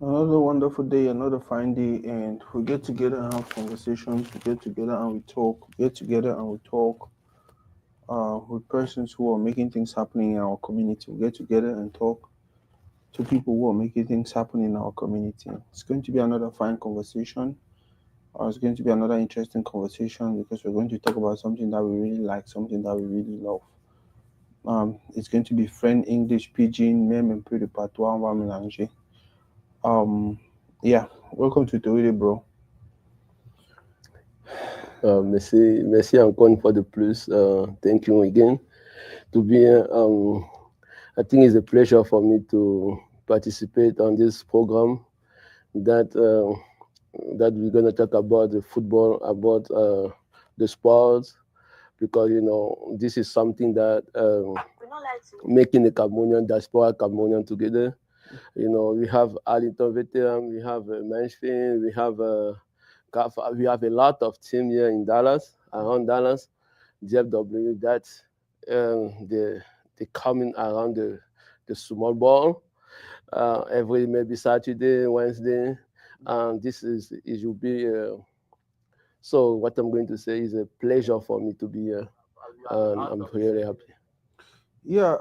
Another wonderful day, another fine day, and we get together and have conversations. We get together and we talk. We get together and we talk with persons who are making things happening in our community. We get together and talk to people who are making things happen in our community. It's going to be another fine conversation. It's going to be another interesting conversation because we're going to talk about something that we really like, something that we really love. It's going to be French, English, Pidgin, même un peu de patois, on va mélanger. Um, yeah, welcome to Toridey, bro. Merci encore une fois de plus. Thank you again to be here. I think it's a pleasure for me to participate on this program that that we're gonna talk about the football, about the sports, because this is something that making the Cameroonian diaspora Cameroonian together. We have Arlington veteran, we have Mansfield, we have we have a lot of team here in Dallas, around Dallas, DFW. That they coming around the small ball every maybe Saturday, Wednesday, and this is it will be. So what I'm going to say is a pleasure for me to be here, and I'm really happy. Yeah,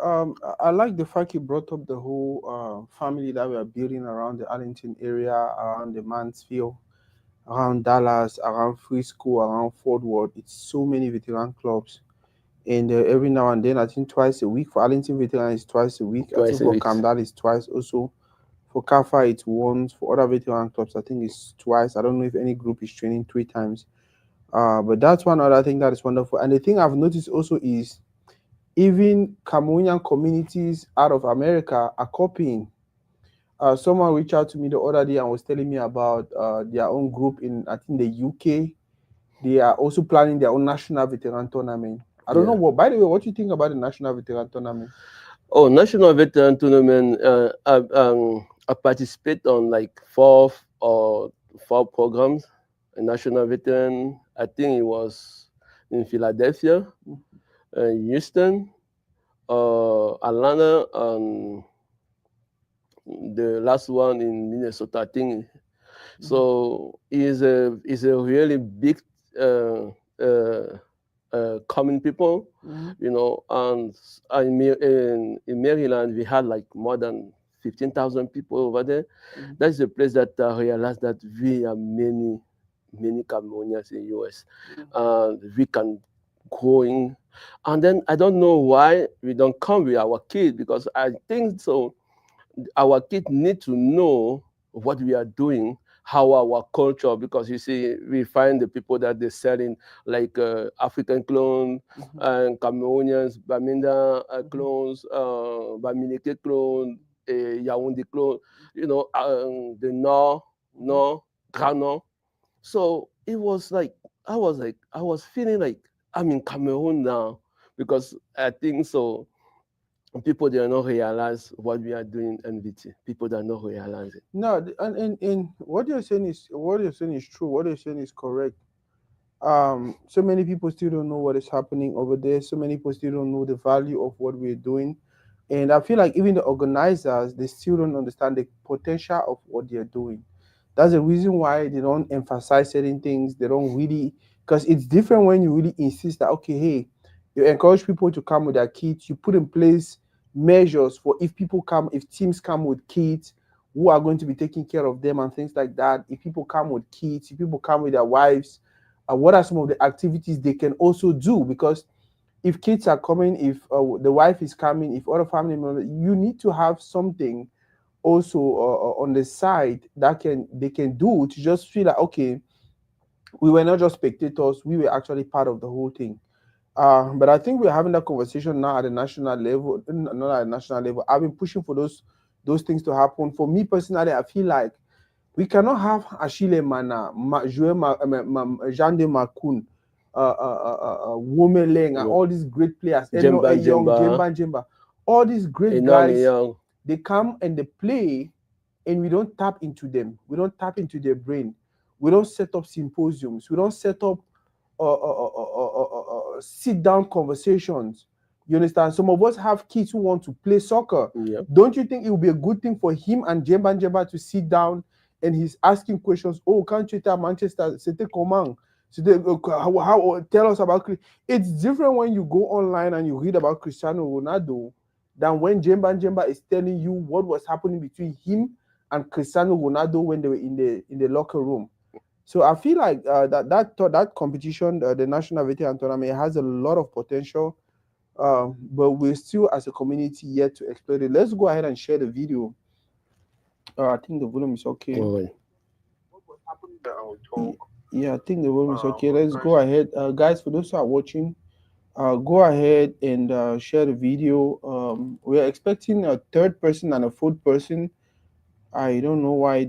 I like the fact you brought up the whole family that we are building around the Arlington area, around the Mansfield, around Dallas, around Frisco, around Fort Worth. It's so many veteran clubs. And every now and then, I think twice a week. For Arlington veteran, it's twice a week. I think Twice a for week. Camdal, it's twice also. For Kafa, it's once. For other veteran clubs, I think it's twice. I don't know if any group is training 3 times. But that's one other thing that is wonderful. And the thing I've noticed also is even Cameroonian communities out of America are copying. Someone reached out to me the other day and was telling me about their own group in, I think, the UK. They are also planning their own national veteran tournament. I don't know Yeah. what. By the way, what do you think about the national veteran tournament? Oh, national veteran tournament. I participate on like four programs. A national veteran. I think it was in Philadelphia, Houston, Atlanta, and the last one in Minnesota. I think so. Is a really big uh, uh, common people, Mhm. and in Maryland we had like more than 15,000 people over there. Mhm. That's the place that I realized that we are many Cameroonians in US, and we can growing. And then I don't know why we don't come with our kids, because I think so our kids need to know what we are doing, how our culture, because you see we find the people that they're selling like African clones Mhm. and Cameroonians Baminda Mhm. clones, Bamineke clone, Yaoundé clone, the Mhm. no Grano. So it was like I was feeling like I'm in Cameroon now, because I think so people do not realize what we are doing in NVT. People do not realize it. No, and what you're saying is true. What you're saying is correct. So many people still don't know what is happening over there. So many people still don't know the value of what we're doing, and I feel like even the organizers, they still don't understand the potential of what they're doing. That's the reason why they don't emphasize certain things. They don't really, because it's different when you really insist that, okay, hey, you encourage people to come with their kids. You put in place measures for if people come, if teams come with kids, who are going to be taking care of them and things like that. If people come with kids, if people come with their wives, what are some of the activities they can also do? Because if kids are coming, if the wife is coming, if other family members, you need to have something also on the side that can they can do to just feel like, okay, we were not just spectators, we were actually part of the whole thing. But I think we're having that conversation now at the national level, not at the national level. I've been pushing for those things to happen. For me personally, I feel like we cannot have Achille Mana, Jean de Macun, Womeleng, and all these great players, Eno Jemba Young, Jemba, Jemba Jemba, all these great Enong guys. Eyong. They come and they play, and we don't tap into them. We don't tap into their brain. We don't set up symposiums. We don't set up sit down conversations. You understand? Some of us have kids who want to play soccer. Yeah. Don't you think it would be a good thing for him and Jemba to sit down and he's asking questions? Oh, can't you tell Manchester? C'était comment? Tell us about. It's different when you go online and you read about Cristiano Ronaldo than when Jemba is telling you what was happening between him and Cristiano Ronaldo when they were in the locker room. So I feel like that competition, the national veteran tournament, has a lot of potential, but we're still as a community yet to explore it. Let's go ahead and share the video. I think the volume is okay. Ouais. Yeah, I think the volume is okay. Let's go ahead, guys. For those who are watching, go ahead and share the video. We are expecting a third person and a fourth person. I don't know why I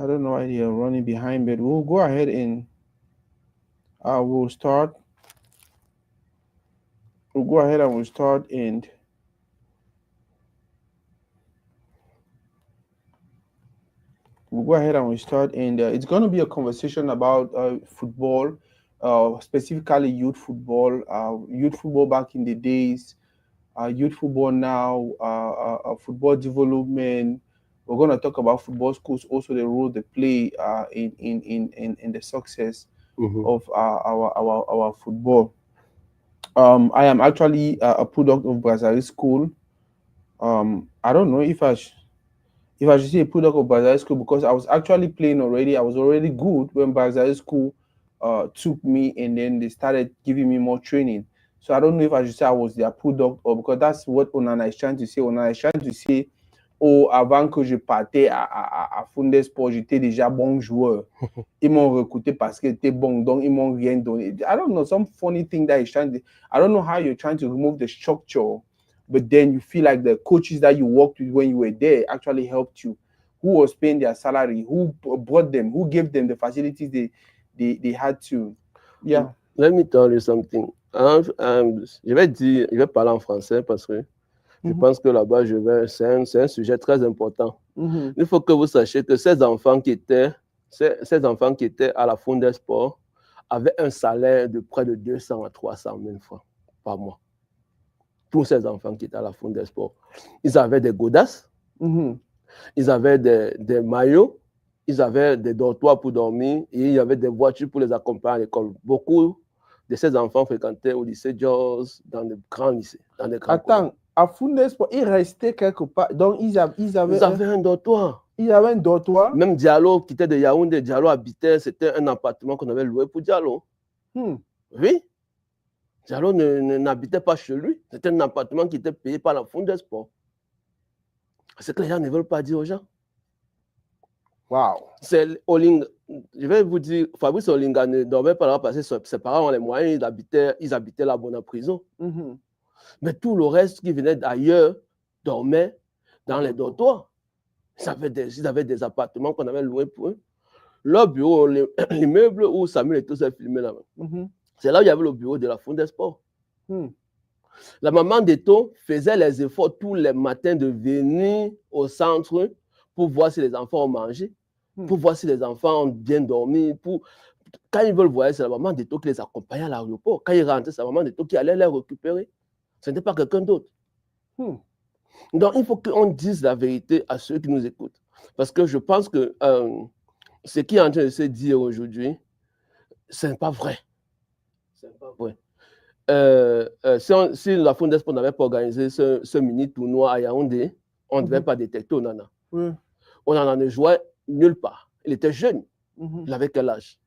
don't know why they are running behind, but we'll go ahead and we'll start. We'll go ahead and we'll start and it's going to be a conversation about football, specifically youth football back in the days, youth football now, football development. We're going to talk about football schools, also the role they play in the success of our football. I am actually a product of Brazil school. I don't know if I should say a product of Brazil school because I was actually playing already. I was already good when Brazil school took me and then they started giving me more training. So I don't know if I should say I was their product or because that's what Onana is trying to say. Onana is trying to say, oh, avant que je partais à Funde Sport, j'étais déjà bon joueur. Ils m'ont recruté parce que j'étais bon, donc ils m'ont rien donné. I don't know, some funny thing that he's trying to, I don't know how you're trying to remove the structure, but then you feel like the coaches that you worked with when you were there actually helped you. Who was paying their salary? Who brought them? Who gave them the facilities they had to? Yeah. Let me tell you something. Je vais parler en français parce que je pense que là-bas, c'est un sujet très important. Il faut que vous sachiez que ces enfants qui étaient à la Funde Sport avaient un salaire de près de 200 à 300 000 francs par mois. Tous ces enfants qui étaient à la Funde Sport. Ils avaient des godasses, ils avaient des maillots, ils avaient des dortoirs pour dormir et il y avait des voitures pour les accompagner à l'école. Beaucoup de ces enfants fréquentaient au lycée Georges, dans de grands lycées. Attends, à Funde Sport, ils restaient quelque part. Donc, ils avaient un dortoir. Ils avaient un dortoir. Même Diallo, qui était de Yaoundé, Diallo habitait, c'était un appartement qu'on avait loué pour Diallo. Oui. Diallo n'habitait pas chez lui. C'était un appartement qui était payé par la Funde Sport. C'est que les gens ne veulent pas dire aux gens. Wow. C'est Olinga. Je vais vous dire, Fabrice Olinga ne dormait pas là parce que ses parents ont les moyens, ils habitaient là-bas en prison. Mais tout le reste qui venait d'ailleurs dormait dans les dortoirs. Ils avaient des appartements qu'on avait loués pour eux. Leur bureau, l'immeuble où Samuel et tout ça filmé là-bas. C'est là où il y avait le bureau de la Funde Sport. La maman d'Eto faisait les efforts tous les matins de venir au centre pour voir si les enfants ont mangé, pour voir si les enfants ont bien dormi. Quand ils veulent voyager, c'est la maman d'Eto qui les accompagnait à l'aéroport. Quand ils rentraient, c'est la maman d'Eto qui allait les récupérer. Ce n'était pas quelqu'un d'autre. Donc, il faut qu'on dise la vérité à ceux qui nous écoutent. Parce que je pense que ce qui est en train de se dire aujourd'hui, ce n'est pas vrai. Ce n'est pas vrai. Si la Funde Sport n'avait pas organisé ce mini-tournoi à Yaoundé, on ne devait pas détecter Onana. Onana ne jouait nulle part. Il était jeune. Il avait quel âge?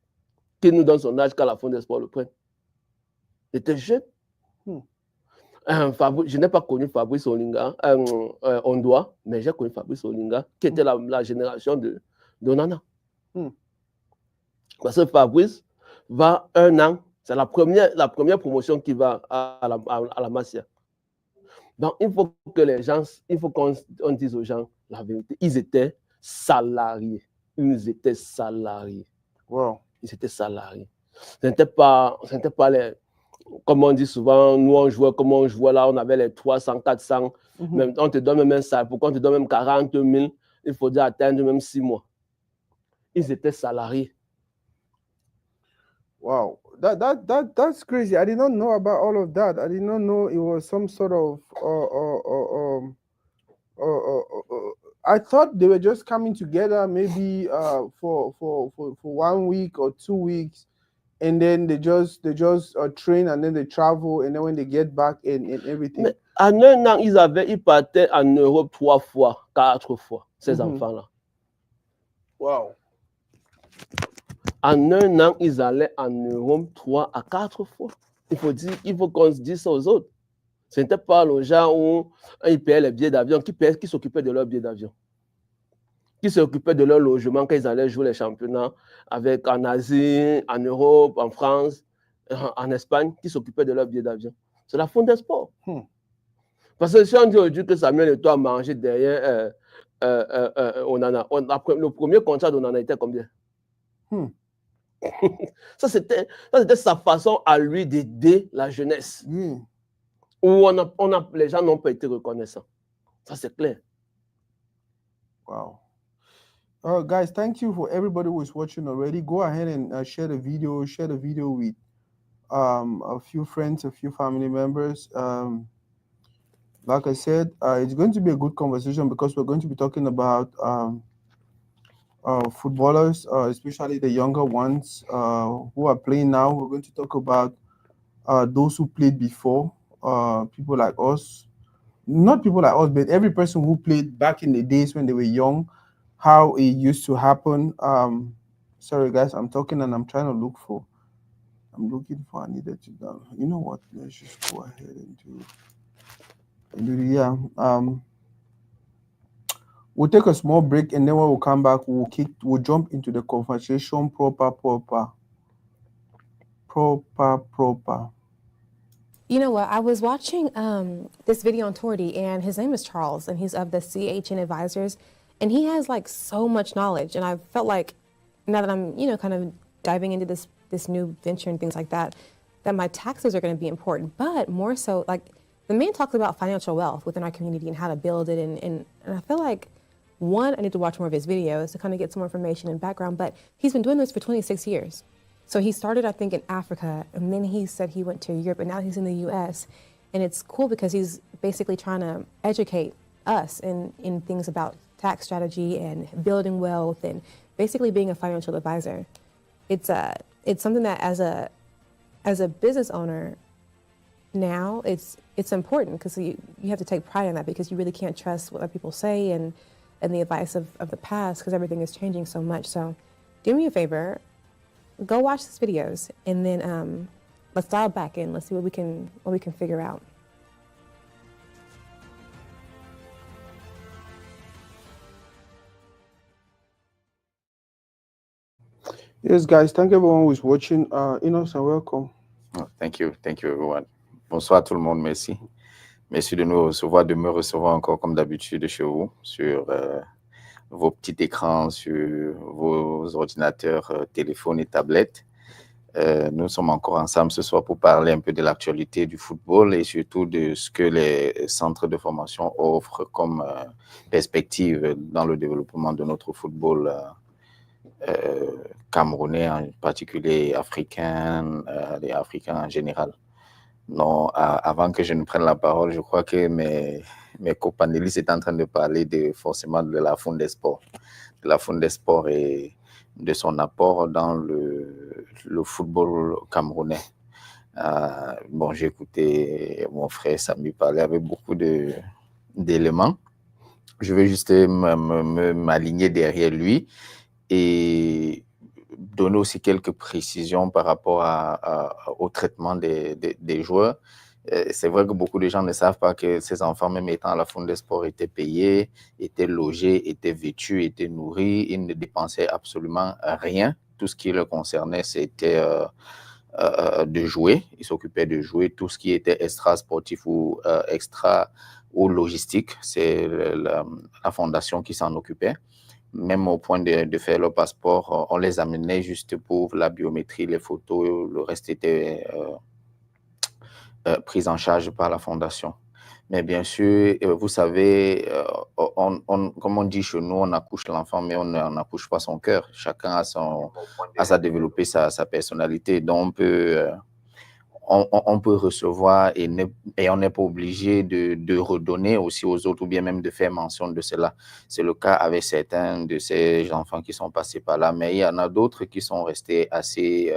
Qu'il nous donne son âge quand la Funde Sport le prenne. Il était jeune. Je n'ai pas connu Fabrice Olinga, Ondoa, mais j'ai connu Fabrice Olinga, qui était la génération de Onana. Parce que Fabrice va 1 an, c'est la première promotion qui va à la Masia. Donc, il faut que les gens, il faut qu'on dise aux gens la vérité. Ils étaient salariés. Wow. Ils étaient salariés. Ce n'était pas les... Comme on dit souvent, nous on jouait comme on jouait là, on avait les 300, 400, même, on te donne même un salaire, pourquoi on te donne même 40 000, il faudrait atteindre même 6 mois. Ils étaient salariés. Wow. That's crazy. I did not know about all of that. I did not know it was some sort of I thought they were just coming together maybe for 1 week or 2 weeks, and then they just train, and then they travel, and then when they get back and everything. Mais en un an, ils partaient en Europe 3 fois, 4 fois, ces Mhm. enfants-là. Wow. En un an, ils allaient en Europe 3 à 4 fois. Il faut qu'on se dise ça aux autres. Ce n'était pas le gens où ils payaient les billets d'avion, qui s'occupaient de leurs billets d'avion, qui s'occupaient de leur logement quand ils allaient jouer les championnats en Asie, en Europe, en France, en Espagne, qui s'occupaient de leurs billets d'avion. C'est la Fonds des sports. Parce que si on dit aujourd'hui que Samuel et toi manger derrière, le premier contrat, on en a été combien? Ça, c'était sa façon à lui d'aider la jeunesse. Où les gens n'ont pas été reconnaissants. Ça, c'est clair. Wow. Guys, thank you for everybody who is watching already. Go ahead and share the video. Share the video with a few friends, a few family members. Like I said, it's going to be a good conversation because we're going to be talking about footballers, especially the younger ones who are playing now. We're going to talk about those who played before, people like us. Not people like us, but every person who played back in the days when they were young, how it used to happen. Sorry, guys, I'm talking and I'm trying to look for. I'm looking for. I needed to down. You know what? Let's just go ahead and do the yeah. We'll take a small break, and then when we come back, we'll jump into the conversation proper. You know what? I was watching this video on Toridey, and his name is Charles, and he's of the CHN Advisors, and he has like so much knowledge. And I felt like now that I'm, kind of diving into this new venture and things like that my taxes are going to be important. But more so, like the man talks about financial wealth within our community and how to build it, and I feel like one, I need to watch more of his videos to kind of get some more information and background. But he's been doing this for 26 years. So he started, I think, in Africa, and then he said he went to Europe, and now he's in the U.S. And it's cool because he's basically trying to educate us in things about tax strategy and building wealth and basically being a financial advisor. It's something that as a business owner now, it's important because you have to take pride in that because you really can't trust what other people say and the advice of the past because everything is changing so much. So do me a favor. Go watch these videos, and then let's dial back in. Let's see what we can figure out. Yes, guys, thank everyone who is watching. Enos, and welcome. Oh, thank you everyone. Bonsoir tout le monde, merci. Merci de nous recevoir, de me recevoir encore comme d'habitude chez vous, sur vos petits écrans, sur vos ordinateurs, téléphones et tablettes. Nous sommes encore ensemble ce soir pour parler un peu de l'actualité du football et surtout de ce que les centres de formation offrent comme perspective dans le développement de notre football camerounais en particulier, africain, et africain en général. Non, avant que je ne prenne la parole, je crois que mes copanélistes étaient en train de parler forcément de la Fonds des sports. De la Fonds des sports et de son apport dans le football camerounais. Bon, j'ai écouté mon frère Samy parler avec beaucoup d'éléments. Je vais juste m'aligner derrière lui et donner aussi quelques précisions par rapport au traitement des joueurs. C'est vrai que beaucoup de gens ne savent pas que ces enfants, même étant à la Fonds des sports, étaient payés, étaient logés, étaient vêtus, étaient nourris. Ils ne dépensaient absolument rien. Tout ce qui les concernait, c'était de jouer. Ils s'occupaient de jouer. Tout ce qui était extra-sportif ou extra ou logistique, c'est la fondation qui s'en occupait. Même au point de faire leur passeport, on les amenait juste pour la biométrie, les photos, le reste était pris en charge par la fondation. Mais bien sûr, vous savez, comme on dit chez nous, on accouche l'enfant, mais on n'accouche pas son cœur. Chacun a sa développé sa personnalité. Donc, on peut recevoir et on n'est pas obligé de redonner aussi aux autres ou bien même de faire mention de cela. C'est le cas avec certains de ces enfants qui sont passés par là, mais il y en a d'autres qui sont restés assez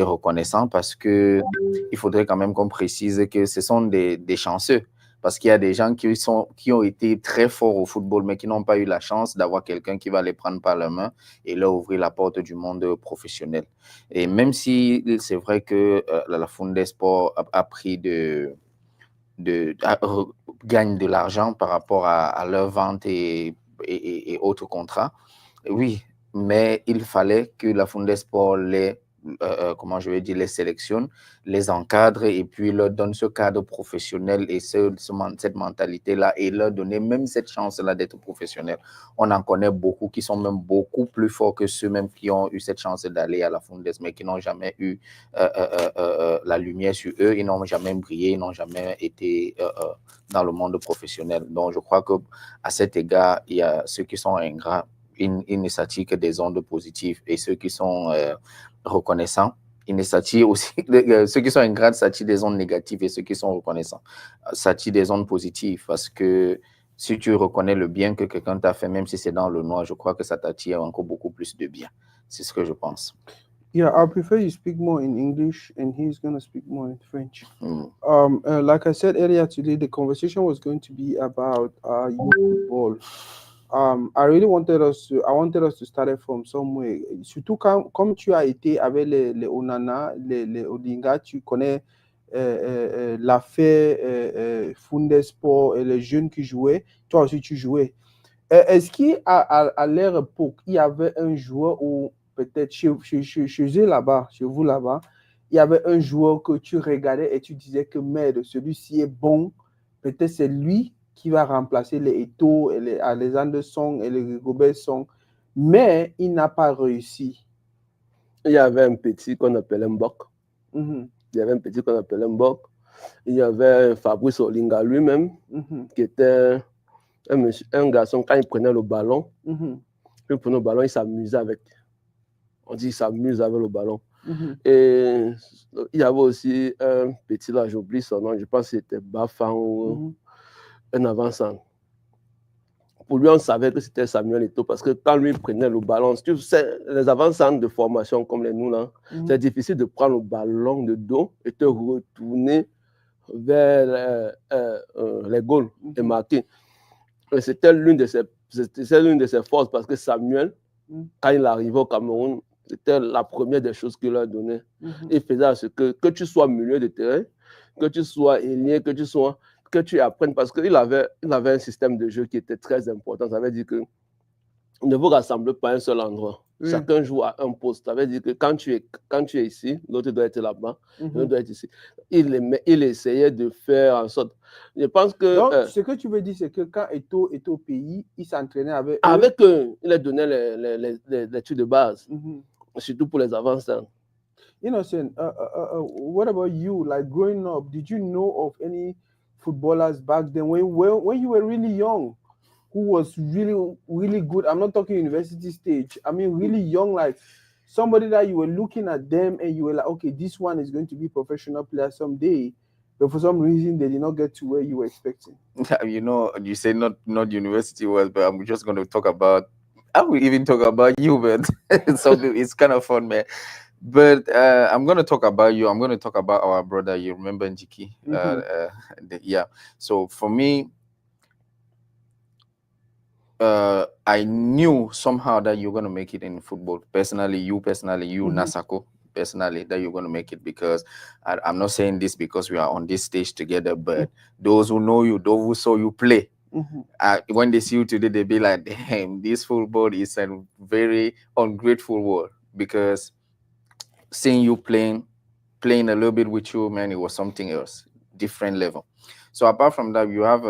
reconnaissants parce que il faudrait quand même qu'on précise que ce sont des chanceux. Parce qu'il y a des gens qui ont été très forts au football, mais qui n'ont pas eu la chance d'avoir quelqu'un qui va les prendre par la main et leur ouvrir la porte du monde professionnel. Et même si c'est vrai que la Fundesport a pris gagne de l'argent par rapport à leur vente et autres contrats, oui, mais il fallait que la Fundesport comment je vais dire, les sélectionne, les encadre et puis leur donne ce cadre professionnel et cette mentalité-là et leur donner même cette chance-là d'être professionnel. On en connaît beaucoup qui sont même beaucoup plus forts que ceux-mêmes qui ont eu cette chance d'aller à la Fundes, mais qui n'ont jamais eu la lumière sur eux, ils n'ont jamais brillé, ils n'ont jamais été dans le monde professionnel. Donc, je crois que à cet égard, il y a ceux qui sont ingrats, ils ne s'attirent que des ondes positives et ceux qui sont reconnaissants, ils ne s'attirent aussi, ceux qui sont ingrats s'attirent des ondes négatives et ceux qui sont reconnaissants s'attirent des ondes positives parce que si tu reconnais le bien que quelqu'un t'a fait, même si c'est dans le noir, je crois que ça t'attire encore beaucoup plus de bien. C'est ce que je pense. Yeah, I prefer you speak more in English, and he's gonna speak more in French. Like I said earlier today, the conversation was going to be about youth football. I wanted us to start it from somewhere. Surtout comme tu as été avec les Onana, les Odinga, tu connais l'affaire Fundesport et les jeunes qui jouaient. Toi aussi, tu jouais. Est-ce qu'à leur époque, il y avait un joueur ou peut-être chez eux là-bas, chez vous là-bas, il y avait un joueur que tu regardais et tu disais que merde, celui-ci est bon, peut-être c'est lui qui va remplacer les Eto'o et les Alexander Song et les Gobert Song, mais il n'a pas réussi. Il y avait un petit qu'on appelait Mbok. Mhm. Il y avait un petit qu'on appelait Mbok. Il y avait Fabrice Olinga lui-même, qui était un garçon, quand il prenait le ballon, il prenait le ballon, il s'amusait avec. On dit qu'il s'amuse avec le ballon. Et il y avait aussi un petit là, j'oublie son nom, je pense que c'était Bafan ou un avançant. Pour lui, on savait que c'était Samuel Eto'o parce que quand lui prenait le ballon, tu sais, les avançants de formation comme les nous là, c'est difficile de prendre le ballon de dos et te retourner vers les goals et marquer. Et c'était l'une de ses forces parce que Samuel, quand il arrivait au Cameroun, c'était la première des choses qu'il leur donnait. Il faisait ce que tu sois milieu de terrain, que tu sois ailier, que tu apprennes, parce qu'il avait un système de jeu qui était très important. Ça veut dire que ne vous rassemblez pas à un seul endroit. Chacun joue à un poste. Ça veut dire que quand tu es ici, l'autre doit être là-bas, l'autre doit être ici. Il essayait de faire en sorte. Je pense que. Donc, ce que tu veux dire, c'est que quand Eto'o était au pays, il s'entraînait avec eux. Avec eux, il leur donnait les trucs de base, surtout pour les avançants. Innocent, what about you? Like growing up, did you know of any footballers back then when you were really young who was really, really good? I'm not talking university stage. I mean, really young, like somebody that you were looking at them and you were like, okay, this one is going to be a professional player someday. But for some reason, they did not get to where you were expecting. You know, you say not university was, but I'm just going to talk about, I will even talk about you, but so it's kind of fun, man. But I'm going to talk about you. I'm going to talk about our brother. You remember Njiki? Yeah. So for me, I knew somehow that you're going to make it in football. Personally, you, Nasako, personally, that you're going to make it, because I'm not saying this because we are on this stage together, but those who know you, those who saw you play, when they see you today, they'll be like, damn, this football is a very ungrateful world, because seeing you playing a little bit with you, man, it was something else, different level. So apart from that, you have,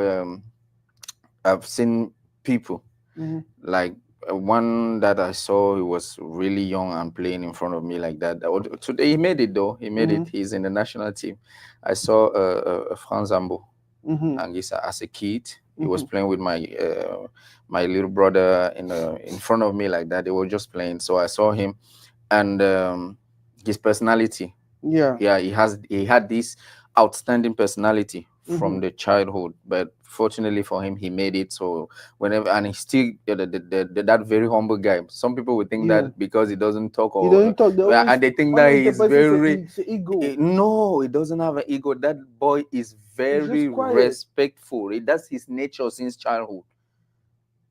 I've seen people like one that I saw, he was really young and playing in front of me like that. Today he made it though. He made it. He's in the national team. I saw Franz Zambo. Anguissa as a kid. He was playing with my little brother in front of me like that. They were just playing, so I saw him, and his personality. Yeah. Yeah, he had this outstanding personality from the childhood, but fortunately for him, he made it. So whenever, and he's still that very humble guy. Some people would think Yeah. that because he doesn't talk, He or doesn't talk. They always, and they think that always the he's person very say ego. no, he doesn't have an ego. That boy is very quiet. respectful. That's his nature since childhood.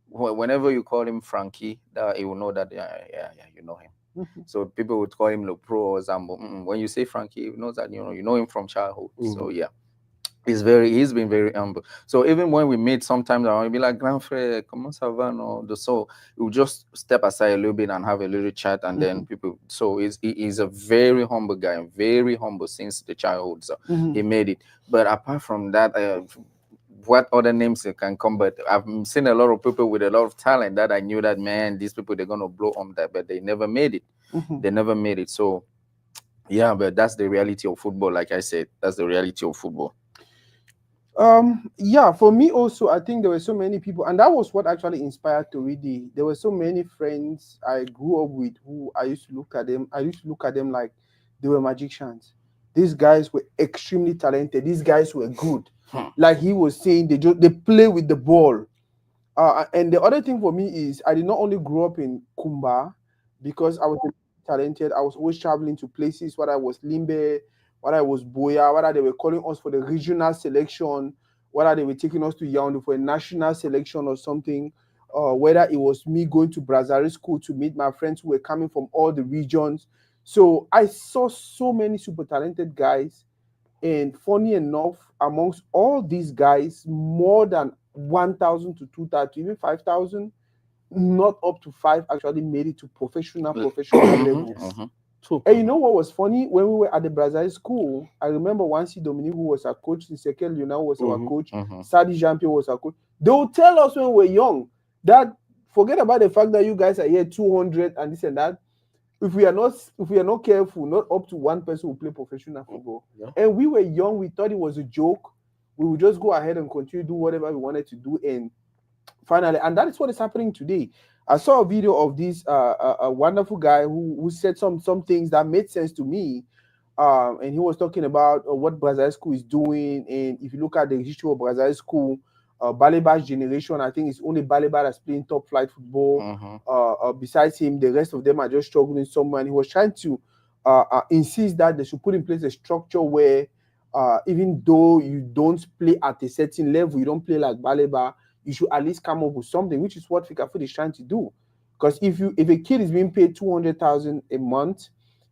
Whenever you call him Frankie, that he will know that yeah, you know him. So people would call him Pro or Zambo. When you say Frankie, he knows that you know him from childhood. So yeah, he's been very humble. So even when we meet, sometimes I'll be like, grand frère, comment ça va? No, so we'll just step aside a little bit and have a little chat, and then people. So he's a very humble guy, very humble since the childhood. So he made it. But apart from that, what other names can come? But I've seen a lot of people with a lot of talent that I knew that, man, these people, they're gonna blow on that, but they never made it. They never made it. So yeah, but that's the reality of football. Like I said, that's the reality of football. Yeah, for me also, I think there were so many people, and that was what actually inspired Toridey. There were so many friends I grew up with who I used to look at them. I used to look at them like they were magicians. These guys were extremely talented. These guys were good. Like he was saying, they play with the ball. And the other thing for me is I did not only grow up in Kumba because I was talented. I was always traveling to places, whether I was Limbe, whether I was Boya, whether they were calling us for the regional selection, whether they were taking us to Yaoundé for a national selection or something, whether it was me going to Brazil school to meet my friends who were coming from all the regions. So I saw so many super talented guys. And funny enough, amongst all these guys, more than 1,000 to 2,000, even 5,000, not up to 5 actually made it to professional levels. And you know what was funny? When we were at the Brazil school, I remember once Dominique, who was our coach, Sekel Luna was our coach, Sadi Jean-Pierre was our coach. They would tell us when we were young that forget about the fact that you guys are here 200 and this and that. If we are not careful, not up to one person will play professional football. And we were young, we thought it was a joke. We would just go ahead and continue to do whatever we wanted to do. And finally, and that is what is happening today. I saw a video of this a wonderful guy who said some things that made sense to me. And he was talking about what Brazil school is doing. And if you look at the history of Brazil school, Baleba's generation, I think it's only Baleba that's playing top flight football. Besides him, the rest of them are just struggling somewhere. And he was trying to insist that they should put in place a structure where even though you don't play at a certain level, you don't play like Baleba, you should at least come up with something, which is what Fikafut is trying to do. Because if a kid is being paid 200,000 a month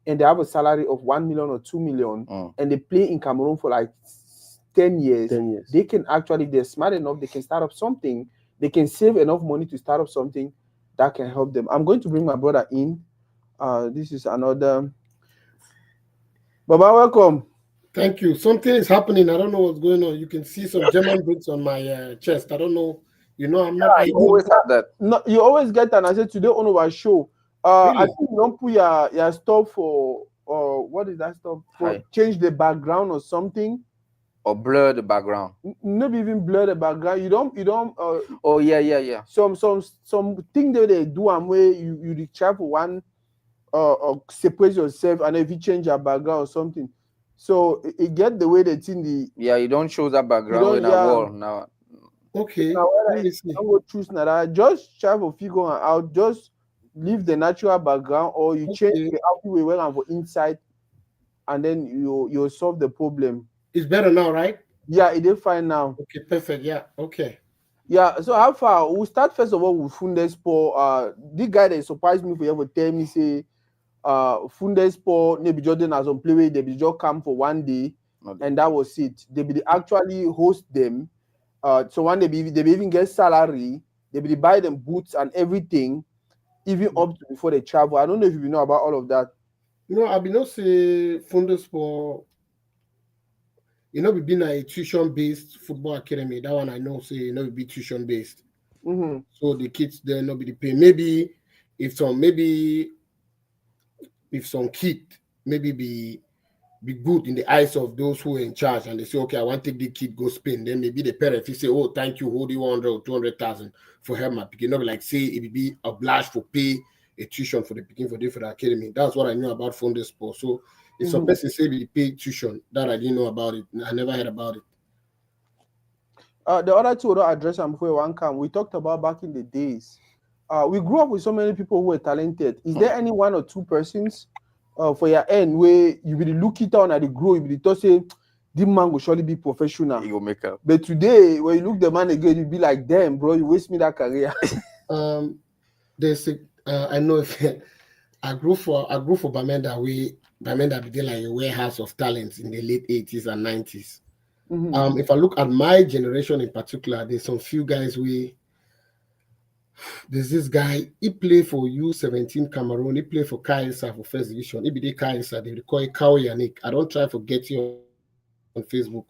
and they have a salary of 1 million or 2 million and they play in Cameroon for like 10 years, they can actually, if they're smart enough, they can start up something. They can save enough money to start up something that can help them. I'm going to bring my brother in. This is another. Baba, welcome. Thank you. Something is happening. I don't know what's going on. You can see some German bricks on my chest. I don't know. You know, I'm not. You always have that. No, you always get an. I said today on our show. Really? I think you don't put your stuff for what is that stuff for? Change the background or something. Or blur the background. Maybe even blur the background. You don't. Oh yeah. Some thing that they do and where you try for one separate yourself and if you change your background or something. So it get the way that's in the. Yeah, you don't show that background in a wall now. Okay. Now, let me see. I will choose now. Just try for figure out. Just leave the natural background, or you change the outfit we wear for inside, and then you solve the problem. It's better now, right? Yeah, it is fine now. Okay, perfect. Yeah. Okay. Yeah. So how far? We'll start first of all with Fundesport. The guy that surprised me for you ever tell me say. Fundesport, maybe Jordan has on play with they just come for one day, and that was it. They be actually host them. So when they even get salary, they be buy them boots and everything, even up to before they travel. I don't know if you know about all of that. You know, I be not say Fundesport. You know, we been a tuition-based football academy. That one I know say you know we be tuition-based. So the kids there not be the pay. Maybe if some kid maybe be be good in the eyes of those who are in charge, and they say, okay, I want to take the kid go Spain. Then maybe the parents, if say, oh, thank you, hold you 100 or 200,000 for help my pikin. Not be like say it be obliged to pay a tuition for the pikin for the academy. That's what I knew about Funde Sport. So if some person say we pay tuition, that I didn't know about it. I never heard about it. The other two don't address them before one come. We talked about back in the days. We grew up with so many people who were talented. Is there any one or two persons for your end where you will look it down at the grow, you will just say, this man will surely be professional. He will make up. But today, when you look the man again, you'll be like, damn, bro, you waste me that career. There's I know if I grew for Bamenda, Bamenda became like a warehouse of talents in the late 80s and 90s. If I look at my generation in particular, there's some few guys there's this guy, he played for U17 Cameroon, he played for Kaisa for first division. He be the Kaisa, they call it Kao Yannick. I don't try to get you on Facebook.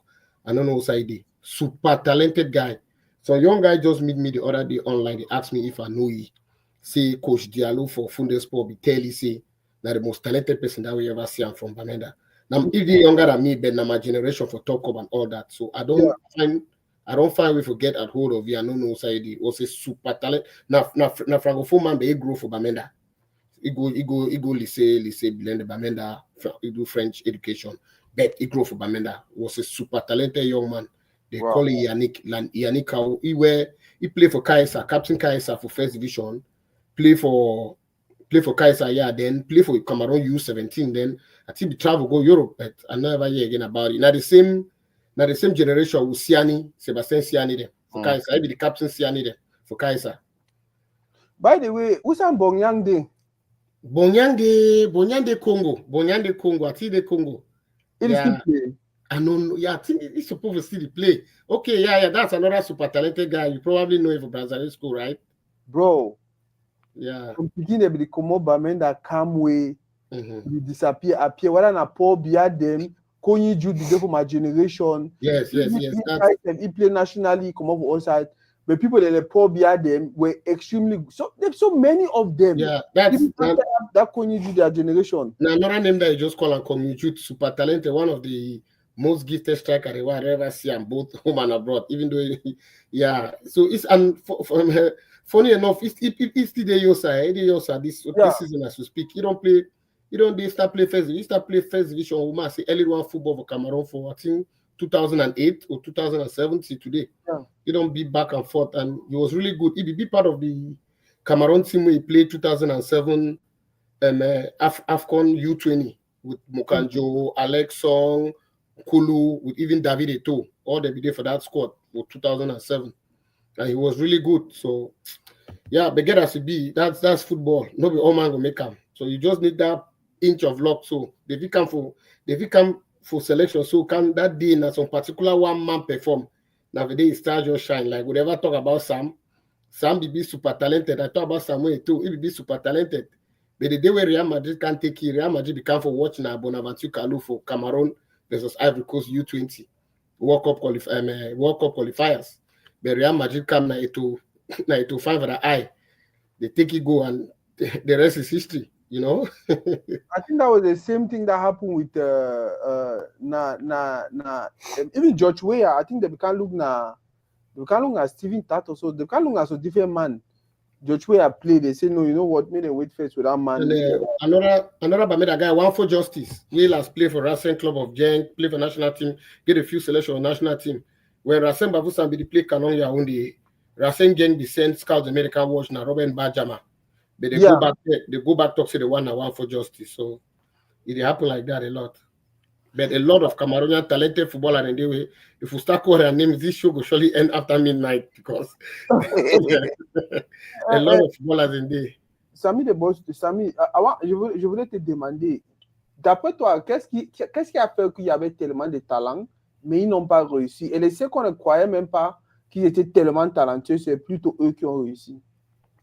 I don't know what I did. Super talented guy. So a young guy just meet me the other day online. They asked me if I know he. Say Coach Diallo for Funde Sport, be tell he say that the most talented person that we ever see I'm from Bamenda. Now if they're younger than me, but now my generation for talk up and all that. So I don't find we forget at hold of you. I don't know Saidi was a super talent. Now francophone man they grow for Bamenda. He go lycée blend Bamenda, he do French education. But he grow for Bamenda. Was a super talented young man. They call it Yannick. He play for Kaisa, Captain Kaisa for first division. Play for Kaisa, then play for Cameroon U17. Then I think the travel go Europe, but I never hear again about it. Now the same generation with Sebastian Siani there for Kaisa. I be the captain Siani there for Kaisa. By the way, who's on Bonyang Day? Bonyang Congo. I think the Congo. Yeah. I know. Yeah, I think he's supposed to see the play. Okay, yeah, that's another super talented guy. You probably know him for Brazilian school, right? Bro. Yeah. From beginning the Komo Bamenda come way, you disappear, appear. Whether na Paul behind them, Konyi Jude be for my generation. Yes. He play nationally, come up outside. But people that Paul behind them were extremely there's so many of them. Yeah, that's that Konyi Jude their generation. Now another name that you just call and Konyi Jude, super talented, one of the most gifted striker I ever see, and both home and abroad. Even though, yeah. So it's funny enough, it's still the Yosa this season as we speak. You don't start play first. You start play first division. We say early one football for Cameroon for I think 2008 or 2007 till today. Yeah. You don't be back and forth, and he was really good. He be part of the Cameroon team where he played 2007 AFCON U20 with Mokanjo, Alex Song, Kulu, with even David Eto. All they be there for that squad for 2007. And he was really good. So yeah, but get as it be, that's football. Nobody all man will make them. So you just need that inch of luck. So if you come for selection, so can that day in some particular one man perform. Now the day start just shine. Like we never talk about Sam be super talented. I talk about Samuel too. He be super talented. But the day where Real Madrid can't take it, Real Madrid become for watching Bonaventure Kalu for Cameroon versus Ivory Coast U20 World Cup qualifiers. But Real Madrid come now to find for the eye. They take it go and the rest is history, you know. I think that was the same thing that happened with even George Weah. I think they can't look at Steven Tato, so they can't look at a different man. George Weah played, they say no, you know what, made them wait first with that man. And, another Bamenda guy, one for justice. He last play for Racing Club of Genk, play for national team, get a few selection on national team. When Racing Bavusan be the play canon ya on the Racing Genk be sent scouts American watch now Robin Bajama. But they go back talk to the one for justice. So it happen like that a lot. But a lot of Cameroonian talented footballers in the way, if we start calling their names, this show will surely end after midnight because a lot of footballers in there. Samy, je voulais te demander, d'après toi, qu'est-ce qui a fait qu'il y avait tellement de talent, mais ils n'ont pas réussi? Et ceux qu'on ne croyait même pas qu'ils étaient tellement talentueux, c'est plutôt eux qui ont réussi.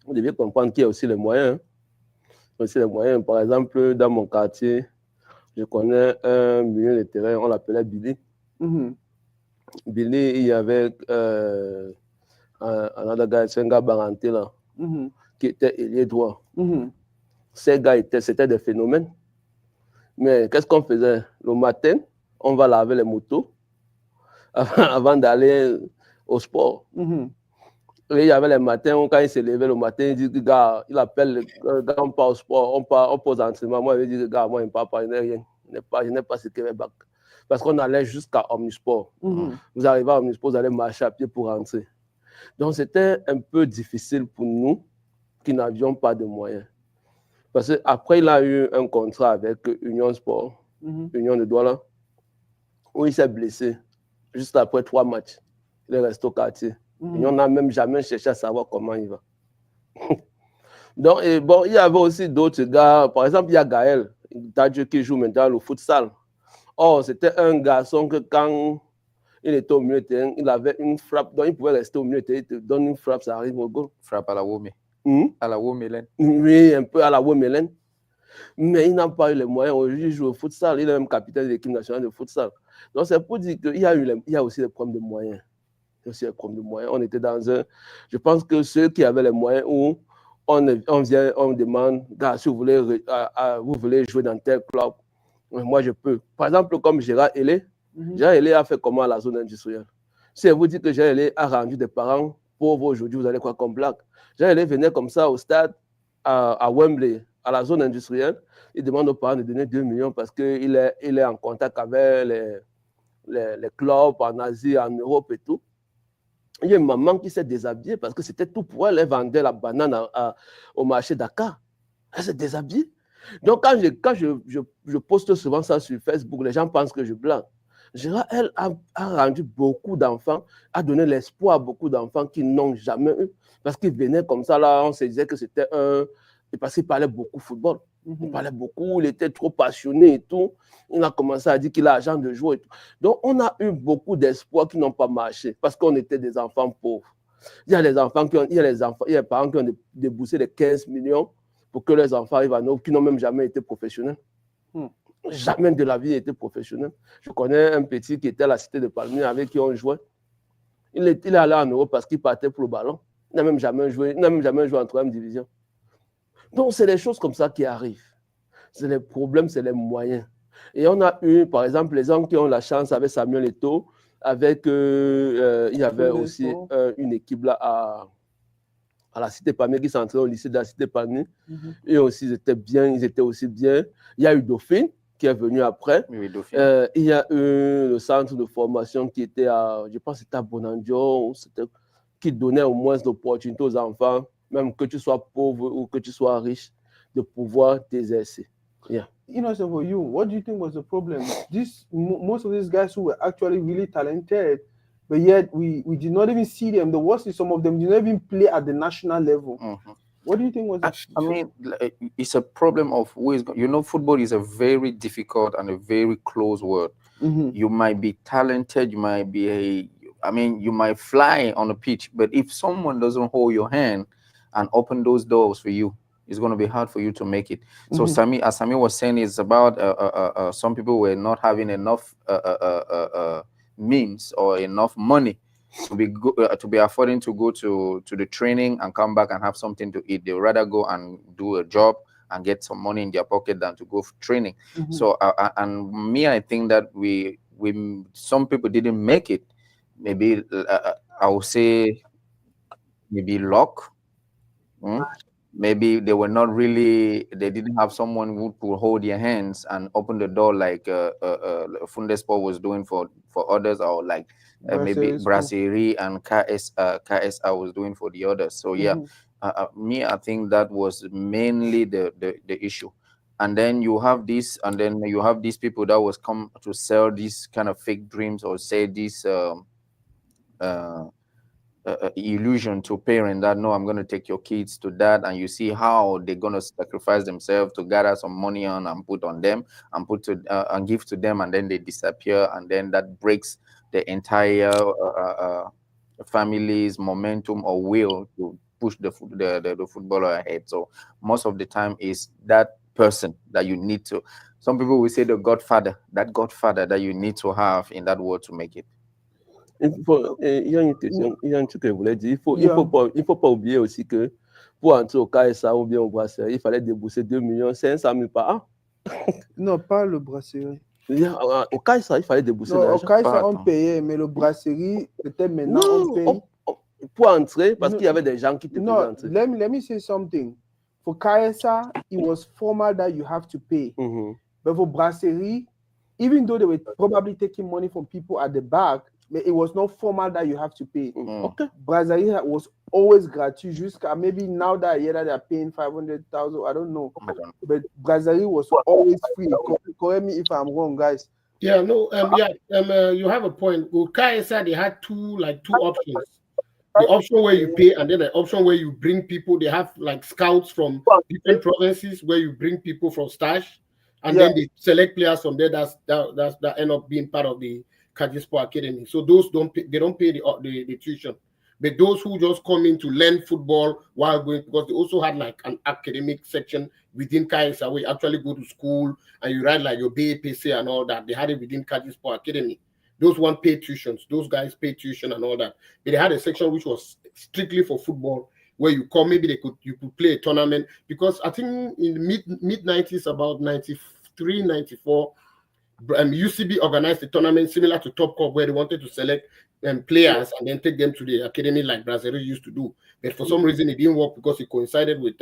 Vous devez comprendre qu'il y a aussi les moyens. Par exemple, dans mon quartier, je connais un milieu de terrain, on l'appelait Billy. Billy, il y avait un autre gars, c'est un gars Baranté là, qui était ailier droit. Ces gars, c'était des phénomènes. Mais qu'est-ce qu'on faisait? Le matin, on va laver les motos avant d'aller au sport. Et il y avait les matins, quand il s'est levé le matin, il dit, gars, il appelle, gars, on part au sport, on pose entraînement. Moi, il dit, gars, moi, il ne parle pas, il n'est rien. Je n'ai pas ce qu'il bac. Parce qu'on allait jusqu'à Omnisport. Vous arrivez à Omnisport, vous allez marcher à pied pour rentrer. Donc, c'était un peu difficile pour nous qui n'avions pas de moyens. Parce qu'après, il a eu un contrat avec Union Sport, Union de Douala, où il s'est blessé juste après 3 matchs. Il est resté au quartier. Et on n'a même jamais cherché à savoir comment il va. Donc, et bon, il y avait aussi d'autres gars. Par exemple, il y a Gaël Tadjou qui joue maintenant le futsal. Oh, c'était un garçon que quand il était au milieu de terrain, il avait une frappe. Donc, il pouvait rester au milieu de terrain. Il te donne une frappe, ça arrive au goal. Frappe à la Womé. À la Womélène. Oui, un peu à la Womélène. Mais il n'a pas eu les moyens. Aujourd'hui, il joue au futsal. Il est même capitaine de l'équipe nationale de futsal. Donc, c'est pour dire qu'il y a aussi des problèmes de moyens. Aussi un problème de moyens. On était dans un... Je pense que ceux qui avaient les moyens, où on vient, on demande, gars, si vous voulez jouer dans tel club, moi je peux. Par exemple, comme Gérard Hélé, Gérard Hélé a fait comment à la zone industrielle? Si elle vous dit que Gérard Hélé a rendu des parents pauvres aujourd'hui, vous allez quoi comme blague? Gérard Hélé venait comme ça au stade, à Wembley, à la zone industrielle, il demande aux parents de donner 2 millions parce qu'il est en contact avec les clubs en Asie, en Europe et tout. Il y a une maman qui s'est déshabillée parce que c'était tout pour elle. Elle vendait la banane au marché Dakar. Elle s'est déshabillée. Donc, quand je poste souvent ça sur Facebook, les gens pensent que je blague. Gérard, elle a rendu beaucoup d'enfants, a donné l'espoir à beaucoup d'enfants qui n'ont jamais eu. Parce qu'ils venaient comme ça, là, on se disait que c'était parce qu'il parlait beaucoup football. Il parlait beaucoup, il était trop passionné et tout. Il a commencé à dire qu'il a l'argent de jouer et tout. Donc, on a eu beaucoup d'espoirs qui n'ont pas marché parce qu'on était des enfants pauvres. Il y a les enfants il y a les parents qui ont déboursé les 15 millions pour que les enfants arrivent à nous, qui n'ont même jamais été professionnels. Jamais de la vie été professionnel. Je connais un petit qui était à la cité de Palmier avec qui on jouait. Il est allé en Europe parce qu'il partait pour le ballon. Il n'a même jamais joué en 3e division. Donc, c'est des choses comme ça qui arrivent. C'est les problèmes, c'est les moyens. Et on a eu, par exemple, les gens qui ont la chance avec Samuel Eto'o, avec, il y avait aussi une équipe là à la cité Palmier qui s'entraînait au lycée de la cité Palmier. Et aussi, ils étaient aussi bien. Il y a eu Dauphine qui est venu après. Oui, il y a eu le centre de formation qui était je pense que c'était à Bonandio, qui donnait au moins l'opportunité aux enfants, même que tu sois pauvre ou que tu sois riche, de pouvoir t'exercer. Yeah. You know, so for you, what do you think was the problem? Most of these guys who were actually really talented, but yet we did not even see them. The worst is some of them did not even play at the national level. What do you think was that? I mean, it's a problem of who is, football is a very difficult and a very close world. You might be talented, you might be you might fly on the pitch, but if someone doesn't hold your hand and open those doors for you, it's going to be hard for you to make it. So as Sami was saying, it's about some people were not having enough means or enough money to be affording to go to the training and come back and have something to eat. They would rather go and do a job and get some money in their pocket than to go for training. So and me, I think that we some people didn't make it. Maybe I would say maybe luck. Maybe they were not really, they didn't have someone who could hold their hands and open the door like Fundesport was doing for others, or like maybe Brasserie and KSA was doing for the others. So yeah, me, I think that was mainly the issue. And then you have these people that was come to sell these kind of fake dreams or say these illusion to parents that no, I'm going to take your kids to that, and you see how they're going to sacrifice themselves to gather some money on and put on them and and give to them, and then they disappear, and then that breaks the entire family's momentum or will to push the footballer ahead. So most of the time is that person that you need to. Some people will say the godfather that you need to have in that world to make it. Il y a une question, il y a un truc que je voulais dire. Il faut pas oublier aussi que pour entrer au KSA ou bien au Brasserie, il fallait débourser 2 500 000 par an. Non, pas le brasserie. Au Kaisa, il fallait débourser Non, au l'argent. Kaisa, on payait, mais le brasserie, peut-être maintenant, on paye. Pour entrer, parce qu'il y avait des gens qui te faisaient No, entrer. let me say something. For Kaisa, it was formal that you have to pay. But for brasserie, even though they were probably taking money from people at the back, but it was not formal that you have to pay. Okay. Brasserie was always gratuit. Jusqu'à maybe now that year that they're paying 500,000, I don't know. But brasserie was always free. Correct me if I'm wrong, guys. Yeah, no, you have a point. With KSI, they had two options. The option where you pay, and then the option where you bring people. They have like scouts from different provinces where you bring people from stash, and then they select players from there that end up being part of the Kajispor Academy. So those they don't pay the tuition. But those who just come in to learn football while going, because they also had like an academic section within Kaisa where you actually go to school and you write like your BAPC and all that. They had it within Kajispor Academy. Those one paid tuitions. Those guys paid tuition and all that. But they had a section which was strictly for football, where you come, maybe you could play a tournament. Because I think in the mid 90s, about 93, 94, UCB organized a tournament similar to Top Cup, where they wanted to select players and then take them to the academy like Brazil used to do. But for some reason, it didn't work because it coincided with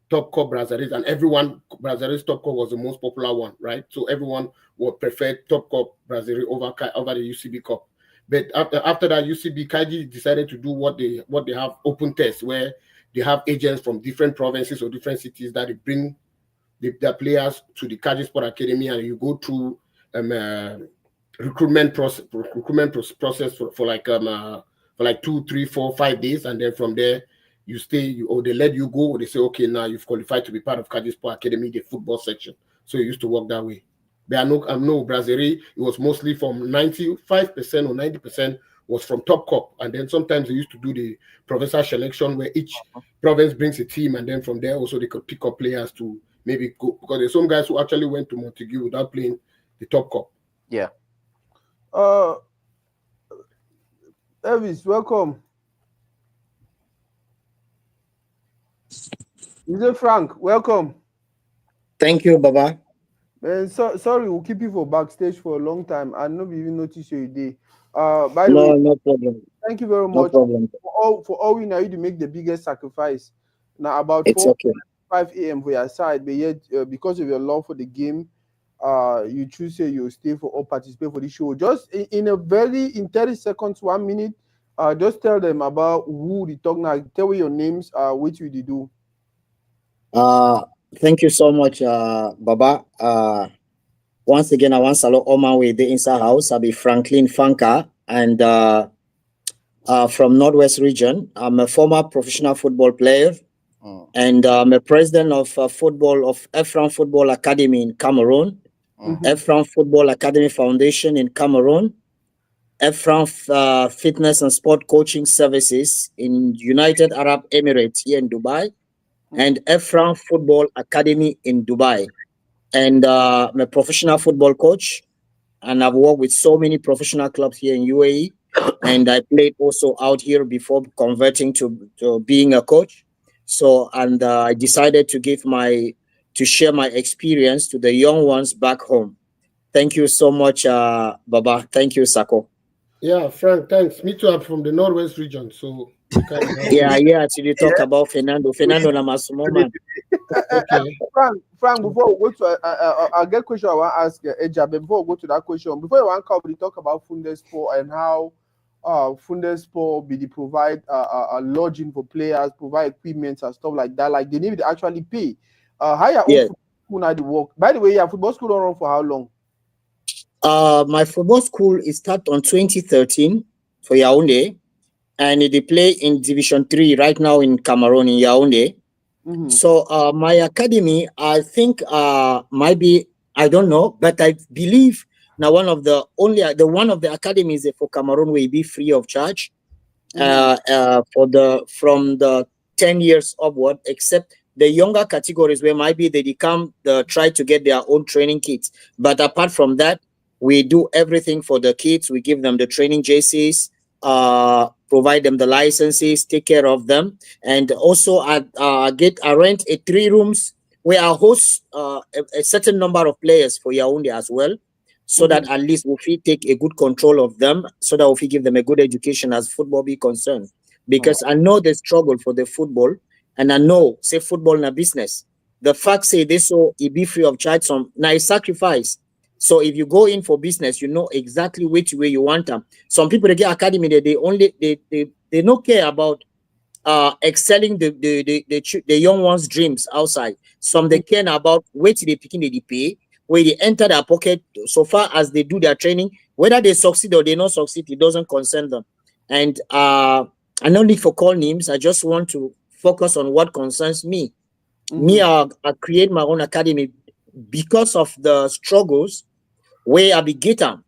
Top Cup Brazil, and everyone Brazil's Top Cup was the most popular one, right? So everyone would prefer Top Cup Brazil over the UCB Cup. But after that, UCB Kaiji decided to do what they have open tests, where they have agents from different provinces or different cities that they bring the players to the Kaiji Sport Academy, and you go through recruitment process for like 2, 3, 4, 5 days, and then from there you stay, or they let you go, or they say, okay, now you've qualified to be part of Kaiji Sport Academy, the football section. So it used to work that way. But I know Brazil, it was mostly from 95% or 90% was from Top Cup, and then sometimes they used to do the provincial selection where each province brings a team, and then from there also they could pick up players to maybe go, because there's some guys who actually went to Montague without playing the Top Cup. Yeah. Elvis, welcome. Mr. Frank, welcome. Thank you, Baba. Man, sorry, we'll keep you for backstage for a long time. I never even noticed you today. By the No, way, no problem. Thank you very No much problem. for all we know you to make the biggest sacrifice. Now about It's 4 okay. 5 a.m. for your side, but yet because of your love for the game, you choose say you stay for or participate for the show. Just in 30 seconds, 1 minute, just tell them about who the talk now. Tell me your names, which we do. Thank you so much, Baba. Once again, I want to salute all my way the inside house. I'll be Franklin Fanka, and from Northwest region. I'm a former professional football player, and I'm a president of football of Efran Football Academy in Cameroon, Efran Football Academy Foundation in Cameroon, Efran Fitness and Sport Coaching Services in United Arab Emirates here in Dubai, and Efran Football Academy in Dubai. And I'm a professional football coach, and I've worked with so many professional clubs here in UAE. And I played also out here before converting to being a coach. So, and I decided to share my experience to the young ones back home. Thank you so much, Baba. Thank you, Sako. Yeah, Frank, thanks. Me too. I'm from the Northwest region, so yeah. Actually, talk about Fernando Namasumo, man. Okay. Frank, before we go to I'll get question I want to ask Eja, but before we go to that question, before you want to come, we talk about Fundesport and how Fundesport be the provide lodging for players, provide equipment and stuff like that. Like they need to actually pay. How your own football school now the work? By the way, your football school don't run for how long? My football school is start on 2013 for Yaoundé, and they play in Division 3 right now in Cameroon in Yaoundé. So my academy, I think might be, I don't know, but I believe now one of the academies for Cameroon will be free of charge from the 10 years upward, except the younger categories where maybe they try to get their own training kits. But apart from that, we do everything for the kids. We give them the training JCs, provide them the licenses, take care of them, and also I rent a 3 rooms we are host a certain number of players for Yaoundé as well, so that at least we take a good control of them, so that we give them a good education as football be concerned. Because I know the struggle for the football, and I know say football na business. The fact say this so it be free of charge, some now sacrifice. So if you go in for business, you know exactly which way you want them. Some people they get academy, they only they don't care about excelling the young ones' dreams outside. Some they care about where they picking they pay, where they enter their pocket. So far as they do their training, whether they succeed or they not succeed, it doesn't concern them. And I no need for call names. I just want to focus on what concerns me. Me, I create my own academy because of the struggles where I be getting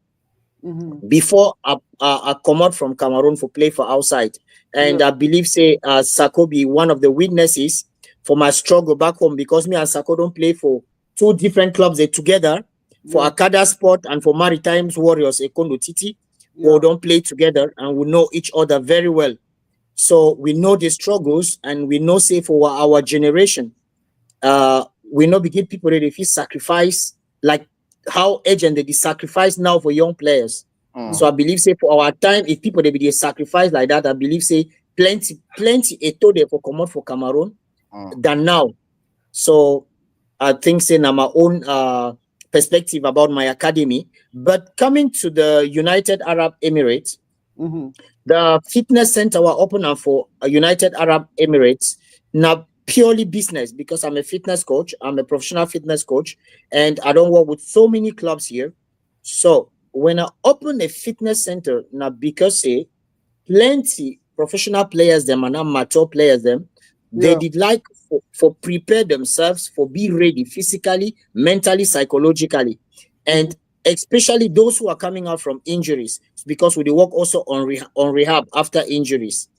before I come out from Cameroon for play for outside. And I believe say Sako be one of the witnesses for my struggle back home, because me and Sako don't play for two different clubs together, for Akada Sport and for Maritimes Warriors Ekondo Titi, who don't play together, and we know each other very well. So we know the struggles, and we know say for our generation, we know begin people that if you sacrifice like how agent they sacrifice now for young players. So I believe say for our time, if people they be sacrifice like that, I believe say plenty eto there for come out for Cameroon than now. So I think say now my own perspective about my academy. But coming to the United Arab Emirates, the fitness center were open up for United Arab Emirates. Now purely business, because I'm a fitness coach, I'm a professional fitness coach, and I don't work with so many clubs here. So when I open a fitness center, now because say plenty professional players them and amateur players them, they did like for prepare themselves for be ready physically, mentally, psychologically, and especially those who are coming out from injuries, because we work also on rehab after injuries.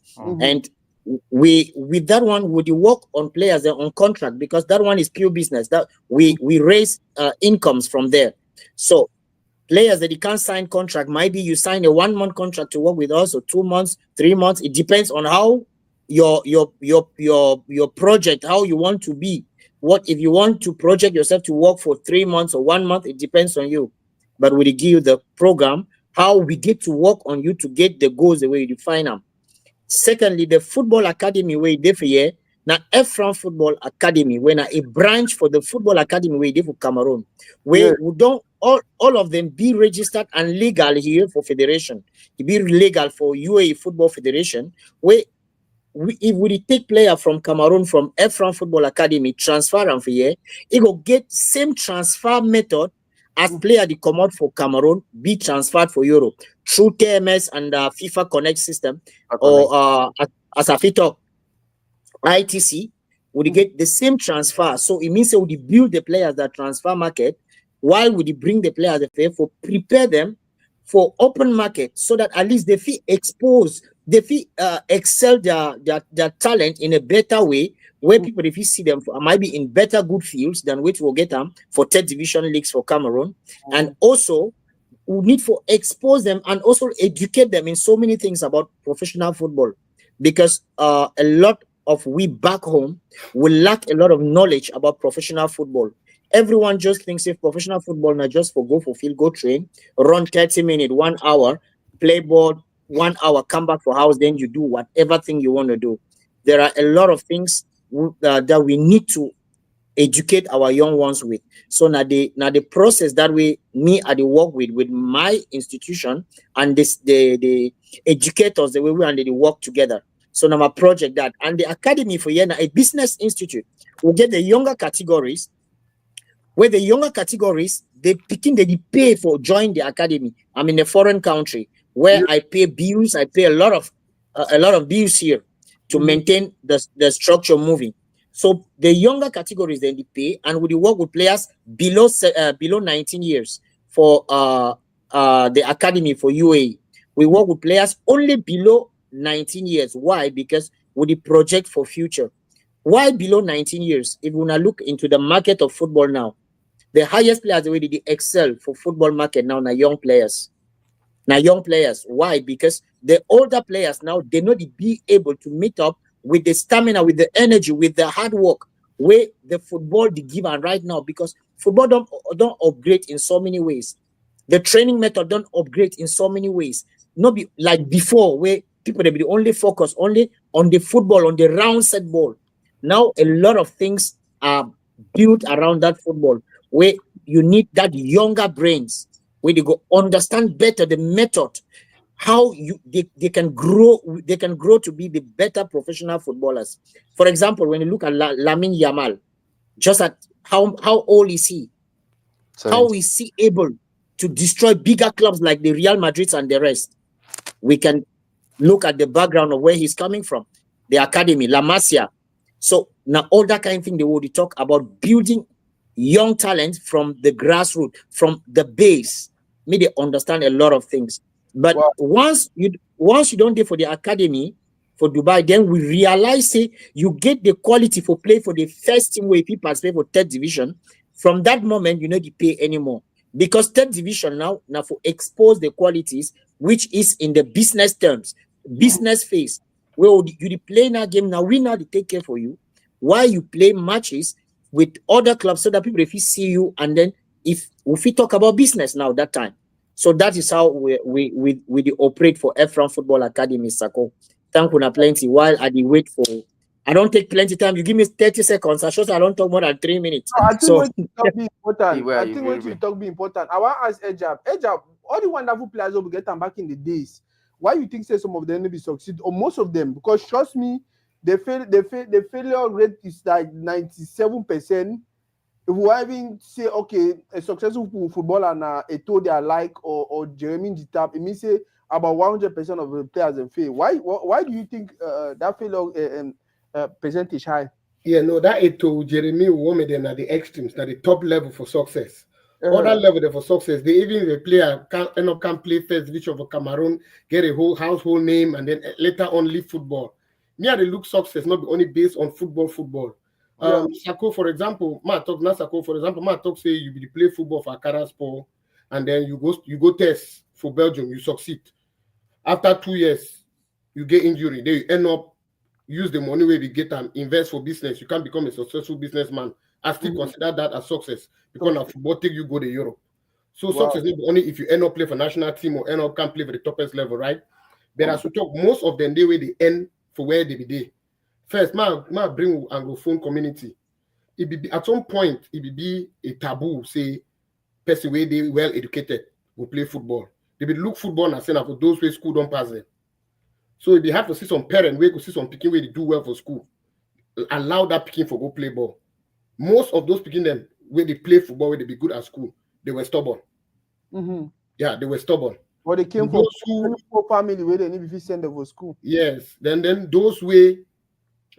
And we with that one would work on players that on contract, because that one is pure business that we raise incomes from there. So players that you can't sign contract, maybe you sign a 1 month contract to work with us, or 2 months, 3 months. It depends on how your project, how you want to be. What if you want to project yourself to work for 3 months or 1 month? It depends on you. But we give you the program, how we get to work on you to get the goals the way you define them. Secondly, the football academy way they for here. Now, Efran Football Academy, when a branch for the football academy way they for Cameroon, where we don't all of them be registered and legal here for federation. It be legal for UAE Football Federation, where if we take player from Cameroon from Efran Football Academy, transfer them for here, it will get same transfer method as player they come out for Cameroon, be transferred for Europe through KMS and FIFA Connect system, or as a fit up ITC, would get the same transfer. So it means they would build the players that transfer market, while would bring the players for prepare them for open market, so that at least they feel exposed, they feel excel their talent in a better way, where people if you see them might be in better good fields than which will get them for third division leagues for Cameroon. And also we need to expose them and also educate them in so many things about professional football, because a lot of we back home will lack a lot of knowledge about professional football. Everyone just thinks if professional football not just for go for field, go train, run 30 minutes, 1 hour, play ball 1 hour, come back for house, then you do whatever thing you want to do. There are a lot of things that we need to educate our young ones with. So now the process that me I work with my institution and the educators, the way we and they work together. So now my project that, and the academy for Yena, a business institute, will get the younger categories, where the younger categories, they pay for join the academy. I'm in a foreign country where I pay bills. I pay a lot of bills here to maintain the structure moving. So the younger categories then they pay, and we work with players below 19 years for the academy for UAE. We work with players only below 19 years. Why? Because we the project for future. Why below 19 years? If we now look into the market of football now, the highest players already they excel for football market now young players. Now young players. Why? Because the older players now they not be able to meet up with the stamina, with the energy, with the hard work where the football they give and right now, because football don't upgrade in so many ways. The training method don't upgrade in so many ways. Not be like before, where people they be only focus only on the football, on the round set ball. Now a lot of things are built around that football, where you need that younger brains, where they go understand better the method, how they can grow to be the better professional footballers. For example, when you look at Lamine Yamal, just at how old is he? How is he able to destroy bigger clubs like the Real Madrid and the rest? We can look at the background of where he's coming from, the academy, La Masia. So now all that kind of thing, they would talk about building young talent from the grassroots, from the base. May they understand a lot of things. But once you don't do for the academy for Dubai, then we realize say you get the quality for play for the first team where people play for third division. From that moment, you know they pay anymore. Because third division now for expose the qualities, which is in the business terms, business phase. Where you play now game now, we now take care for you. While you play matches with other clubs so that people if you see you, and then if we talk about business now that time. So that is how we operate for Efron Football Academy, Sako. Thank you plenty. While I wait for, I don't take plenty time. You give me 30 seconds. I I don't talk more than 3 minutes. No, I think so what you talk be important. I think what you talk be important. I want to ask Ejab. Ejab, all the wonderful players will get them back in the days. Why you think say some of them maybe succeed or most of them? Because trust me, the failure rate is like 97%. If we even say okay, a successful footballer and Eto'o they are like or Jeremy Jitap, it means say about 100% of the players they fail. Why do you think that failure percentage high? Yeah, no, that Eto'o, Jeremy, women them at the extremes, at the top level for success. Other level there for success, they even the player can't play first division for Cameroon, get a whole household name, and then later on leave football. Me they look success not be only based on football. Sako, for example, ma talk say you be play football for Akara Sport, and then you go test for Belgium, you succeed. After 2 years, you get injury, then you end up use the money where you get and invest for business. You can't become a successful businessman. I still consider that as success because now football take you go to Europe. So success not only if you end up play for national team or end up can't play for the topest level, right? But as we talk, most of them they where they end for where they be there. First, ma bring Anglophone community. It be at some point it be a taboo. Say, person where they well educated will play football. They be look football and say for those where school don't pass them. So they have to see some parent where go see some picking where they do well for school. Allow that picking for go play ball. Most of those picking them where they play football, where they be good at school, they were stubborn. Yeah, they were stubborn. But they came from poor family where they need to send them for school. Yes, then those way,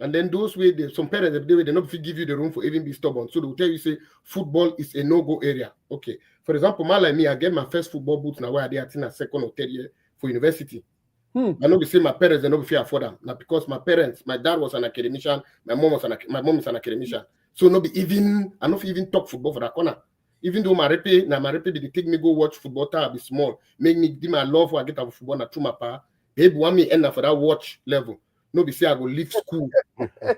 and then those way, some parents they not give you the room for even be stubborn. So they'll tell you say football is a no-go area. Okay, for example, man like me, I get my first football boots now where I did in a second or third year for university. I know we say my parents they not be afford them now because my dad was an academician, my mom is an academician. So no be even I not even talk football for that corner. Even though my repe they take me go watch football till I be small, make me give my love for I get out of football na through my pa. Babe want me end up for that watch level. No be say I go leave school.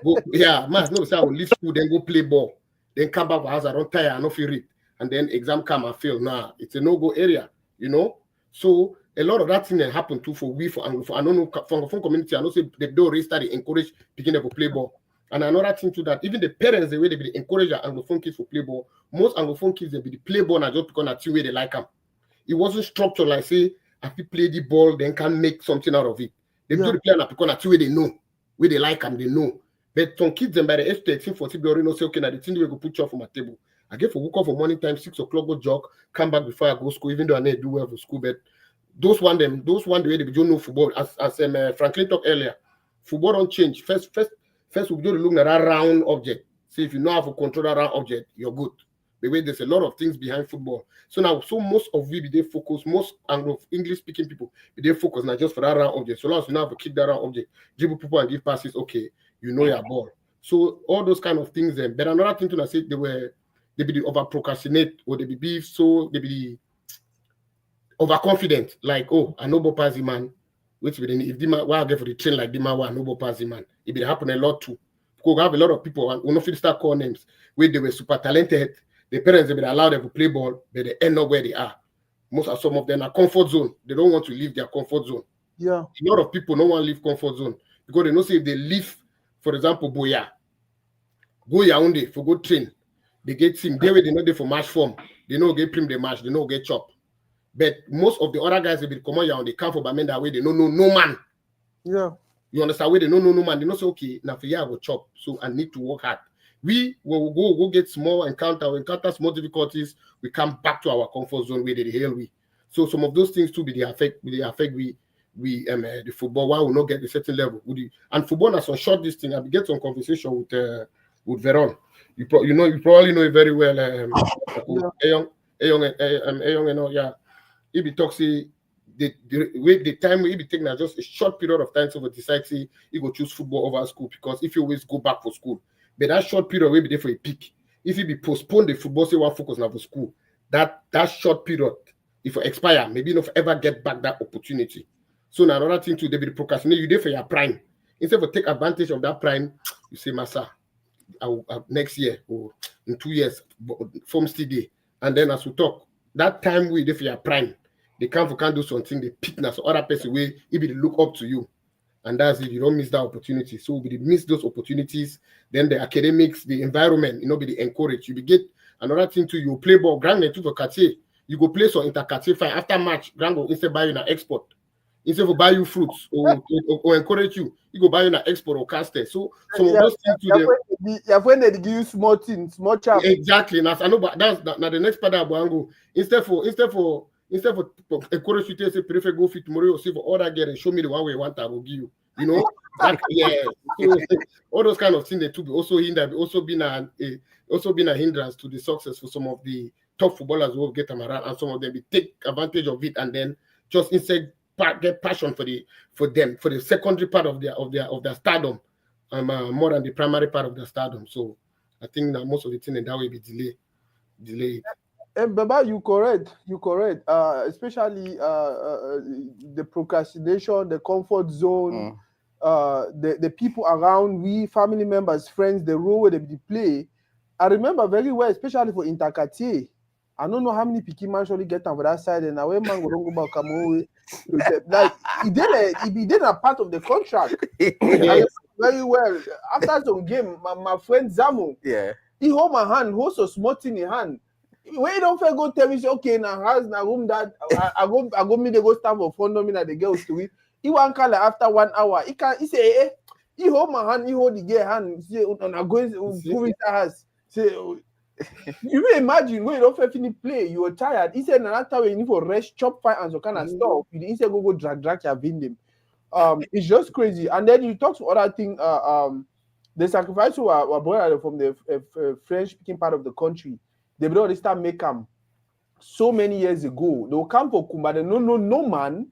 No be say I go leave school, then go play ball, then come back for house. I don't tire, I not feel read, and then exam come and fail. Nah, it's a no-go area, you know. So a lot of that thing that happen too for Anglophone. I don't know for Anglophone community. I know say they don't really start to encourage picking up for play ball. And another thing to that, even the parents the way they be encourage their Anglophone kids for play ball. Most Anglophone kids they be the play ball and just because that team where they like them. It wasn't structured like say if you play the ball, then can make something out of it. They do the play and because that's where they know, where they like them, they know. But some kids them by the age 13, 14, they already know say okay, now the thing we go put you off on my table. I get for wake up for morning time, 6 o'clock, go jog, come back before I go school, even though I need to do well for school, but those one the way they don't know football. As Franklin talked earlier, football don't change. First we do look at that round object. See if you know how to control that round object, you're good. The way there's a lot of things behind football. So now, most of we they focus, most Anglo English speaking people they focus not just for that round object. So long as you know how to kick that round object, dribble people and give passes, okay, you know your ball. So all those kind of things. But another thing to say they be over procrastinate or they be beef, so they be overconfident, like, oh, a noble passy man, which if Dima, why I get for the train like Dima, why a noble passy man, it be happen a lot too. Because we have a lot of people, and we don't start call names, where they were super talented. The parents have been allowed them to play ball, but they end up where they are. Some of them are comfort zone. They don't want to leave their comfort zone. Yeah. A lot of people don't want to leave comfort zone because they know say if they leave, for example, Boya, go Yaoundé for go train, they get team. They know they for match form. They know get prim the match. They know get chop. But most of the other guys they will come on Yaoundé come for Bamenda way. They know no man. Yeah. You understand? Where they know no man. They know say okay now for I will chop. So I need to work hard. We will go get small encounter small difficulties. We come back to our comfort zone where they hell we. So some of those things too be the affect we the football. Why will not get a certain level? And football has some short this thing. I get some conversation with Veron. You probably know it very well. Yeah. If he talks the time he be taking just a short period of time to decide he go choose football over school because if you always go back for school. But that short period will be there for a peak. If you be postpone the football, say one focus now for school, that short period, if it expire, maybe you not ever get back that opportunity. So now another thing too, they be procrastinate. You there for your prime. Instead of take advantage of that prime, you say, Massa, next year or in 2 years, form still day. And then as we talk, that time we there for your prime, they can't do something, they pick now so other person way, if they look up to you. And that's it. You don't miss that opportunity. So we miss those opportunities. Then the academics, the environment, be the encourage. You be get another thing too. You play ball. Grand to for Cartier. You go play some inter-Cartier fight after match. Grand go instead buy you an export. Instead of buy you fruits or encourage you, you go buy you an export or caster. So some of those things to them. Your friend they give you small things, small chap. Exactly. Now I know, but that's now the next part of Boango. Instead for encourage you to say prefer go fit tomorrow or see for other get and show me the one way you want I will give you. Yeah. So, all those kind of things they too be also been a hindrance to the success for some of the top footballers who get them around, and some of them they take advantage of it and then just instead get passion for the secondary part of their stardom, more than the primary part of their stardom. So I think that most of the things in that way be delayed. And Baba, you correct. Especially the procrastination, the comfort zone, the people around, we family members, friends, the role where they play. I remember very well, especially for Inter-Cartier. I don't know how many people actually get on for that side, and away man go about Cameroon. Like he did a part of the contract. Very well. After some game, my friend Zamo, he hold my hand, hold so small in his hand. When you don't feel go tell me say okay now house na room that I go me they go stand for front of me that the girls to it. He want call after 1 hour. He say he hold my hand, he hold the girl hand. Say I'm going to move it house. Say you may imagine when you don't finish play, you are tired. He said another time you need for rest, chop fire and so kind of stuff. You instead go drag your them. It's just crazy. And then you talk to other thing. The sacrifice were brother from the French speaking part of the country. They already start make them so many years ago. They will come for Kumba. They no man.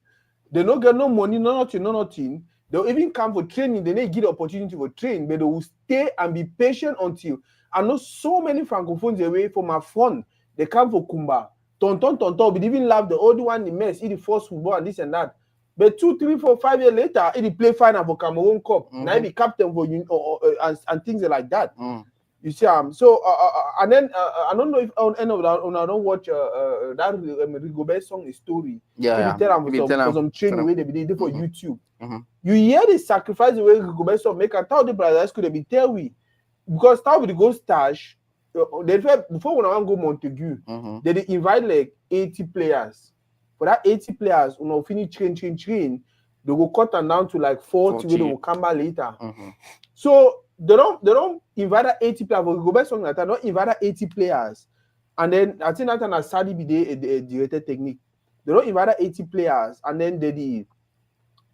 They don't get no money, no nothing. They'll even come for training. They need get the opportunity for train, but they will stay and be patient until. I know so many francophones away from my phone. They come for Kumba. Tonton. We even love the old one, the mess, the first football and this and that. But 2, 3, 4, 5 years later, he play final for Cameroon Cup. Now he be captain for and things like that. You see, so and then I don't know if on end of that, I don't watch that Rigobert song, the story. Yeah, tell them for some training way they be did for YouTube. You hear the sacrifice the way Rigobert song make. I tell the brothers could be tell we because that with the go stash. They before when I want to go Montague, they invite like 80 players. For that 80 players, when I finish train, they will cut them down to like 40 where they will come back later. So they don't invite 80 players. For go back something like that, don't invite 80 players. And then I think that has Sadi be the directed technique. They don't invite 80 players, and then they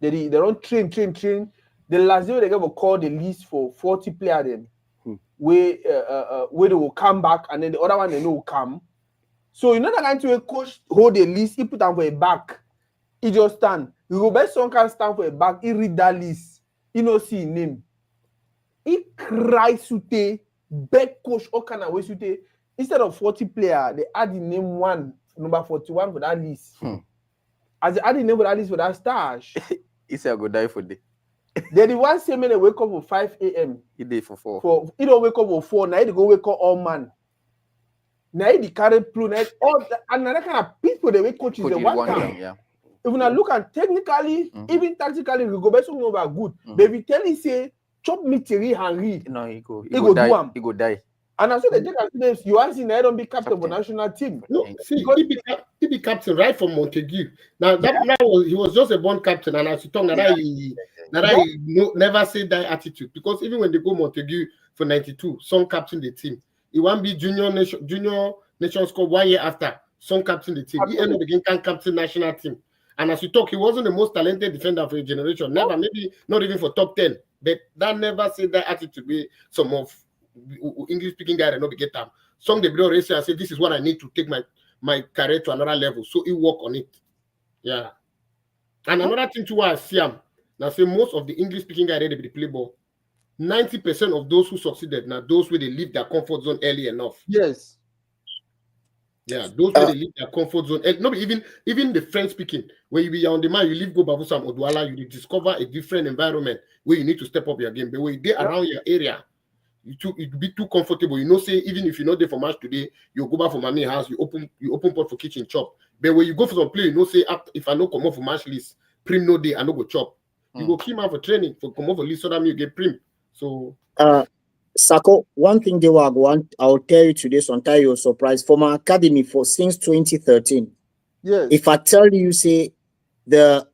don't train. The last day they get a call the list for 40 players then. Where they will come back, and then the other one they know will come. So you know that kind of coach hold the list, he put down for a back, he just stand. Robert Son can stand for a back, he read that list, he no see his name. He cry sute, beg coach all kind of way sute. Instead of 40 players, they add the name number 41 for that list. As they add the name for that list for that stash. He said I go die for day. They the one say me they wake up for 5 a.m. He did for 4. He don't wake up for 4. Now he go wake up all man. Now he carry plug. All another kind of people they wake coaches the one time. Yeah. If you look at technically, even tactically, we go back something over good. But if you tell him say chop me Thierry Henry, no, he go die. He go die. And I said they take as you ask him, I don't be captain for national team. No, see, he be captain right from Montague. Now he was just a born captain, and as you talk, he never say that attitude, because even when they go Montague for 92, some captain the team. He won't be junior Nations Cup 1 year after. Some captain the team. He ended up again captain national team. And as you talk, he wasn't the most talented defender for a generation. Never, maybe not even for top 10. But that never said that attitude be some of English speaking guy that not get them. Some they already say, I say, this is what I need to take my career to another level. So he work on it. Yeah. And another thing too, I see him. Now say most of the English speaking guy they be the play ball. 90% of those who succeeded now those where they leave their comfort zone early enough. Yes. Yeah, those where they leave their comfort zone. No, even the French speaking, when you be on the man, you leave go Babusam or Douala, you discover a different environment where you need to step up your game. But when you get around your area, it be too comfortable. You know, say even if you're not there for match today, you go back for mommy house, you open pot for kitchen chop. But when you go for some play, you know, say if I no come up for match list, prim no day, I no go chop. You go keep out for training for come up for list so that you get prim. So Sako, one thing they were going, I'll tell you today, sometime you're surprised. For my academy since 2013. Yes. If I tell you, say the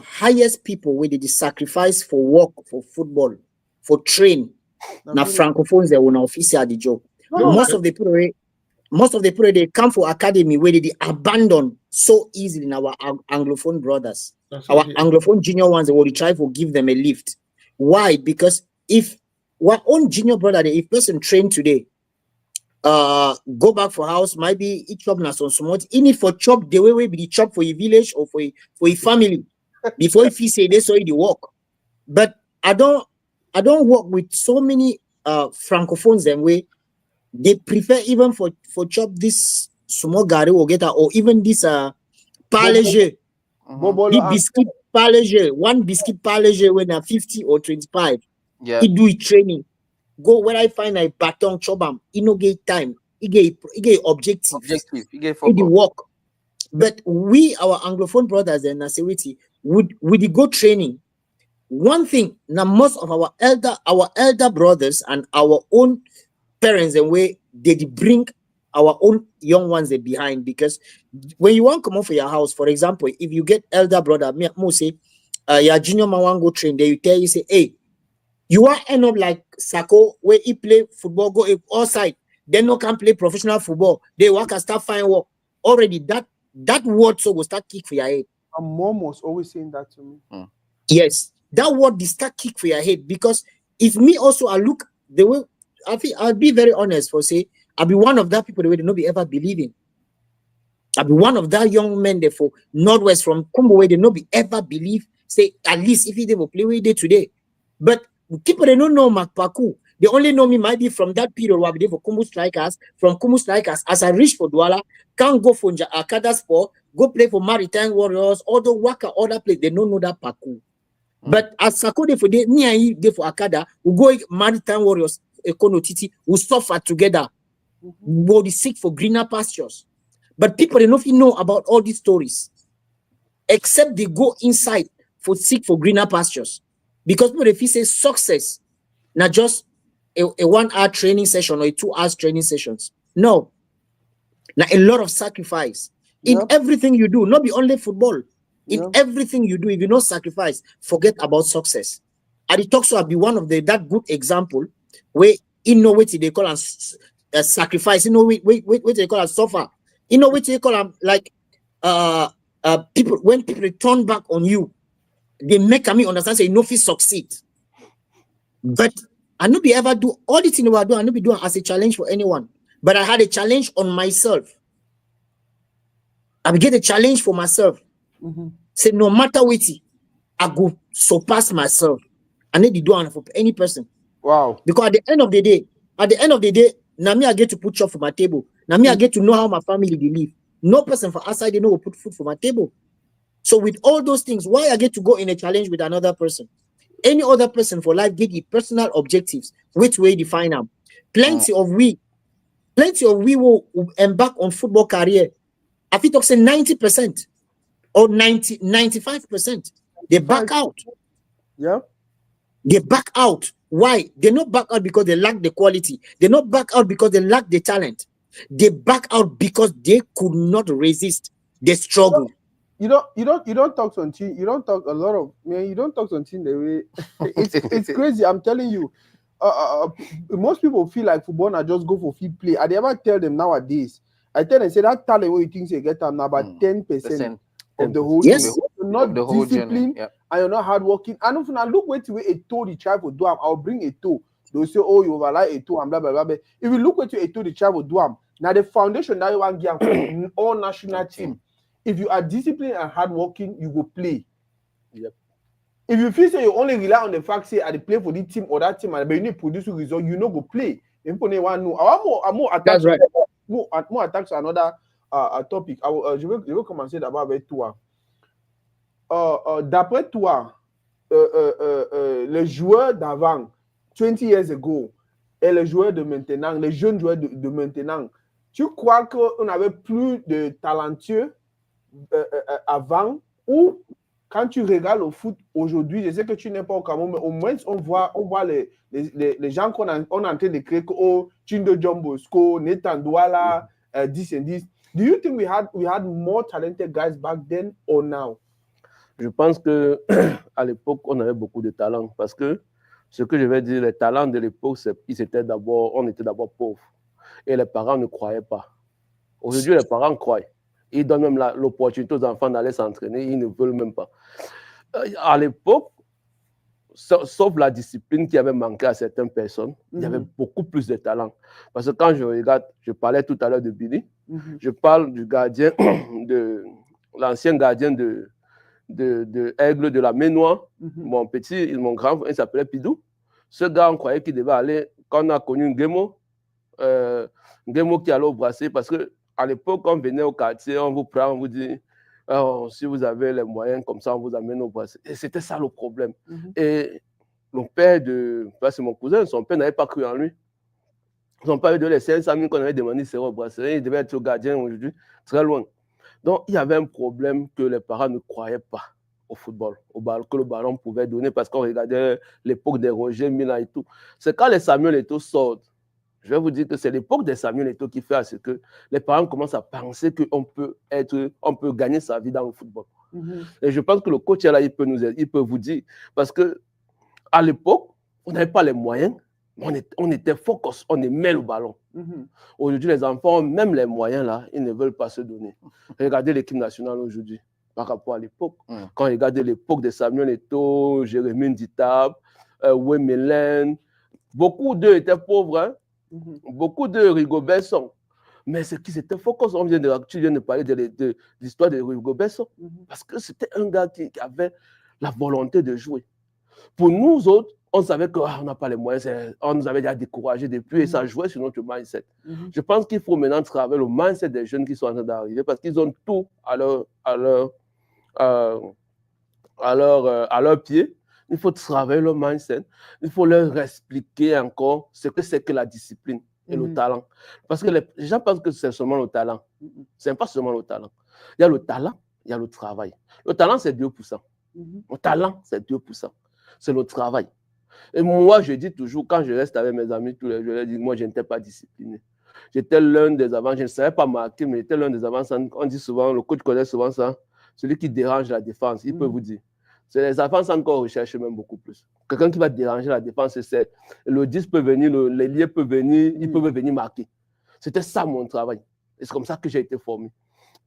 highest people where they sacrifice for work, for football, for train, now francophones they will official at the job. Most of the people they come for academy where they abandon so easily in our Anglophone brothers. Our Anglophone junior ones, they will try to give them a lift. Why? Because if our own junior brother, if person train today, go back for house, maybe each chop na some smart. In it for chop, the way be the chop for a village or for a family. Before if he say they saw the work. But I don't work with so many francophones them way they prefer even for chop this small gari or get or even this parleger. The biscuit parleger, one biscuit parleger when 50 or 25. Yeah. He do it training. Go where I find a baton chobam. He no get time. He get objective. He get the work. But we, our Anglophone brothers and Nasewiti, would go training. One thing now, most of our elder brothers and our own parents and way they bring our own young ones behind, because when you want to come out for your house, for example, if you get elder brother, me say, your junior man want go train, they you tell you say, hey, you want end up like Sako where he play football, go outside, then no can play professional football. They work and start fine work. Already that word so will start kick for your head. My mom was always saying that to me. Yes, that word they start kick for your head, because if me also I look the way I think I'll be very honest for say I'll be one of that people the way they not be ever believing. I'll be one of that young men there for Northwest from Kumbo where they not be ever believe. Say at least if they will play with it today, but people they don't know Makpaku. They only know me might be from that period where we did for Kumu Strikers. From Kumu Strikers, as I reach for Douala, can't go for Akada Sport, go play for Maritime Warriors, or the Waka other place. They don't know that Paku. But as Sako de for me and you for Akada, we go Maritime Warriors, Ekono Titi, we suffer together. We be seek for greener pastures. But people they don't know about all these stories, except they go inside for seek for greener pastures. Because people if you say success, not just a 1 hour training session or a 2 hours training sessions. No. Now a lot of sacrifice in everything you do, not be only football. In everything you do, if you don't sacrifice, forget about success. And it talks about be one of that good example where in no way they call us sacrifice, in no way they call us suffer, in no way they call them like people when people turn back on you. They make me understand say no fit succeed. But I no be ever do all the things I do, I no be doing as a challenge for anyone. But I had a challenge on myself. I get a challenge for myself. Say no matter what, I go surpass myself. I need to do it for any person. Wow. Because at the end of the day, now me I get to put shop for my table. Now me I get to know how my family they live. No person for outside they know will put food for my table. So with all those things, why I get to go in a challenge with another person? any other person for life get the personal objectives, which way define them. Plenty of we will embark on football career. I think say 90% or 95%. They back out. Yeah. They back out. Why? They not back out because they lack the quality. They not back out because they lack the talent. They back out because they could not resist the struggle. You don't talk something. You don't talk a lot of man. You don't talk something the way it's crazy. I'm telling you. Most people feel like football now just go for field play. I never tell them nowadays. I tell them say that talent what you think you get them now about 10% of the whole yes. thing. You're not the whole disciplined journey. and you're not hardworking. And if I look what way a toe the try for do I'll bring a toe. They'll say, oh, you overlay a toe and blah blah blah. But if you look what a toe the try for do now the foundation that you want to give all national team. If you are disciplined and hardworking, you will play. Yep. If you feel say you only rely on the fact say I play for this team or that team, but you need to produce a result, you know go play. People want to know. I want more attacks. That's right. More attacks to another topic. Je veux commencer d'abord avec toi. D'après toi, les joueurs d'avant, 20 years ago, et les joueurs de maintenant, les jeunes joueurs de maintenant, tu crois qu'on avait plus de talentueux avant ou quand tu regardes le foot aujourd'hui, je sais que tu n'es pas au Cameroun, mais au moins on voit les gens qu'on est en train de créer, oh, Chindo John Bosco, Nathan Douala, 10 and 10. Do you think we had more talented guys back then or now? Je pense que à l'époque, on avait beaucoup de talent parce que ce que je vais dire, les talents de l'époque, on était d'abord pauvres et les parents ne croyaient pas. Aujourd'hui, les parents croient. Ils donnent même l'opportunité aux enfants d'aller s'entraîner, ils ne veulent même pas. À l'époque, sauf la discipline qui avait manqué à certaines personnes, il y avait beaucoup plus de talent. Parce que quand je regarde, je parlais tout à l'heure de Billy, je parle du gardien, l'ancien gardien de Aigle de la Ménois, mon grand frère, il s'appelait Pidou. Ce gars, on croyait qu'il devait aller, quand on a connu Ngemo qui allait au brasser, parce que à l'époque, quand on venait au quartier, on vous prend, on vous dit, oh, si vous avez les moyens, comme ça, on vous amène au brasser. Et c'était ça le problème. Et le père c'est mon cousin, son père n'avait pas cru en lui. Son père lui donnait les 500 000 qu'on avait demandé, c'est au brasserie, il devait être au gardien aujourd'hui, très loin. Donc, il y avait un problème que les parents ne croyaient pas au football, que le ballon pouvait donner, parce qu'on regardait l'époque des Roger Mila et tout. C'est quand les Samuel Eto'o sortent. Je vais vous dire que c'est l'époque des Samuel Eto'o qui fait à ce que les parents commencent à penser qu'on peut gagner sa vie dans le football. Et je pense que le coach là, il peut vous dire, parce qu'à l'époque, on n'avait pas les moyens, on était focus, on aimait le ballon. Aujourd'hui, les enfants ont même les moyens là, ils ne veulent pas se donner. Regardez l'équipe nationale aujourd'hui par rapport à l'époque. Quand on regarde l'époque de Samuel Eto'o, Jérémy Nditab, Wemelen, beaucoup d'eux étaient pauvres, hein? Beaucoup de Rigobert sont. Mais ce qui s'était focus, tu viens de parler de l'histoire de Rigobert, parce que c'était un gars qui avait la volonté de jouer. Pour nous autres, on savait qu'on n'a pas les moyens, on nous avait déjà découragés depuis et ça jouait sur notre mindset. Je pense qu'il faut maintenant travailler le mindset des jeunes qui sont en train d'arriver parce qu'ils ont tout à leur pied. Il faut travailler le mindset. Il faut leur expliquer encore ce que c'est que la discipline et le talent. Parce que les gens pensent que c'est seulement le talent. Ce n'est pas seulement le talent. Il y a le talent, il y a le travail. Le talent, c'est 2%. Le talent, c'est 2%. C'est le travail. Et moi, je dis toujours, quand je reste avec mes amis tous les jours, je dis, moi, je n'étais pas discipliné. J'étais l'un des avant, je ne savais pas marquer, mais j'étais l'un des avant. On dit souvent, le coach connaît souvent ça, celui qui dérange la défense, il peut vous dire. C'est les avant-centres qu'on recherche même beaucoup plus. Quelqu'un qui va déranger la défense, c'est le 10 peut venir, l'ailier peut venir, il peut venir marquer. C'était ça mon travail. Et c'est comme ça que j'ai été formé.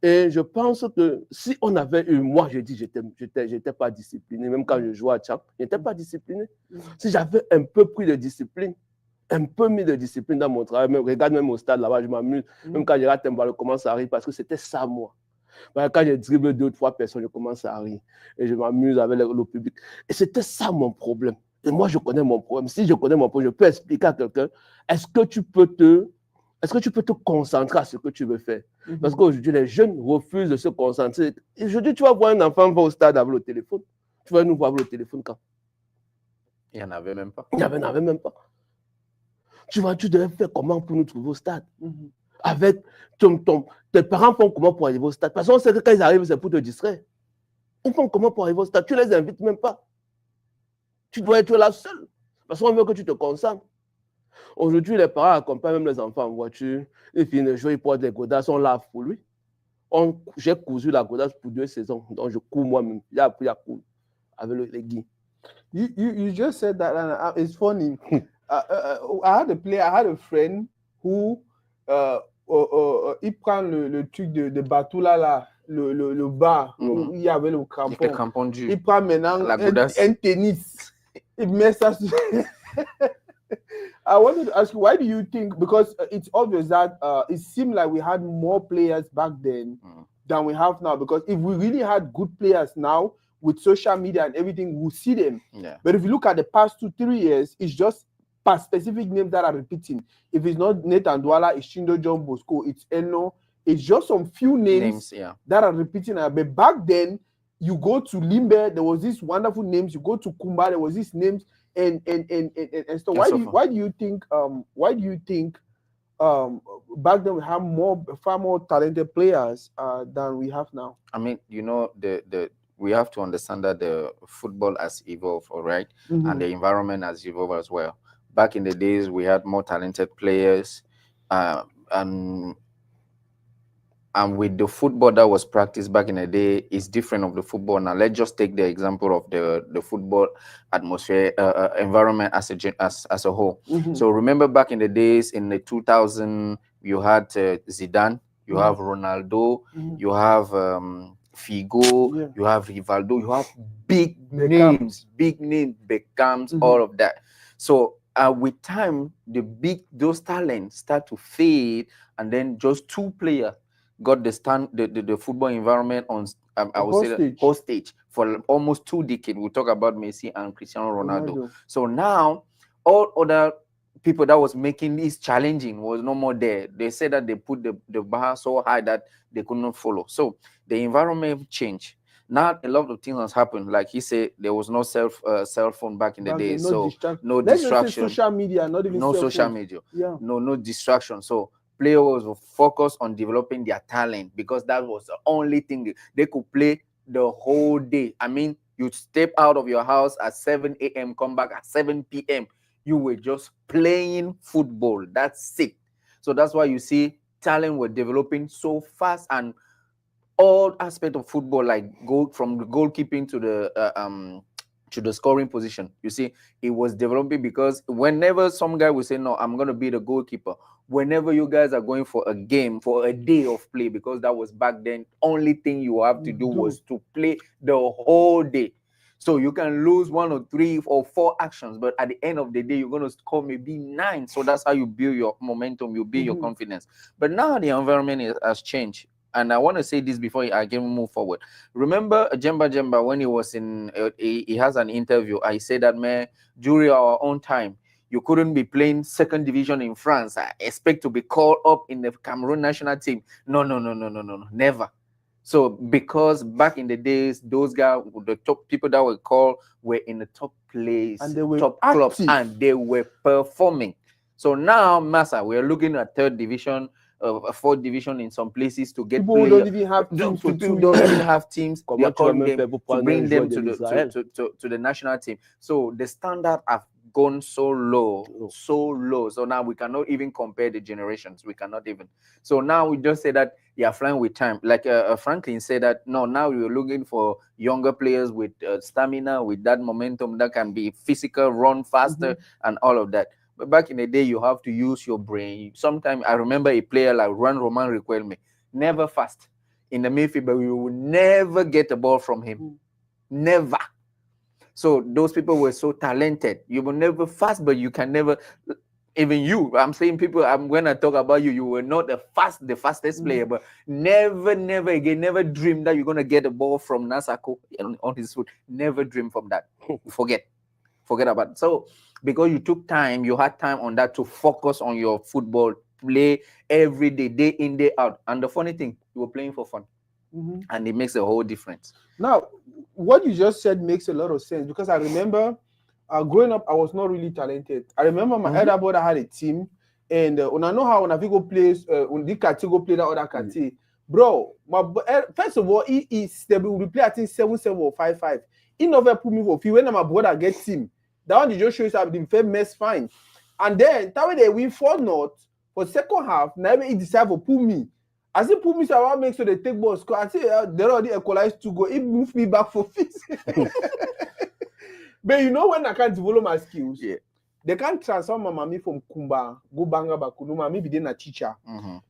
Et je pense que si on avait eu, moi je dis, j'étais pas discipliné, même quand je jouais à Tchad, je n'étais pas discipliné. Si j'avais un peu pris de discipline, un peu mis de discipline dans mon travail, regarde même au stade là-bas, je m'amuse, même quand je rate un ballon, je commence à rire parce que c'était ça moi. Quand je dribble 2 ou 3 personnes, je commence à rire et je m'amuse avec le public. Et c'était ça mon problème. Et moi je connais mon problème. Si je connais mon problème, je peux expliquer à quelqu'un, est-ce que tu peux te concentrer à ce que tu veux faire? Parce qu'aujourd'hui, les jeunes refusent de se concentrer. Aujourd'hui, tu vas voir un enfant va au stade avec le téléphone. Tu vas nous voir avec le téléphone quand? Il n'y en avait même pas. Il n'y en avait même pas. Tu vois, tu devais faire comment pour nous trouver au stade? Avec tes parents font comment pour arriver au stade? Parce qu'on sait que quand ils arrivent, c'est pour te distraire. Ils font comment pour arriver au stade? Tu les invites même pas. Tu dois être là seul. Parce qu'on veut que tu te concentres. Aujourd'hui, les parents accompagnent même les enfants en voiture. Ils finissent de jouer, ils portent des godasses, on lave pour lui. J'ai cousu la godasse pour 2 saisons. Donc, je cours moi-même. J'ai appris à courir avec les guides. You just said that, and it's funny. I had a friend who il prend le truc de bateau là, le bar où il y avait le crampon. Il prend maintenant un tennis. Il met ça sur... I wanted to ask you, why do you think, because it's obvious that it seemed like we had more players back then than we have now, because if we really had good players now, with social media and everything, we'll see them. Yeah. But if you look at the past 2-3 years, it's just past specific names that are repeating. If it's not Nathan Douala, it's Chindo John Bosco, it's Eno. It's just some few names that are repeating. But back then, you go to Limbe, there was these wonderful names. You go to Kumba, there was these names, and so why do you think back then we have far more talented players than we have now? I mean, you know, we have to understand that the football has evolved, all right, and the environment has evolved as well. Back in the days, we had more talented players, and with the football that was practiced back in the day, is different of the football now. Let's just take the example of the football atmosphere, environment as a whole. So remember back in the days, in the 2000, you had Zidane, you have Ronaldo, you have Figo, you have Rivaldo, you have big names, Beckhams, all of that. So with time, those talents start to fade, and then just 2 players got the football environment on I would say hostage for almost 2 decades. We'll talk about Messi and Cristiano Ronaldo. So now all other people that was making this challenging was no more there. They said that they put the bar so high that they could not follow. So the environment changed. Now a lot of things has happened. Like he said, there was no cell phone back in the day, so no distraction. Social media, not even social media. No distraction. So players were focused on developing their talent, because that was the only thing they could play the whole day. I mean, you step out of your house at 7 a.m., come back at 7 p.m. You were just playing football. That's it. So that's why you see talent were developing so fast, and all aspect of football, like from the goalkeeping to the scoring position. You see, it was developing, because whenever some guy will say, no, I'm going to be the goalkeeper, whenever you guys are going for a game, for a day of play, because that was back then, only thing you have to do was to play the whole day. So you can lose 1 or 3 or 4 actions, but at the end of the day, you're going to score maybe 9. So that's how you build your momentum, you build your confidence. But now the environment has changed. And I want to say this before I can move forward. Remember Jemba, when he was in, he has an interview. I said that, man, during our own time, you couldn't be playing 2nd division in France. I expect to be called up in the Cameroon national team. No, never. So because back in the days, those guys, the top people that were called, were in the top place, and they were top clubs, and they were performing. So now, Massa, we are looking at 3rd division, 4th division in some places to get people who don't even have teams. Don't even have teams. They are calling them to bring them to the national team. So the standard have gone so low. So now we cannot even compare the generations. We cannot even. So now we just say that they are flying with time. Like Franklin said that, no, now we're looking for younger players with stamina, with that momentum that can be physical, run faster, and all of that. But back in the day, you have to use your brain. Sometimes I remember a player like Roman Riquelme, never fast in the midfield, but you will never get the ball from him. Never. So those people were so talented. You were never fast, but you can never, even you, I'm saying people, I'm going to talk about you. You were not the fastest player, but never again, never dream that you're going to get the ball from Nasako on his foot. Never dream from that. Forget about it. So because you took time, you had time on that to focus on your football, play every day, day in, day out. And the funny thing, you were playing for fun. And it makes a whole difference. Now, what you just said makes a lot of sense, because I remember growing up, I was not really talented. I remember my elder brother had a team, and when I know how when I go play, when the Kati go play that other Kati, bro. First of all, they will play I think 7-7 or 5-5. He never put me for field when my brother get team. That one they just show you the fair mess fine, and then that way they win 4-0 for second half. Now he decide to pull me. As he put me, so I want to make sure they take ball score. I say they already equalized to go. He moved me back for fifth. But you know when I can't develop my skills, they can't transfer my mommy from Kumba, go Banga Bakunu, mommy be then a teacher.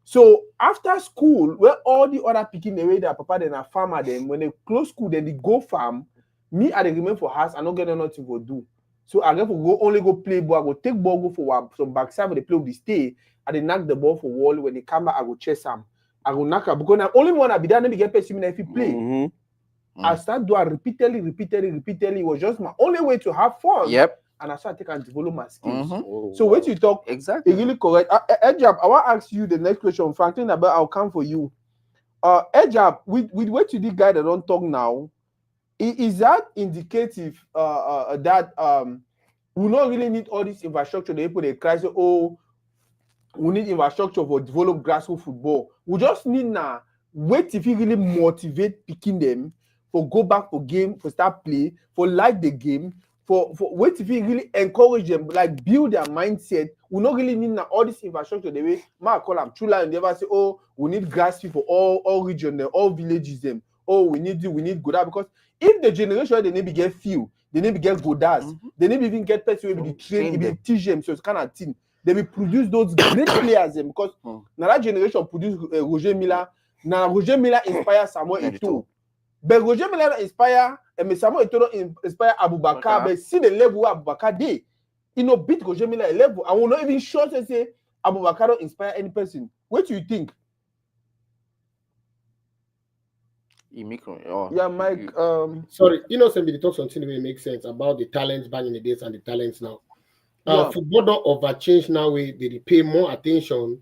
So after school, where all the other picking away their papa then a farmer then when they close school, then they go farm. Me I remain for house, I don't get nothing to do. So I get to go only go play ball, I go take ball, go for some backside when they play with the stay, and they knock the ball for wall. When they come back, I go chase them. I go knock up because I only one I be there, get paid if you play. I start doing repeatedly. It was just my only way to have fun. And I start taking and develop my skills. So when you talk, exactly, really correct. Ejab, I want to ask you the next question, Franklin. About I'll come for you. Ejab, with what you did, guy that don't talk now, is that indicative that we don't really need all this infrastructure? They put a crisis. Oh, we need infrastructure for develop grassroots football. We just need now wait if you really motivate picking them for go back for game, for start play, for like the game, for wait if you really encourage them, like build their mindset. We not really need now all this infrastructure the way I call them Chula and they ever say, oh, we need grass for all regions, all villages them. Oh, we need Goda, because if the generation they need to get few, they need to get Godas, they need to even get person who will train, they teach them, so it's kind of thing. They will produce those great players them because now that generation produce Roger Miller. Now Roger Miller inspire Samuel Eto'o. But Roger Miller inspire and Samuel Eto'o inspire Abubakar. But see the level Abubakar they, beat Roger Miller a level. I will not even sure to say Abubakar don't inspire any person. What do you think? Yeah, Mike. Sorry, somebody talk something that makes sense about the talents back in the days and the talents now. Football don't overchange now. They pay more attention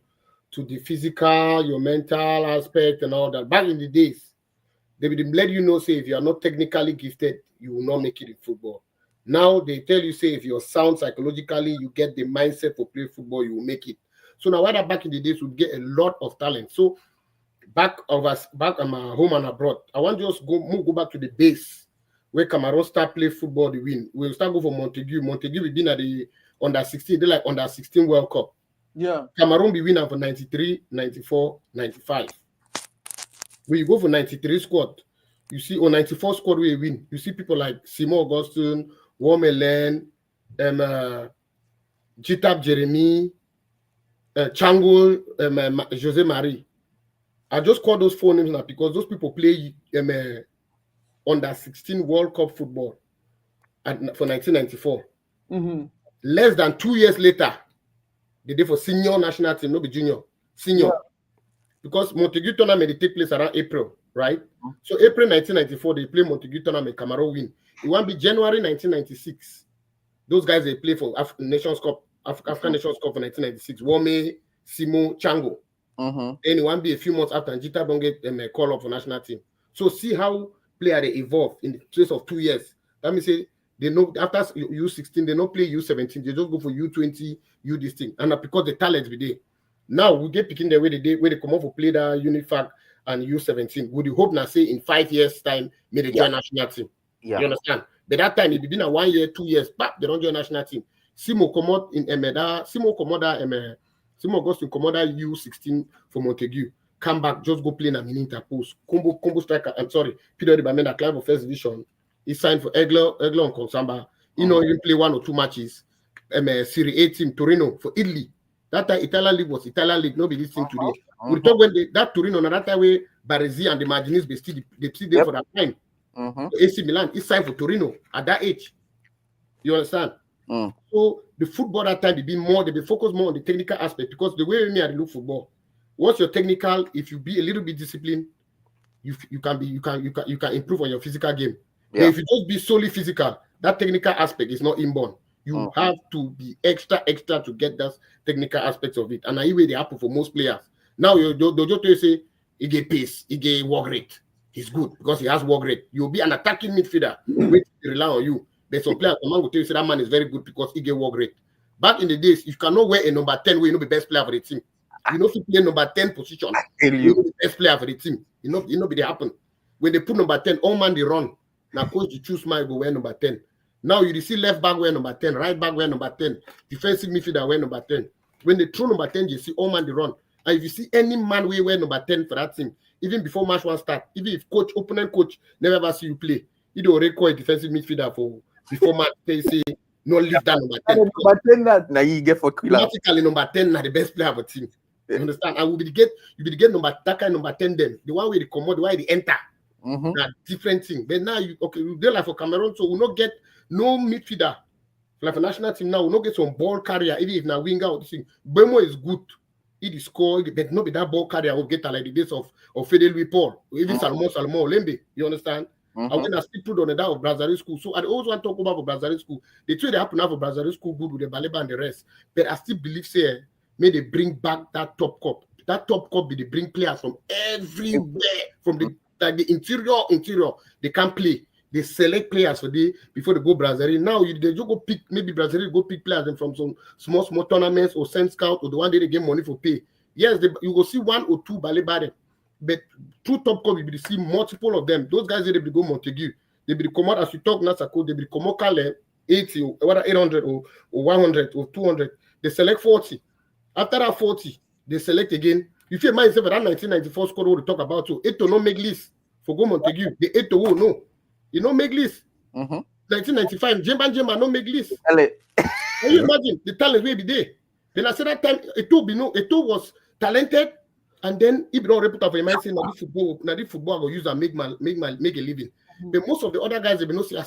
to the physical, your mental aspect, and all that. Back in the days, they would let you know, say, if you are not technically gifted, you will not make it in football. Now they tell you, say, if you're sound psychologically, you get the mindset for play football, you will make it. So now, whether back in the days, we get a lot of talent. So back at my home and abroad, I want to just go back to the base where Cameroon start play football, they win. We'll start go for Montague. Montague, we've been at the under 16, they like under 16 World Cup. Yeah. Cameroon be winner for 93, 94, 95. When you go for 93 squad, you see, or 94 squad where you win, you see people like Simon Augustin, Womelen, Jitab Jeremy, Chango, Jose Marie. I just call those four names now because those people play under 16 World Cup football for 1994. Less than 2 years later, they did for senior national team, not be junior, senior. Yeah. Because Montague tournament they take place around April, right? So April 1994, they play Montague tournament, Cameroon win. It won't be January 1996. Those guys they play for African Nations Cup for 1996. Wome, Simo, Chango. Then it won't be a few months after Njita don't get a call up for national team. So see how player they evolve in the space of 2 years. Let me say they know after U16, they don't play U17, they just go for U20, U this thing. And because the talent be there. Now we get picking the way they come up for play the Unifac and U17. Would you hope now say in 5 years' time, may they join national team? Yeah. You understand? But that time it been a 1 year, 2 years, but they don't join national team. Simo Commod in Emeda, Simo Augustin Commoda U16 for Montague. Come back, just go play in a mini interpost. Combo striker, I'm sorry, Peter Bamenda climb for first division. He signed for Egler and Konsamba. He play 1 or 2 matches. Serie A team, Torino for Italy. That time Italian league was Italian league, nobody listening today. We talk when that Torino, that time where Baresi and the Marginis they still there for that time. AC Milan, he signed for Torino at that age. You understand? So the football that time they be focused more on the technical aspect because the way me I look football, once you're technical, if you be a little bit disciplined, you can improve on your physical game. Yeah. But if you just be solely physical, that technical aspect is not inborn. You have to be extra to get that technical aspects of it. And I way they happen for most players. Now you just say he get pace, he get work rate. He's good because he has work rate. You'll be an attacking midfielder, wait to rely on you. But some players, the man will tell you say that man is very good because he get work rate. Back in the days, you cannot wear a number 10 where you know the best player for the team. You know, if you play number 10 position, you know the best player for the team. You know be they happen. When they put number 10, all man they run. Now coach you choose my go wear number 10. Now you see left back wear number 10, right back wear number 10, defensive midfielder wear number 10. When they throw number 10, you see all man they run. And if you see any man wear number 10 for that team, even before match one start, even if opponent coach never ever see you play, he don't require defensive midfielder for before match. They say no leave that number 10. Number 10 that now you get for Quilla. Automatically number 10 now the best player of a team. You understand? And you be get number that kind number 10 then. The one where they come out, the one they enter. That different thing. But now you they're like for Cameroon, so we'll not get no midfielder. Like for national team now, we'll not get some ball carrier, even if now winger or this thing. Bemo is good. He is score, but not be that ball carrier will get like the days of Fidel Paul, even Salomon Olembe. You understand? And when I still put on the that of Brazil school. So I always want to talk about for Brazil school. The two they happen now for Brazil school good with the Baleba and the rest. But I still believe say may they bring back that top cup. That top cup be they bring players from everywhere, from the like the interior, they can't play. They select players for before they go Brazil. Now they just go pick, maybe Brazil go pick players from some small tournaments or send scout or the one day they get money for pay. Yes, you will see one or two ballet, but through top cup you will see multiple of them. Those guys they will go Montague. They will come out as you talk Nasako, they will come out Kale 80 or whether 800 or 100 or 200. They select 40. After that 40, they select again. You feel myself that 1994 squad we talk about too. It to not make list for go Montague. The 8 to no. You know make list. 1995, Jemba no make list. Can you imagine the talent will be there? Then I said that time Eto was talented, and then he don't report for him saying now the football go use and make a living. But most of the other guys they be no say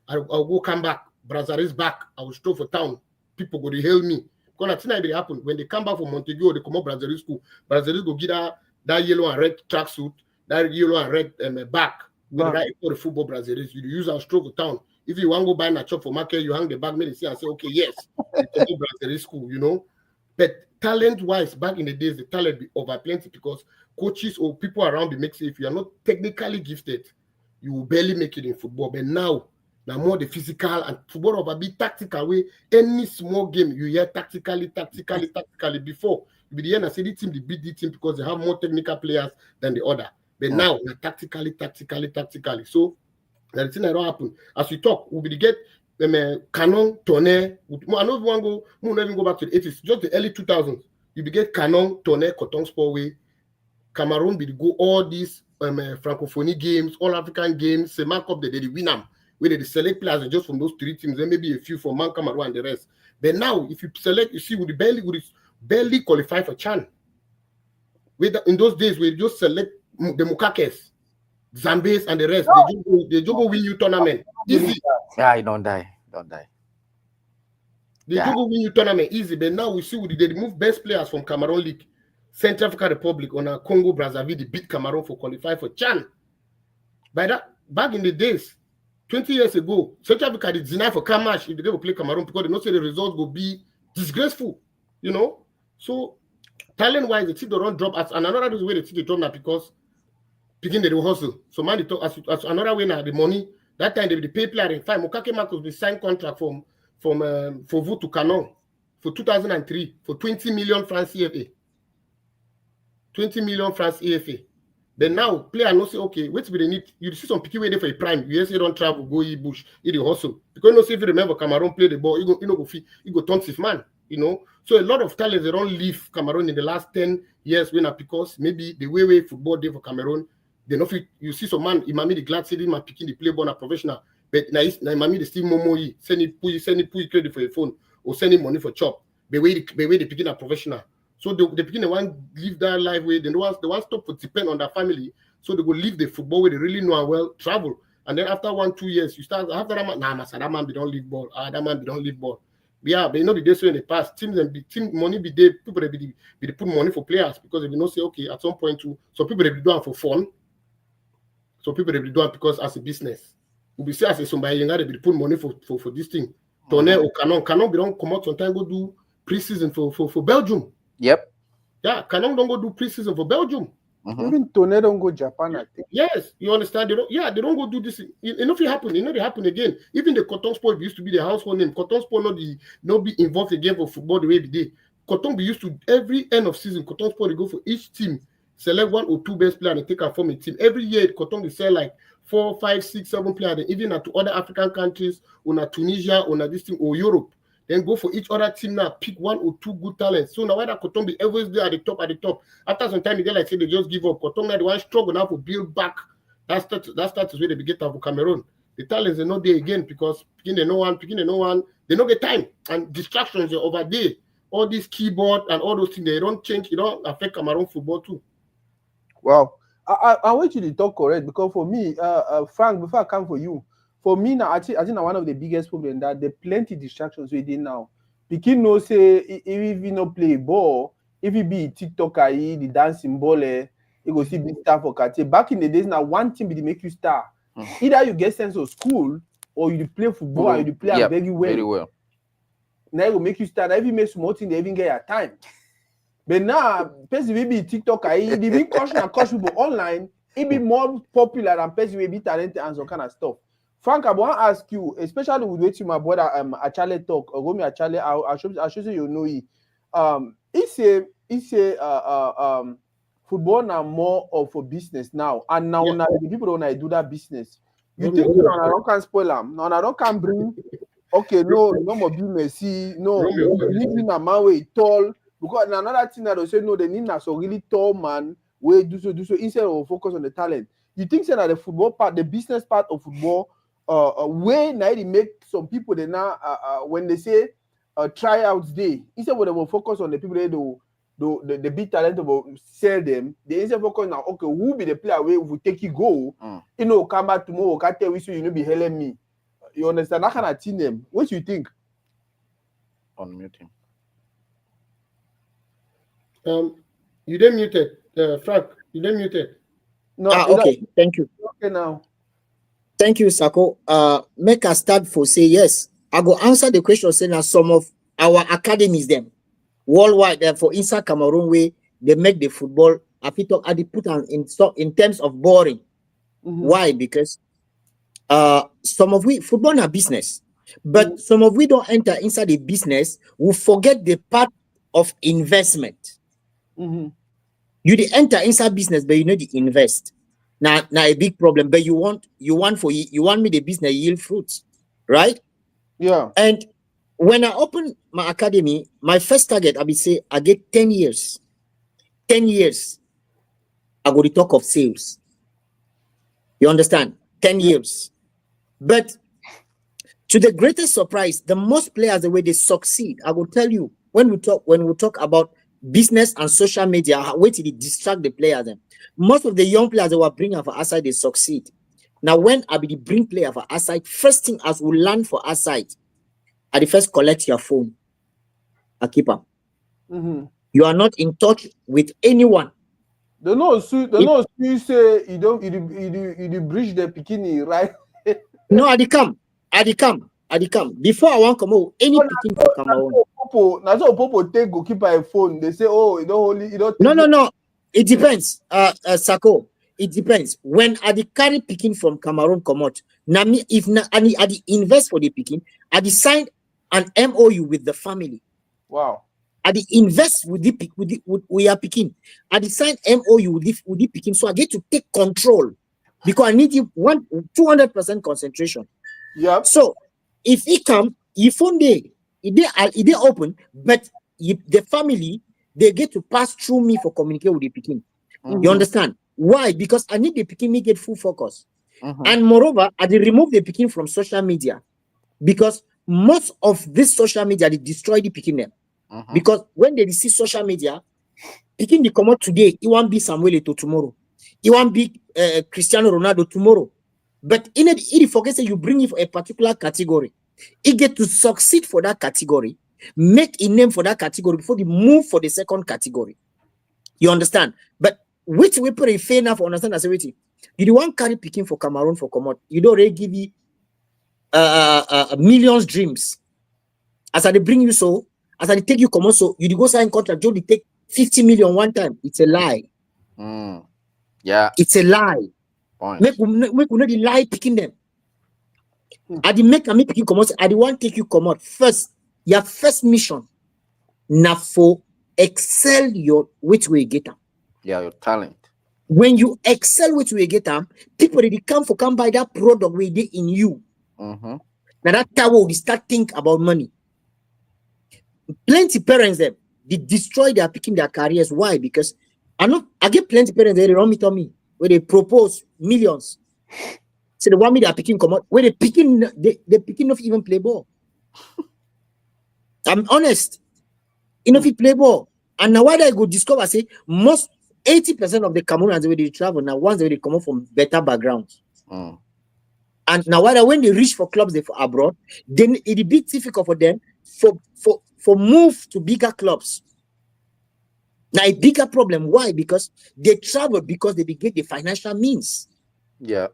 I'll go come back. Brazil is back. I will stroll for town. People go to hail me. Because that's not happen. When they come back from Montague, they come up Brazil school. Brazil go get that yellow and red tracksuit, that yellow and red back. Right for the football Brazil, you use our stroke of town. If you want to go buy a chop for market, you hang the bag, maybe see and say, okay, yes, it's Brazil school, you know. But talent-wise, back in the days, the talent be over plenty because coaches or people around the make say if you are not technically gifted, you will barely make it in football. But now more the physical and football of a bit tactical way. Any small game you hear tactically before you be the end and say the team they beat the team because they have more technical players than the other. But now tactically. So the thing that don't happen. As we talk, we will get Canon, Tonnerre. I know one go, we not even go back to the 80s, just the early 2000s. You will get Canon, Tonnerre, Coton Sportway. Cameroon will go all these Francophonie games, all African games, Sema Cup, they win them. Where they select players just from those three teams, then maybe a few from Man Cameroon and the rest. But now, if you select, you see, would barely qualify for Chan. In those days, we just select the Mukakes, Zambes, and the rest. They just go win you tournament. Easy. Yeah, don't die. They just go win you tournament easy. But now we see they remove best players from Cameroon League, Central African Republic, on a Congo Brazzaville. They beat Cameroon for qualify for Chan. By that, back in the days, 20 years ago, Central Africa did deny for Kamash if they go play Cameroon because they know say the results will be disgraceful, you know. So talent-wise, the team don't drop. And another reason why the team they drop now because picking the hustle. So man, they talk as another way now the money. That time they pay player in fine. Mokake Marcos be signed contract from Fovu to Canon for 2003 for 20 million francs CFA. 20 million francs EFA. Then now, player no say, okay, wait till they need, you see some picky way there for a prime. You say don't travel, go eat bush, eat the hustle. Because you know, say if you remember Cameroon play the ball, you go turn safe man, you know. So a lot of talents, they don't leave Cameroon in the last 10 years because maybe the way football day for Cameroon, they know you see some man, Imami the glad city, man picking the play ball a professional. But now Imami the still momo, send it credit for your phone or send him money for chop. The way they picking a professional. So they begin to want live that life way. They want stop to depend on their family. So they go live the football where they really know and well, travel. And then after 1-2 years, you start after that man, that man be don't leave ball. That man be don't leave ball. Yeah, but you know the days in the past, team money be there, people they put money for players because they will not say, okay, at some point too, so people they be doing for fun. So people they be doing because as a business. We be say as a somebody younger, they be put money for this thing. Tonnerre or Canon be don't come out sometimes go do pre-season for Belgium. Yep. Yeah, Canon don't go do pre-season for Belgium. Even Tornado don't go Japan, I think. Yes, you understand? They don't go do this. You know if it happen, they happen again. Even the Cotton Sport used to be the household name. Cotton Sport not be involved again for football the way they did. Cotton be used to every end of season. Cotton Sport they go for each team, select 1 or 2 best players and take and form a team. Every year Cotton will sell like 4, 5, 6, 7 players. Then even to other African countries, or Tunisia, or this thing, or Europe. Then go for each other team now, pick 1 or 2 good talents. So now why that Cotton be always there at the top. After some time, they like say they just give up. Cotton now they want struggle now to build back. That starts where they begin to have Cameroon. The talents are not there again because picking the no one, they don't get time and distractions are over there. All this keyboard and all those things they don't change. It don't affect Cameroon football too. Wow, I want you to talk correct because for me, Frank, before I come for you. For me now, I think one of the biggest problems that there plenty distractions within now. Pikin no say if you no play ball, if you be TikToker, the dancing ball, you go see big star for Kate. Back in the days now, one thing be to make you star. Either you get sense of school or you play football or you play very well. Now it will make you star. Now if you make small thing, they even get your time. But now, person will be TikToker, they be coach people online, it be more popular than person will be talented and some kind of stuff. Frank, I want to ask you, especially with what my brother Achale talk, or Romy Achale, I'll show you know it. It's a football now more of a business now, and now the people don't do that business. You think I don't can spoil them? No, I don't can bring. Okay, no more be Messi. No, you need a man way tall because another thing that they say no, they need a so really tall man way do so instead of focus on the talent. You think that the football part, the business part of football. Way now they make some people they now when they say tryouts day instead of they will focus on the people they do the big talent will sell them. They instead focus now okay who be the player where will take you go you know come back tomorrow can't tell you so you know be helping me. You understand that kind of thing them. What do you think? Unmute him. You then muted, Frank. You then muted. No. Okay. Thank you. Okay now. Thank you, Sako. Make a start for say yes. I go answer the question saying that some of our academies them worldwide, for inside Cameroon way they make the football. I put on in terms of boring. Why? Because some of we football are business, but some of we don't enter inside the business. We forget the part of investment. You did enter inside business, but you know the invest. Now a big problem, but you want me the business yield fruits, right? Yeah. And when I open my academy, my first target, I will say I get 10 years. 10 years, I go to talk of sales. You understand? 10 years. But to the greatest surprise, the most players, the way they succeed, I will tell you, when we talk about business and social media, wait till they distract the players. Most of the young players that were bring for outside, they succeed. Now, when I be bring player for outside, first thing as we learn for outside, I the first collect your phone. I keep up. You are not in touch with anyone. They know you say you don't bridge the bikini, right? No, I come. Before I want to come out, any picking for come out. Now so Popo take go keep a phone. They say, oh, you don't. No. It depends, Sako. It depends. When I carry picking from Cameroon come out, now me if I invest for the picking, I sign an MOU with the family. Wow. I invest with we are picking. I sign MOU with the picking, so I get to take control because I need 200% concentration. Yeah. So if he come, if one day they open, but the family they get to pass through me for communicate with the picking. You understand why? Because I need the picking me get full focus, and moreover, I remove the picking from social media because most of this social media they destroy the picking them. Because when they see social media, picking the come out today, it won't be Samuel Eto'o tomorrow, it won't be Cristiano Ronaldo tomorrow. But in it forgets that you bring it for a particular category, it get to succeed for that category, make a name for that category before they move for the second category. You understand? But which we prefer enough for understand as everything. You don't want carry picking for Cameroon for come out. You don't already give you millions dreams. As I bring you so, as I take you come out so, you go sign contract, you take 50 million one time. It's a lie. Yeah. It's a lie. Point. Make we not the lie picking them. I did make me picking come out. I did want take you come out first. Your first mission now for excel your which way get them. Yeah, your talent. When you excel which way get them, people they come buy that product we did in you. Mm-hmm. Now that time we start think about money. Plenty parents them they destroy their picking their careers. Why? Because I get plenty parents they run me to me where they propose millions. So they want me they are picking come out where they picking not even play ball. I'm honest. Enough play ball. And now why I go discover say most 80% of the Cameroonians where they travel now once they come out from better backgrounds. And now when they reach for clubs they for abroad, then it'll be difficult for them for move to bigger clubs. Now a bigger problem. Why? Because they travel because they get the financial means. Yeah.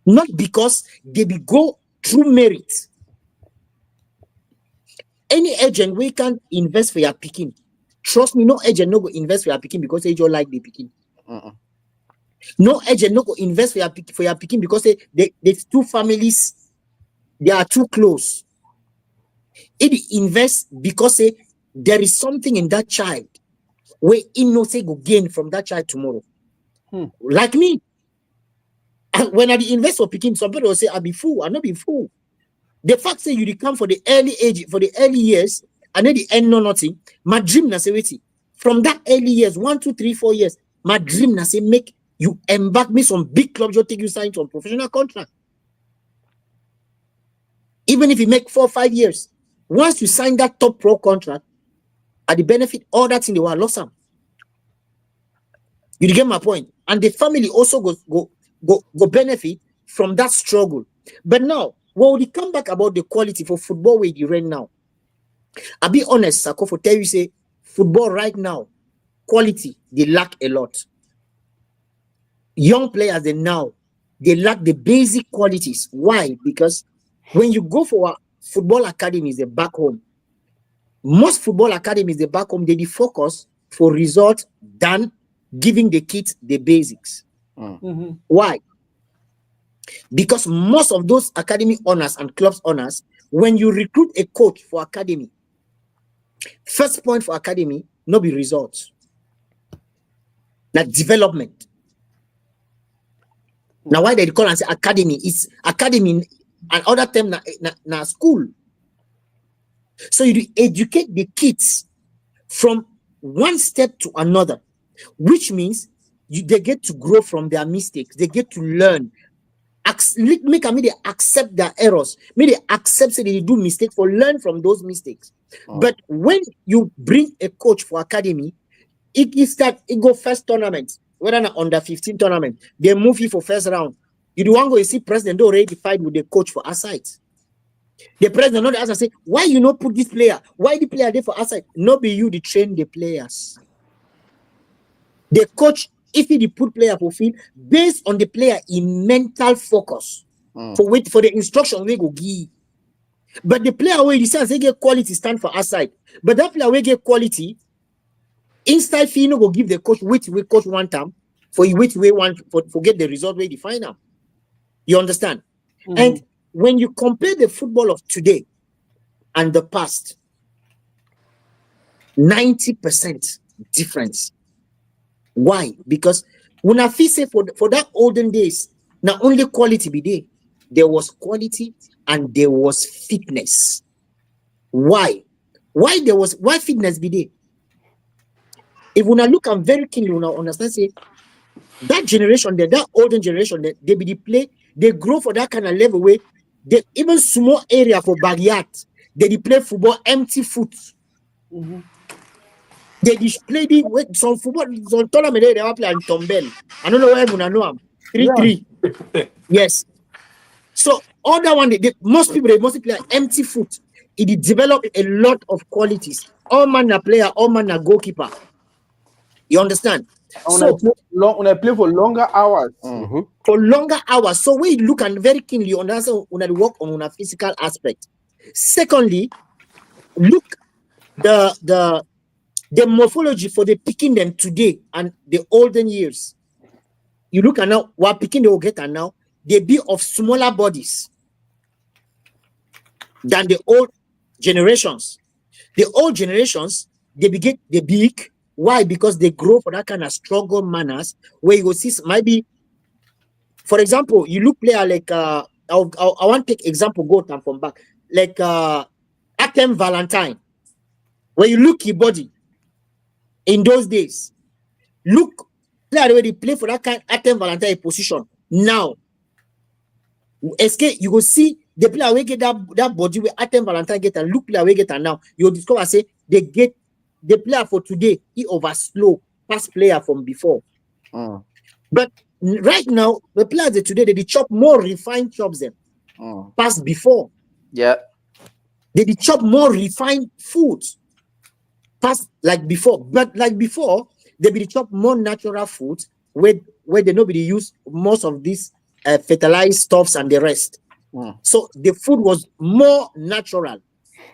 Not because they be go through merit. Any agent we can invest for your picking. Trust me, no agent no go invest for your picking because they just like the picking. No agent no go invest for your picking because there's two families, they are too close. It invest because there is something in that child where he no say go gain from that child tomorrow. Like me. And when I invest for picking, some people will say I be fool. I not be fool. The fact say you come for the early age, for the early years, and then the end no nothing. My dream na say wait. From that early years, 1, 2, 3, 4 years, my dream na say make you embark me some big clubs, you'll take you sign some professional contract. Even if you make 4, 5 years, once you sign that top pro contract, at the benefit, all that in the world lost them. You get my point? And the family also go benefit from that struggle. But now, when we come back about the quality for football where you run now, I'll be honest, Sako, for tell you say football right now, quality, they lack a lot. Young players they lack the basic qualities. Why? Because when you go for a football academies, they back home. Most football academies, they back home, they focus for results than giving the kids the basics. Why? Because most of those academy owners and clubs owners, when you recruit a coach for academy, first point for academy, no be results. Like development. Now, why they call and say academy? It's academy and other term na school. So you educate the kids from one step to another, which means they get to grow from their mistakes. They get to learn. Make they accept their errors. May they accept that they do mistakes for learn from those mistakes. But when you bring a coach for academy, it go first tournament, whether not under 15 tournament, they move you for first round. You do want go see president already fight with the coach for aside. The president not ask say, why you not put this player? Why the player there for aside? Not be you to train the players. The coach, if he put player for field, based on the player in mental focus for the instruction we go give. But the player where he says they get quality stand for aside. But that player will get quality inside fee no go give the coach which way coach one time for which way one for get the result where the final. You understand? And when you compare the football of today and the past, 90% difference. Why? Because when I feel say for that olden days, not only quality be there was quality and there was fitness. Why? Why fitness be there? If we look and very keenly, we understand say that generation, that olden generation, they be the play, they grow for that kind of level where they even small area for backyard, they play football empty foot. They display some football, some tournament they play in Tombel. I don't know where I know them. 3-3. Yes. So all that one, most people they mostly play empty foot. It develop a lot of qualities. All man a player, all man a goalkeeper. You understand? So when I play for longer hours. For longer hours. So we look and very keenly understand when I work on a physical aspect. Secondly, look the morphology for the picking them today and the olden years. you look at now, what picking they will get and now, they be of smaller bodies than the old generations. The old generations, they begin they big. Why? Because they grow for that kind of struggle manners where you will see maybe, for example, you look player like I want to take example go and from back like Atem Valentine, where you look your body in those days, look player the way they play for that kind of Atem Valentine position now. You will see the player we get that body where Atem Valentine get and look player we get and now you'll discover say they get the player for today he over slow past player from before. But right now the players today they chop more refined chops than past before. Yeah, they chop more refined foods past like before. But like before they be chop more natural foods where they nobody use most of these fertilized stuffs and the rest. So the food was more natural,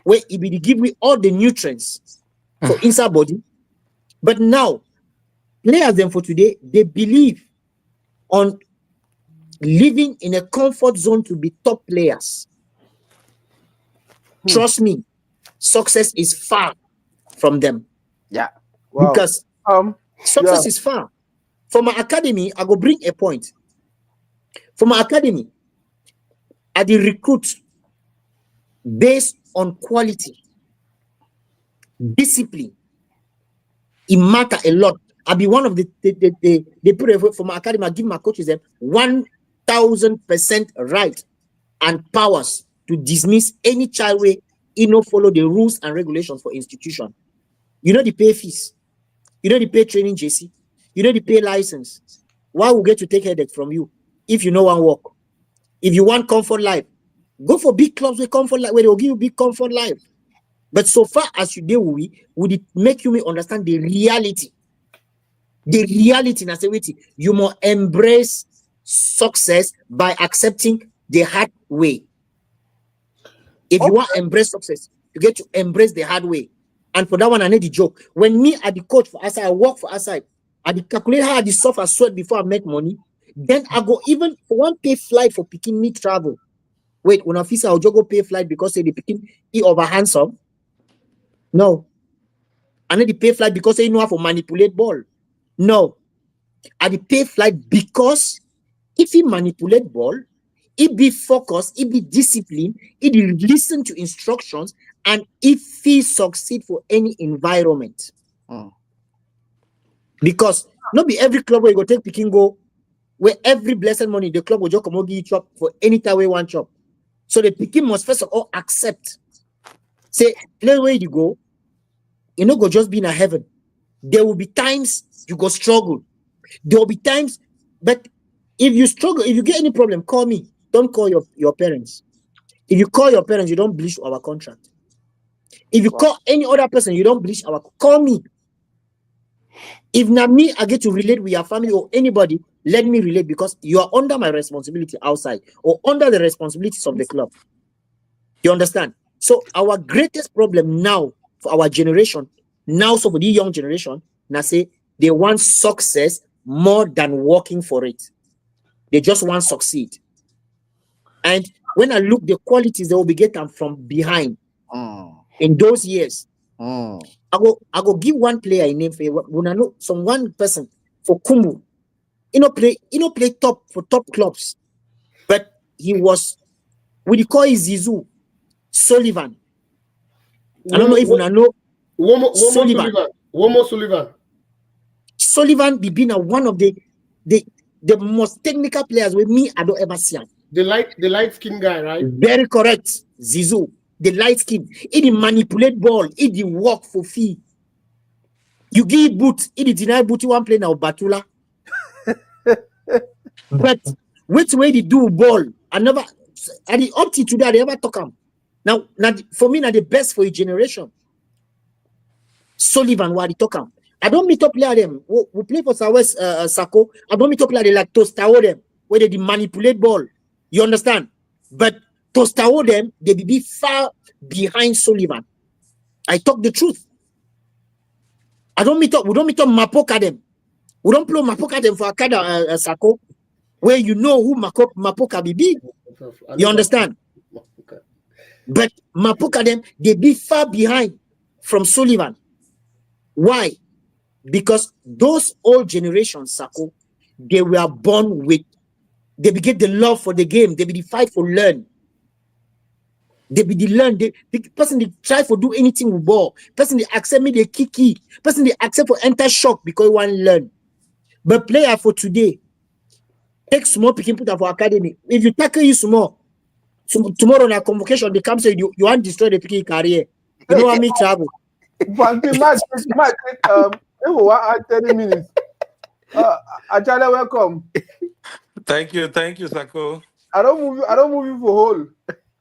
where it be give me all the nutrients for inside body. But now, players them for today, they believe on living in a comfort zone to be top players. Trust me, success is far from them. Yeah. Wow. Because success is far. For my academy, I go bring a point. For my academy, I dey recruit based on quality, discipline. It matter a lot. I be one of the put for my academy. I give my coaches them 1000% right and powers to dismiss any child way he no follow the rules and regulations for institution. You know the pay fees, you know the pay training JC, you know the pay license. Why we get to take headache from you if you know one work? If you want comfort life, go for big clubs with comfort life where they will give you big comfort life. But so far as you deal with, would it make you understand the reality? The reality, you must embrace success by accepting the hard way. If you want to embrace success, you get to embrace the hard way. And for that one, I need the joke. When me at the coach for outside, I work for outside, I calculate how I suffer sweat before I make money. Then I go even for one pay flight for picking me travel. Wait, when I officer I'll just go pay flight because they picking he over handsome. No. I need to pay flight because they know how to manipulate ball. No. I need pay flight because if he manipulate ball, he be focused, he be disciplined, he listen to instructions, and if he succeed for any environment. Because not be every club where you go take picking go where every blessed money the club will just come and give you chop for any time we want chop. So the picking must first of all accept. Say, place where you go, you know, go just be in a heaven. There will be times you go struggle. There will be times, but if you struggle, if you get any problem, call me. Don't call your parents. If you call your parents, you don't bleach our contract. If you call any other person, you don't bleach our. Call me. If not me, I get to relate with your family or anybody, let me relate because you are under my responsibility outside or under the responsibilities of the club. You understand? So our greatest problem now for our generation, now so for the young generation, now say they want success more than working for it. They just want to succeed. And when I look the qualities they will be getting from behind in those years, I go give one player a name for you. When I know some one person for Kumbu, play top for top clubs, but he was we call him Zizou Sullivan. I don't know if you know Sullivan. Sullivan be been one of the most technical players with me I don't ever see him. The light skin guy, right? Very correct, Zizou. The light skin. He manipulate ball. He work for fee. You give boot. He deny boot. You want play now Batula. But which way they do ball? I never. At the up to today, I never talk him. Now, for me, now the best for a generation. Sullivan, what they talk him. I don't meet up player them. We play for Southwest Sako. I don't meet up player like Tostao them, where they manipulate ball. You understand? But Tostao them, they be far behind Sullivan. I talk the truth. We don't meet up Mapoka them. We don't play Mapoka them for Akada Sako, where you know who Mapoka be. You understand? But Mapoka them, they be far behind from Sullivan. Why? Because those old generations, Sako, they were born with, they get the love for the game, they be the fight for learn. They be the learn. The person they try for do anything with ball. Person they accept me, they kiki. Person they accept for enter shock because you want learn. But player for today, take small picking put for academy. If you tackle you small, tomorrow on a convocation, they come say you want to destroy the picking career. You know what I mean, travel. Fancy, might take 30 minutes. Achale, welcome. Thank you, Sako. I don't move you for whole.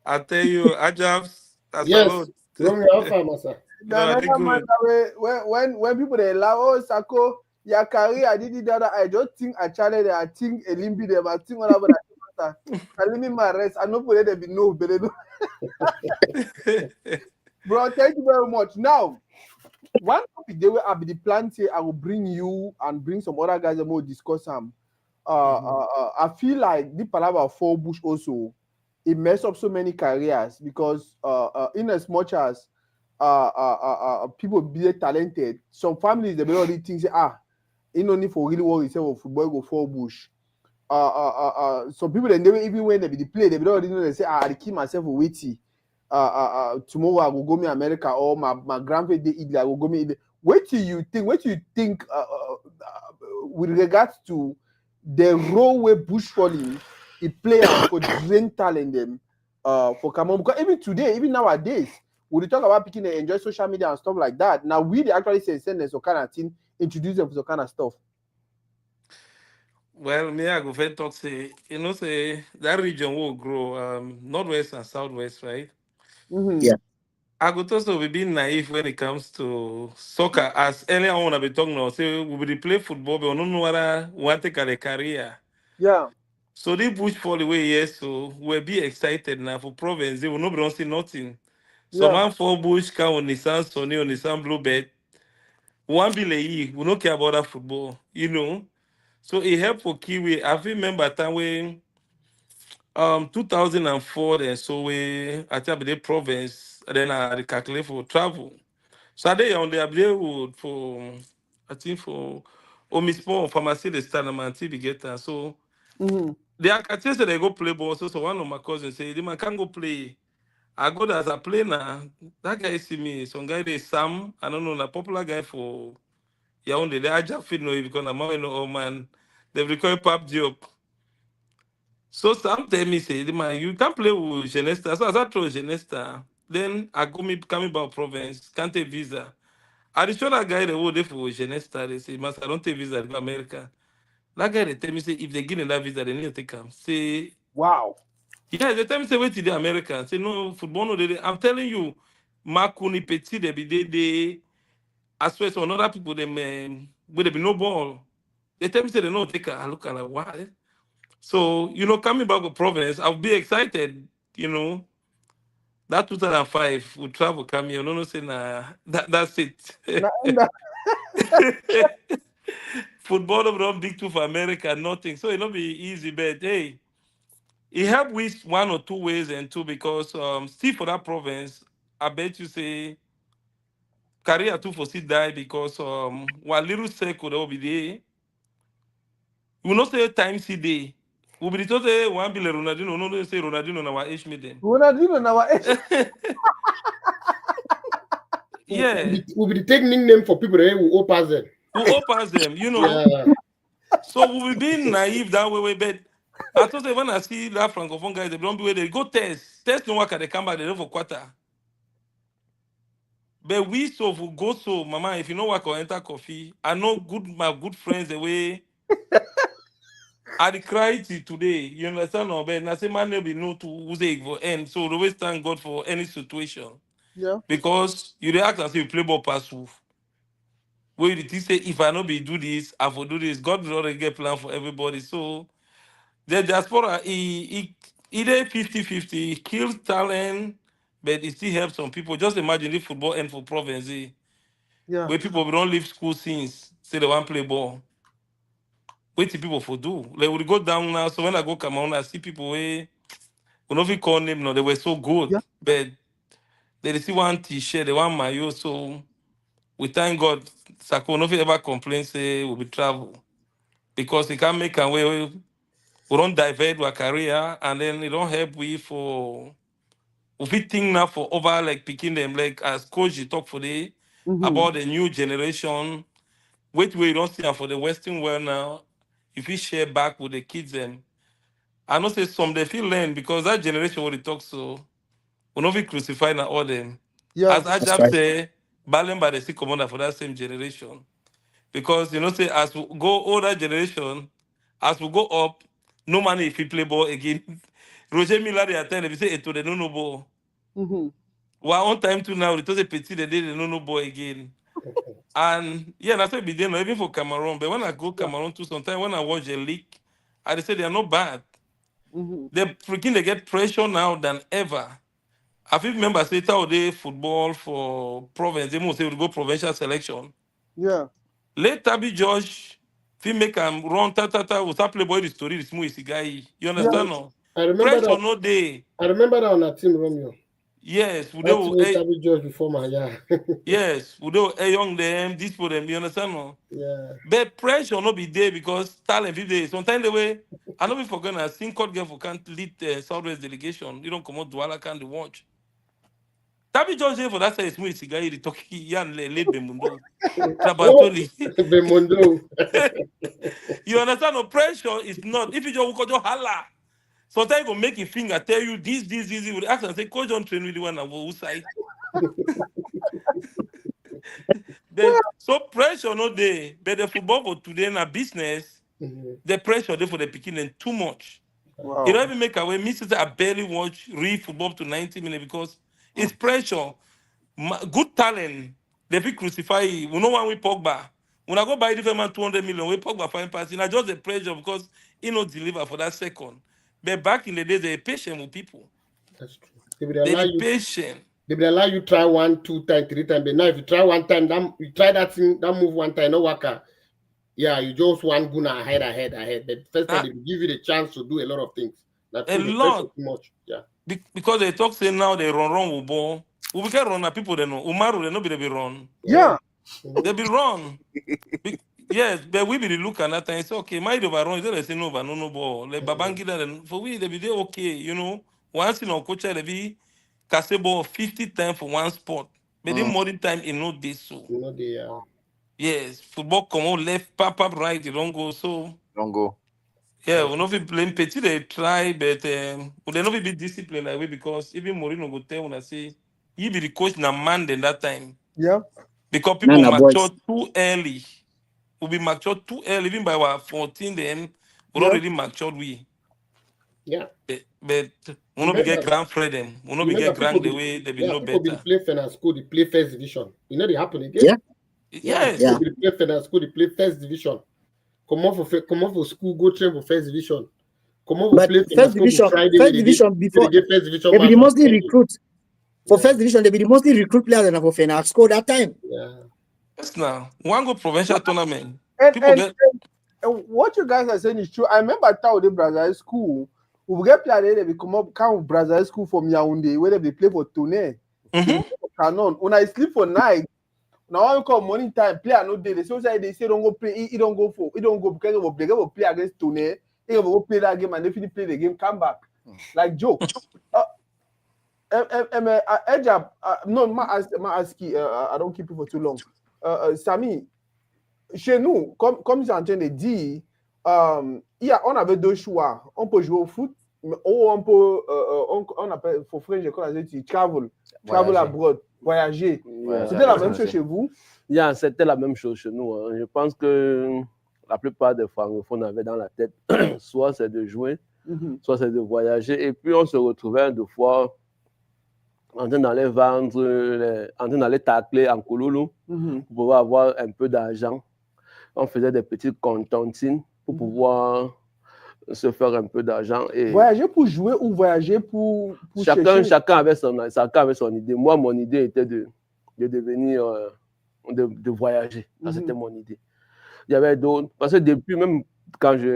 I tell you, Ajabs, yes, Romeo Alpha, Masa. No, they good. When people they allow, oh Sako, your career, I did that. I don't think Achale, I think Elimbi, them, I think whatever that. I leave me my rest. I know for they be no, but they do. Bro, thank you very much. Now, one topic they will have the plan say I will bring you and bring some other guys that will discuss them. I feel like the Palava for Bush also it messed up so many careers because in as much as people be talented, some families they already think say you no need for really worry yourself of football go for Bush. Some people they never even when they be the play they already know they say I keep myself waiting. Tomorrow I will go me America or my grandfather they Italy I will go me Italy. What do you think with regards to the role where Bush falling a player for drain talent them for Cameroon? Because even today, even nowadays, when we talk about picking and enjoy social media and stuff like that, now we they actually send them some kind of thing, introduce them to some kind of stuff. Well, me, I go first talk say, say that region will grow, northwest and southwest, right? Mm-hmm. Yeah. I go also we be naive when it comes to soccer. As earlier on, I be talking now, say we will play football, but we don't know what I want to take a career. Yeah. So they push fall away, yes. So we'll be excited now for province. They will not be see nothing. So Yeah. man for Bush can on Nissan Sony on Nissan Bluebird. One be like, we don't care about that football. So it helped for Kiwi. I remember time when 2004 then so we I think the province then I calculate for travel. So I dey on the update for I think for Omispon pharmacy the start man till we get that. So Mm-hmm. they are say they go play ball. So one of my cousins say the man can't go play. I go there as a player now. That guy see me. Some guy they Sam. I don't know, a popular guy for Yaounde. They I just feel no because I'm not know oh man. They require pap job. So Sam tell me say the man you can't play with Genesta. So as I throw Genesta, then I go me coming back province, can't take visa. I show that guy the whole day for Genesta. They say, Master, I don't take visa to go America. That guy they tell me say if they give me that visa, they need to take him. Say Wow. yeah, they tell me say wait till the American. Say no football no they. I'm telling you, Makuni Petit they be they I swear some other people they where they be no ball. They tell me say they no take her. I look at like what? So coming back to province, I'll be excited. That 2005 we travel come here. No, say nah, that's it. Football of not big two for America, nothing. So it'll be easy, but hey, it helped with one or two ways and two because still for that province, I bet you say career two for see die because one little circle that will be there. We will not say time see day. We will be told say one bill Ronaldinho, no say Ronaldinho na our age made them. Ronaldinho now. Yeah. We'll be taking nickname for people that will pass them. Who opens them, Yeah. So we will be naive that way, but I thought that when I see that francophone guys, they don't be where they go test no work at they come back, they do for quarter. But we so if we go so, mama, if you know work or enter coffee, I know my good friends the way I dey cry till today. You understand? No, but I say man will be no to who's it for end. So we always thank God for any situation. Yeah. Because you react as if you play ball pass roof. Where you think say if I not be do this, I will do this. God will already get plan for everybody. So the diaspora, he did 50-50. He kills talent, but it still helps some people. Just imagine if football end for province, Yeah. where people don't leave school since say they want play ball. what people for do. Like we go down now. So when I go Cameroon, I see people we don't even call them. No, they were so good, Yeah. but they see one T-shirt, they want mayo. So we thank God. Sako no fit ever complain say we be travel because he can make a way. We don't divert our career, and then it don't help we for. We fit think now for over like picking them like as coach you talk for the about the new generation. Which way you don't see am for the Western world now. If you share back with the kids them. I know say some they feel learn because that generation what they talk so we not be crucified na all them. Yeah. As That's Ajab right. say, Balen by the sick commander for that same generation. Because you know say as we go older generation, as we go up, no money if you play ball again. Roger Miller they attend if you say eto they no no ball. Well on time to now, it was a petit they did no no ball again. And yeah, that's what be there even for Cameroon. But when I go Cameroon too, sometimes when I watch the league, I say they are not bad. They freaking they get pressure now than ever. I feel remember say they football for province, they must say we go provincial selection. Yeah. Let Tabi George feel make him run we start play boy the story the smooth guy. You understand no? I remember Pressure that. no day. I remember that on a team Romeo. Yes, we That do team Tabi George before my yes, we do young them, this for them, you understand no? Yeah. But pressure not be there because talent be there. Sometimes the way I know we forget a single girl who can't lead the Southwest delegation. You don't come out Douala can't watch. Tabi George for that side smooth guy the talk yan late Bemundo. Oh, Trabatoli. Bemondo. You understand? No pressure is not. If you just holla, sometimes you go make your finger tell you this. You will ask and say, Coach, don't train with the one on whose side. So pressure no day, but the football for today na business. The pressure there for the beginning too much. You don't Wow. even make away. Me sister, I barely watch real football to 90 minutes because it's pressure. Good talent, they be crucify you. We know one we Pogba. When I go buy different man 200 million, we Pogba fine pass. It's just the pressure because he not deliver for that second. But back in the days, they're patient with people. That's true. They will They're allow you. patient. They will allow you try 1, 2 times, 3 times. But now if you try one time, you try that thing, that move one time, no worker. Yeah, you just want guna ahead. But first time they will give you the chance to do a lot of things. That's A true. The pressure lot. too much. Yeah. Because they talk say now they run with ball. We can run at people they know. Umaru they know they be run. Yeah. They be run. Yes, but we be the look at that time. It's okay. My over run. They say no, but no ball. Like Babangida, then for we they be there okay. You know, once in our coach they be cast ball 50 times for one spot. But the modern time in no this so. You know the Yes, football come on left, pop right, it don't go so. Don't go. Yeah, we not be playing petit they try, but we they not be disciplined like way because even Mourinho go tell when I say he be the coach na man then that time Yeah. because people Nana mature boys. too early. We be matured too early, even by our 14 then we Yeah. already matured we. yeah. But we not be get Remember, grand freedom. We not be remember get people grand the be way they be no people be better. play Fena school, they play first division. You know they happen again? Yeah. Yeah, Yes. Yeah. people be play Fena school, they play first division. Come on for school, go train for first division. Come on for But play Fena school for Friday where first they division get before first division they be match the on mostly Sunday. recruit. For Yeah. first division, they be the mostly recruit players and for Fenerbahce score that time. Yeah. Yes now. One go provincial tournament. And People get and what you guys are saying is true. I remember Tao de Brazil school. We get players they come up come Brazil school from Yaoundé where they play for Tone. Canon. When I sleep for night, now I come morning time, player no day. So they say don't go play, he don't go because they will play against Tone. He will go play that game and if he play the game, come back. Like joke. Ejab, no, ma ask you, I don't keep you for too long. Samy, chez nous, comme j'ai en train de dire, on avait deux choix. On peut jouer au foot, ou on peut, on appelle, for French, je connais, travel abroad, voyager. C'était la même chose chez vous? Yeah, c'était la même chose chez nous. Hein. Je pense que la plupart des francophones avaient dans la tête, soit c'est de jouer, soit c'est de voyager. Et puis on se retrouvait deux fois en train d'aller vendre, en train d'aller tacler en Kouloulou pour pouvoir avoir un peu d'argent. On faisait des petites contentines pour pouvoir se faire un peu d'argent. Et voyager pour jouer ou voyager pour chacun avait son idée. Moi, mon idée était de devenir, de voyager. Ça, c'était mon idée. Il y avait d'autres, parce que depuis, même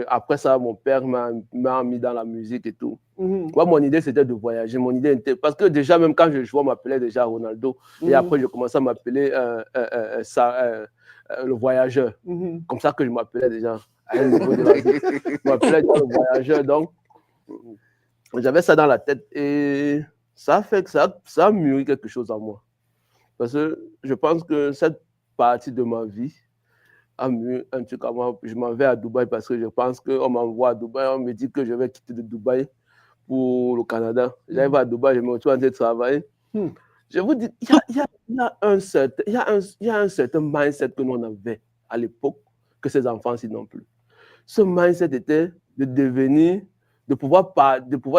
après ça, mon père m'a mis dans la musique et tout. Moi, mon idée, c'était de voyager. Mon idée était... Parce que déjà, même quand je jouais, on m'appelait déjà Ronaldo. Et après, je commençais à m'appeler le voyageur. Comme ça que je m'appelais déjà à un niveau de la vie. Je m'appelais le voyageur. Donc, j'avais ça dans la tête. Et ça a fait que ça a mûri quelque chose en moi. Parce que je pense que cette partie de ma vie a mûri un truc à moi. Je m'en vais à Dubaï parce que je pense qu'on m'envoie à Dubaï. On me dit que je vais quitter de Dubaï pour le Canada. J'arrive à Dubaï, je me retrouve en train de travailler. Je vous dis, il y a un certain mindset que nous on avait à l'époque que ces enfants-ci n'ont plus. Ce mindset était de devenir, de pouvoir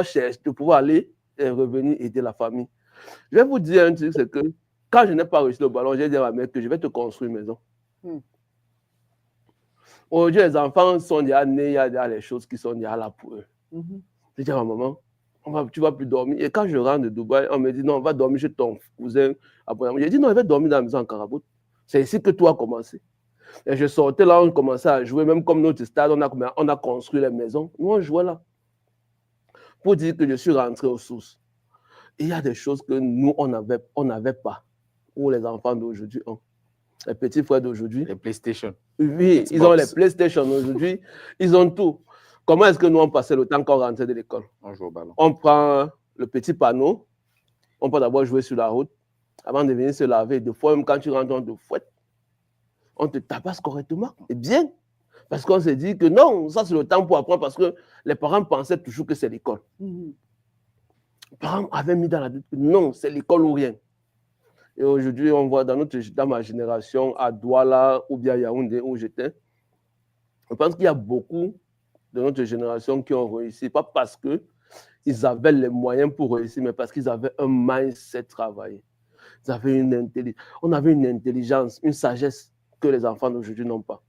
chercher, de pouvoir aller et revenir aider la famille. Je vais vous dire un truc, c'est que quand je n'ai pas réussi le ballon, j'ai dit à ma mère que je vais te construire une maison. Aujourd'hui, les enfants sont déjà nés, il y a déjà les choses qui sont déjà là pour eux. J'ai dit à ma maman, tu ne vas plus dormir. Et quand je rentre de Dubaï, on me dit non, on va dormir chez ton cousin. J'ai dit non, je vais dormir dans la maison en Carabout. C'est ici que tout a commencé. Et je sortais là, on commençait à jouer, même comme notre stade, on a construit les maisons. Nous, on jouait là. Pour dire que je suis rentré aux sources. Et il y a des choses que nous, on n'avait pas. Où les enfants d'aujourd'hui ont. Les petits frères d'aujourd'hui. Les PlayStation. Oui, Xbox. Ils ont les PlayStation aujourd'hui. Ils ont tout. Comment est-ce que nous, on passait le temps quand on rentrait de l'école? On joue au ballon. On prend le petit panneau. On peut d'abord jouer sur la route avant de venir se laver. Des fois, même quand tu rentres, on te fouette. On te tabasse correctement. Et bien. Parce qu'on s'est dit que non, ça, c'est le temps pour apprendre parce que les parents pensaient toujours que c'est l'école. Les parents avaient mis dans la doute que non, c'est l'école ou rien. Et aujourd'hui, on voit dans ma génération, à Douala ou bien à Yaoundé où j'étais, je pense qu'il y a beaucoup de notre génération qui ont réussi, pas parce qu'ils avaient les moyens pour réussir, mais parce qu'ils avaient un mindset travaillé. Ils avaient on avait une intelligence, une sagesse que les enfants d'aujourd'hui n'ont pas.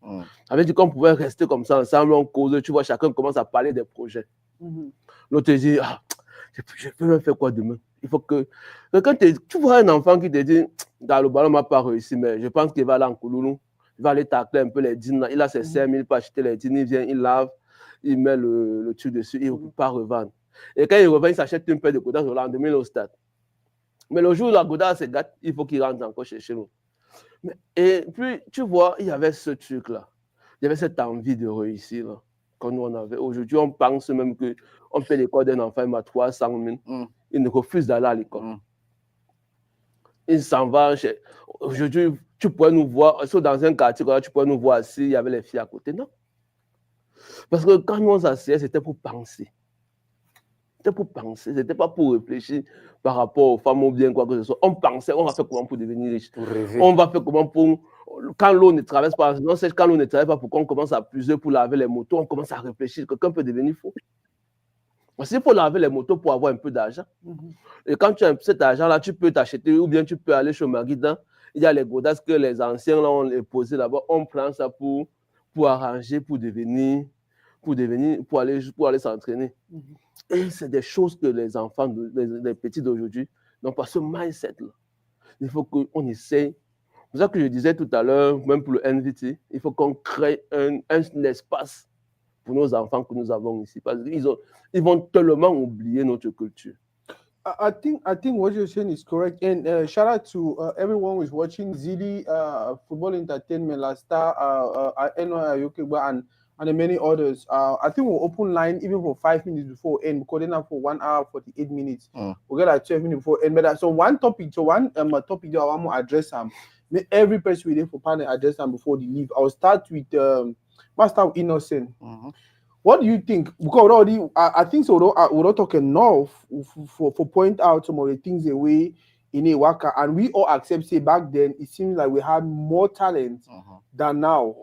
Ça veut dire qu'on pouvait rester comme ça ensemble, on cause, tu vois, chacun commence à parler des projets. L'autre dit, je peux même faire quoi demain? Il faut que... Quand tu vois un enfant qui te dit, dans le ballon, ne m'a pas réussi, mais je pense qu'il va aller en Kouloulou, il va aller tacler un peu les dînes, il a ses 5 000 pour acheter les dînes, il vient, il lave, il met le truc dessus, il ne peut pas revendre. Et quand il revient, il s'achète une paire de godasses, le lendemain, il est au stade. Mais le jour où la godasse se gâte, il faut qu'il rentre encore chez nous. Et puis, tu vois, il y avait ce truc-là. Il y avait cette envie de réussir, là, que nous, on avait. Aujourd'hui, on pense même qu'on fait l'école d'un enfant, il m'a 300 000. Il ne refuse d'aller à l'école. Il s'en va. Aujourd'hui, tu pourrais nous voir, dans un quartier, tu pourrais nous voir assis, il y avait les filles à côté. Non. Parce que quand nous on s'asseyait, c'était pour penser. C'était pour penser, c'était pas pour réfléchir par rapport aux femmes ou bien quoi que ce soit. On pensait, on va faire comment pour devenir riche. On va faire comment pour... Quand l'eau ne traverse pas, non, c'est quand l'eau ne traverse pas, pour qu'on commence à puiser pour laver les motos, on commence à réfléchir. Quelqu'un peut devenir fou. Parce qu'il faut laver les motos pour avoir un peu d'argent. Et quand tu as cet argent-là, tu peux t'acheter ou bien tu peux aller chez Maguidan. Il y a les godasses que les anciens là, ont posées là-bas. On prend ça pour arranger, pour aller s'entraîner. Et c'est des choses que les enfants, les petits d'aujourd'hui n'ont pas ce mindset-là. Il faut qu'on essaye. C'est ça que je disais tout à l'heure, même pour le NVT, il faut qu'on crée un espace pour nos enfants que nous avons ici. Parce qu'ils vont tellement oublier notre culture. I think what you're saying is correct. And shout out to everyone who's watching Zili Football Entertainment, La Star, and many others. I think we'll open line even for 5 minutes before end, because then for 1 hour 48 minutes. We'll get like 12 minutes before end. But so one topic that I want to address every person we there for panel address them before they leave. I'll start with Master Innocent. What do you think? Because already, I think so. We're not talking enough for point out some of the things away in a worker, and we all accept. Say back then, it seems like we had more talent than now.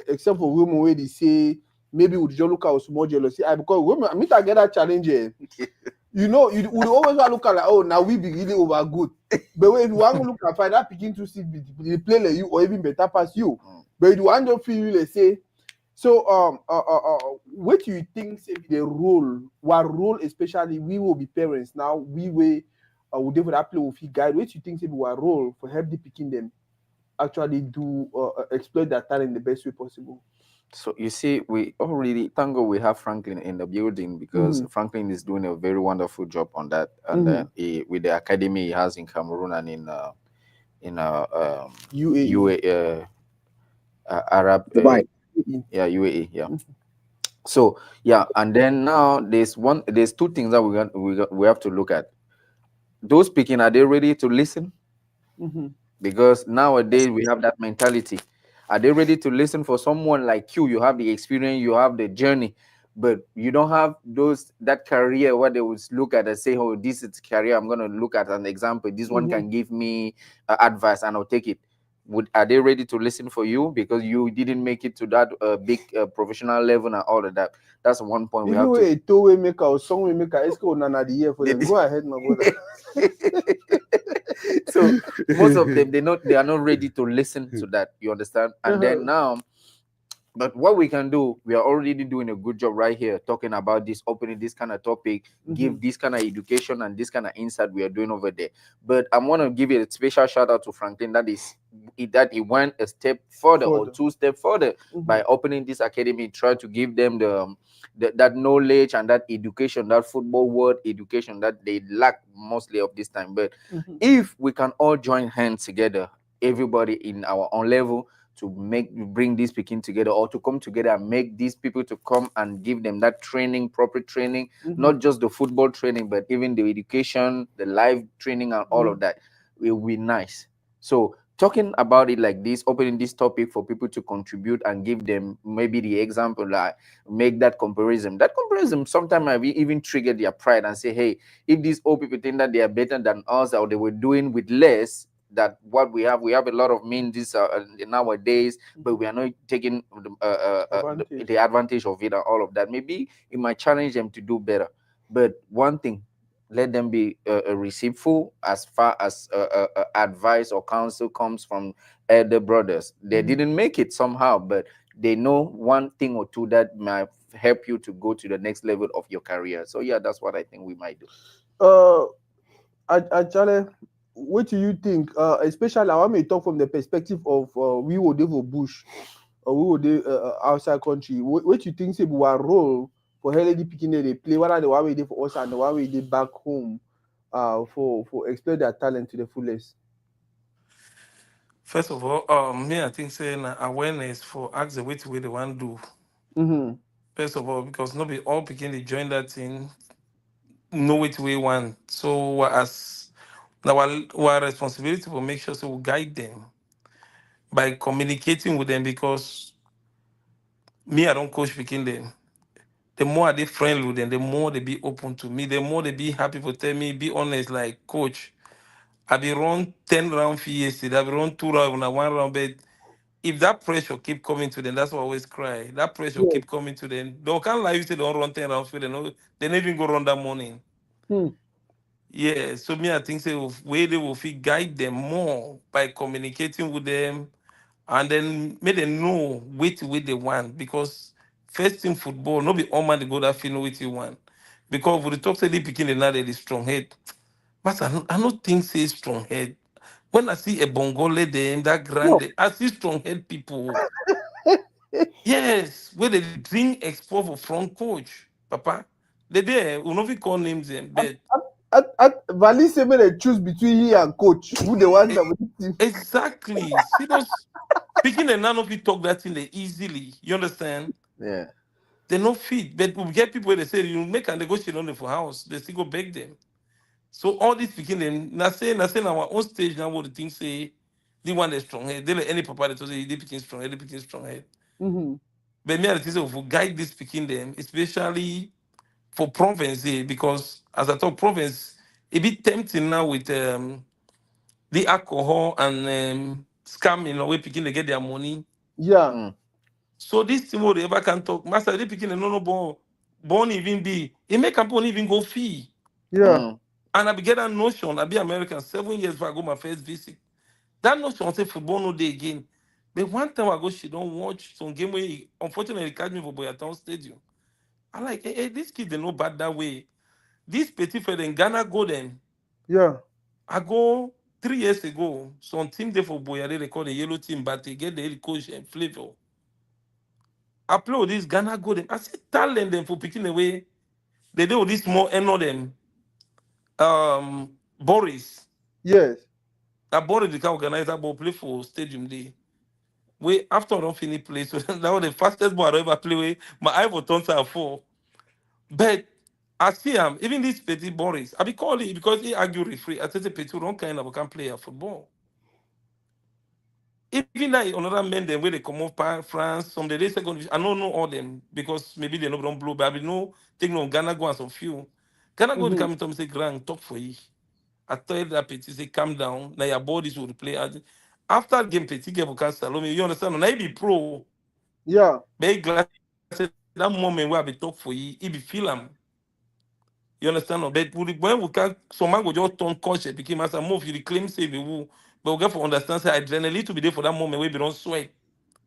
Except for women, where they say maybe we just look at more jealousy. Because women, I mean, I get that challenge. You know, you would always look at like, oh, now we be really over good. But if you want to look at find that picking to see they play like you or even better pass you. But you want to feel like say. So, what do you think say the role? What role, especially we will be parents now? We will develop that play with guide. What do you think say what role for help the picking them actually do exploit that talent in the best way possible? So you see, we already thank God we have Franklin in the building, because Franklin is doing a very wonderful job on that, and then with the academy he has in Cameroon and in UAE. Arab, Dubai. yeah, UAE, yeah. So yeah, and then now there's two things that we have to look at. Those speaking, are they ready to listen? Because nowadays we have that mentality. Are they ready to listen for someone like you? You have the experience, you have the journey, but you don't have that career where they would look at and say, "Oh, this is career. I'm gonna look at an example. This one can give me advice, and I'll take it." Are they ready to listen for you because you didn't make it to that big professional level and all of that? That's one point we Even have with to. a two-way maker or song maker, it's called Nana the year for them. Go ahead, my brother. So most of them they are not ready to listen to that. You understand? And then now, but what we can do, we are already doing a good job right here talking about this, opening this kind of topic, give this kind of education and this kind of insight we are doing over there. But I want to give you a special shout out to Franklin, that he went a step further or two steps further by opening this academy, try to give them that knowledge and that education, that football world education that they lack mostly of this time. But if we can all join hands together, everybody in our own level, to bring these speaking together, or to come together and make these people to come and give them that training, proper training, not just the football training, but even the education, the live training and all of that, it will be nice. So talking about it like this, opening this topic for people to contribute and give them maybe the example, like make that comparison. That comparison sometimes might even trigger their pride and say, hey, if these old people think that they are better than us, or they were doing with less, that what we have a lot of means nowadays, but we are not taking the advantage of it and all of that. Maybe it might challenge them to do better. But one thing, let them be receiveful as far as advice or counsel comes from elder brothers. They didn't make it somehow, but they know one thing or two that might help you to go to the next level of your career. So yeah, that's what I think we might do. Actually, what do you think? Especially, I want me to talk from the perspective of we were there for Bush, or we were there outside country. What you think say our role for Helene picking they play? What are the one we did for us and the one we did back home, for explore their talent to the fullest? First of all, me I think saying awareness for ask the way to where they want to do. First of all, because nobody all begin to join that thing, know which way one. So as our responsibility to make sure so we guide them by communicating with them, because me I don't coach picking them. The more they friendly with them, the more they be open to me, the more they be happy to tell me, be honest, like coach. I be run 10 round for yesterday, I be run 2 rounds and 1 round, but if that pressure keep coming to them, that's why I always cry. That pressure keep coming to them. They can't lie, you say they don't run 10 rounds for them. They never even go run that morning. Yeah, so me, I think say way they will feel guide them more by communicating with them, and then make them know which way they want. Because first in football, no be all man they go that feel know what you want. Because when the talk say they picking another the strong head, but I don't think say strong head. When I see a Bongole them that grande, I see strong head people. Yes, where they drink expo for front coach, Papa. They there, we not fit call names them, but Vali say they choose between he and coach. Who the one that will team? exactly. See those picking the none of you talk that thing they easily. You understand? Yeah. They no fit, but we get people where they say you make a negotiate on the for house, they still go beg them. So all this picking them, na say our own stage now what the thing say, the one that's strong head. They let any papa that say they picking strong head, they picking strong head. But me, I think say if we guide this picking them, especially for province, because as I talk province, it be tempting now with the alcohol and scamming away picking they get their money. Yeah. So this thing what they ever can talk, master they picking no born even be, it make company even go fee. Yeah. And I be get that notion, I be American 7 years before I go my first visit. That notion say football no day again. But one time I go, she don't watch some game where unfortunately catch me for Boyatown Stadium. I like, hey, this kid they know bad that way. This petit friend in Ghana go then. Yeah. I go 3 years ago. Some team there for Boyade, they call the yellow team, but they get the head coach and flavor. I play with this Ghana go them. I see talent them for picking away. They do this more and not them. Boris. Yes. That Boris the can organize that ball play for stadium day. We after I don't finish play, so that was the fastest ball I ever play with. My eye for turns out 4. But I see him, even this petit Boris. I be calling because he argue referee. I say petit don't kind of can play a football. Even like another men them where they come off France, some the second. I don't know all them because maybe they don't blow, but I know take no Ghana go and some few. Ghana go to come to me say grand talk for you. I tell that petit say calm down. Now your bodies will play. After game petit get can Salome, you understand? Now he be pro. Yeah. But he glad say that moment where I be talk for you, he be feel am. You understand? No? But when we can, some man go just turn conscious, became as a move, you claim say we will. But we get for understand, say adrenaline to be there for that moment where we don't sweat.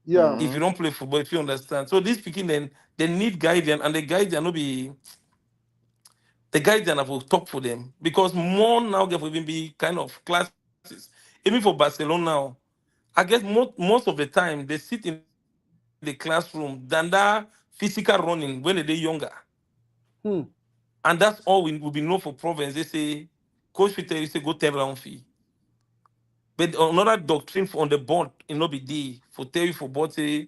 Yeah. If you don't play football, if you understand. So these speaking then, they need guidance, and the guidance no be the guidance will talk for them. Because more now get even be kind of classes. Even for Barcelona now, I guess most of the time they sit in the classroom than that physical running when they're younger. Hmm. And that's all we will be known for province. They say, Coach Peter, you say go 10 round fee. But another doctrine on the board, it not be there for tell you for board say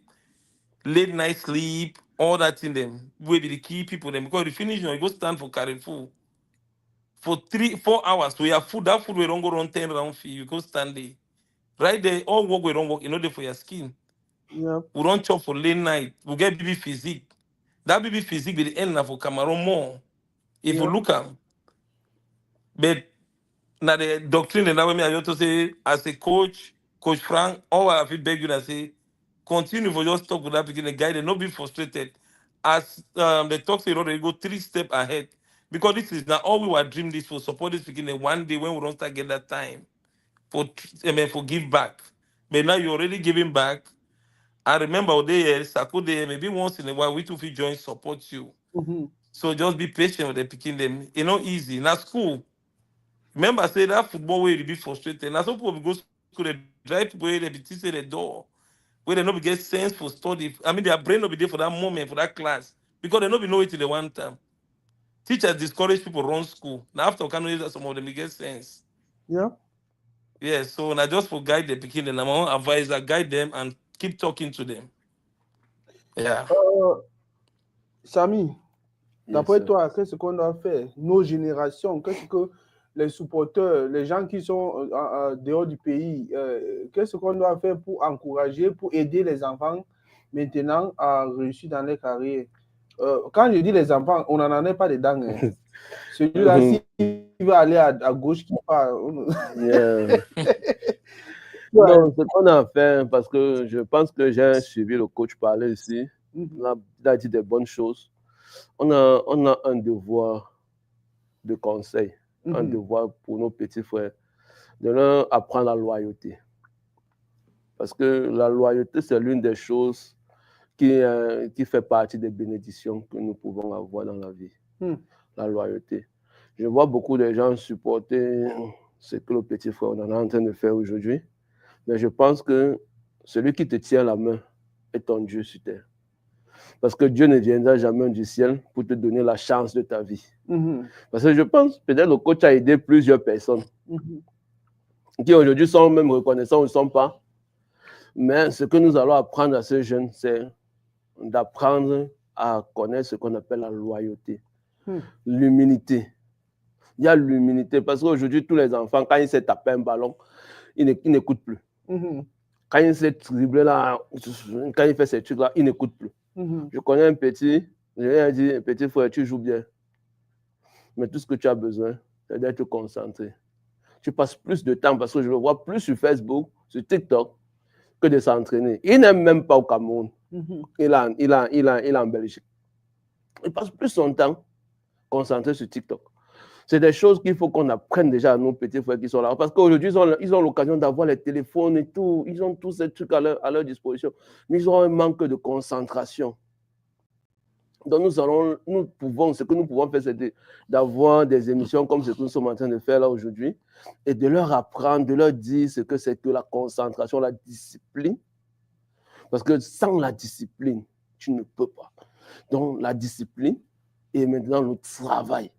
late night sleep, all that in them. Will be the key people them because you finish, you go stand for Carrefour for 3-4 hours. So your food, that food we don't go run 10 round fee. You go stand there. Right there, all work we don't work, you know, there for your skin. Yeah. We don't chop for late night. We get BB physique. That BB physique be the end now for Cameroon more. If you Yeah. look at, but now the doctrine and that way me I just to say as a coach, Coach Frank, all I feel beg you and say continue for just talk with that beginning guy, they not be frustrated. As the talk say, you know, they go 3 steps ahead. Because this is now all we were dreaming this for support this beginning one day when we don't start get that time for for give back. But now you're already giving back. I remember there, Sako there, maybe once in a while we two feel join support you. Mm-hmm. So just be patient with the picking them. It's not easy. Now school. Remember, I said that football way to be frustrated. Now some people go school, they drive people where they be teaching the door, where they not be get sense for study. I mean, their brain not be there for that moment, for that class, because they not be know it in the one time. Teachers discourage people run school. Now after can know some of them they get sense. Yeah. Yeah, so now just for guide the picking them, I'm gonna advise that guide them and keep talking to them. Yeah. Samy, Yes, d'après sir. toi, qu'est-ce qu'on doit faire? Nos générations, qu'est-ce que les supporters, les gens qui sont dehors du pays, qu'est-ce qu'on doit faire pour encourager, pour aider les enfants maintenant à réussir dans leur carrière? Quand je dis les enfants, on n'en est pas dedans. Hein. Celui-là, s'il veut aller à gauche, qui part. Yeah. Non, ce qu'on a fait, parce que je pense que j'ai suivi le coach parler ici, il a dit des bonnes choses. On a un devoir de conseil, un devoir pour nos petits frères, de leur apprendre la loyauté. Parce que la loyauté, c'est l'une des choses qui fait partie des bénédictions que nous pouvons avoir dans la vie. La loyauté. Je vois beaucoup de gens supporter ce que le petit frère on est en train de faire aujourd'hui. Mais je pense que celui qui te tient la main est ton Dieu sur terre. Parce que Dieu ne viendra jamais du ciel pour te donner la chance de ta vie. Parce que je pense, peut-être le coach a aidé plusieurs personnes qui aujourd'hui sont même reconnaissants ou ne sont pas. Mais ce que nous allons apprendre à ces jeunes, c'est d'apprendre à connaître ce qu'on appelle la loyauté, l'humilité. Il y a l'humilité parce qu'aujourd'hui, tous les enfants, quand ils se tapent un ballon, ils n'écoutent plus. Quand il s'est dribblé là, quand il fait ces trucs-là, il n'écoute plus. Je connais un petit, je lui ai dit, petit frère, tu joues bien. Mais tout ce que tu as besoin, c'est d'être concentré. Tu passes plus de temps parce que je le vois plus sur Facebook, sur TikTok, que de s'entraîner. Il n'aime même pas au Cameroun. Il est en Belgique. Il passe plus son temps concentré sur TikTok. C'est des choses qu'il faut qu'on apprenne déjà à nos petits frères qui sont là. Parce qu'aujourd'hui, ils ont l'occasion d'avoir les téléphones et tout. Ils ont tous ces trucs à leur disposition. Mais ils ont un manque de concentration. Donc, ce que nous pouvons faire, c'est d'avoir des émissions comme ce que nous sommes en train de faire là aujourd'hui et de leur apprendre, de leur dire ce que c'est que la concentration, la discipline. Parce que sans la discipline, Tu ne peux pas. Donc, la discipline et maintenant le travail.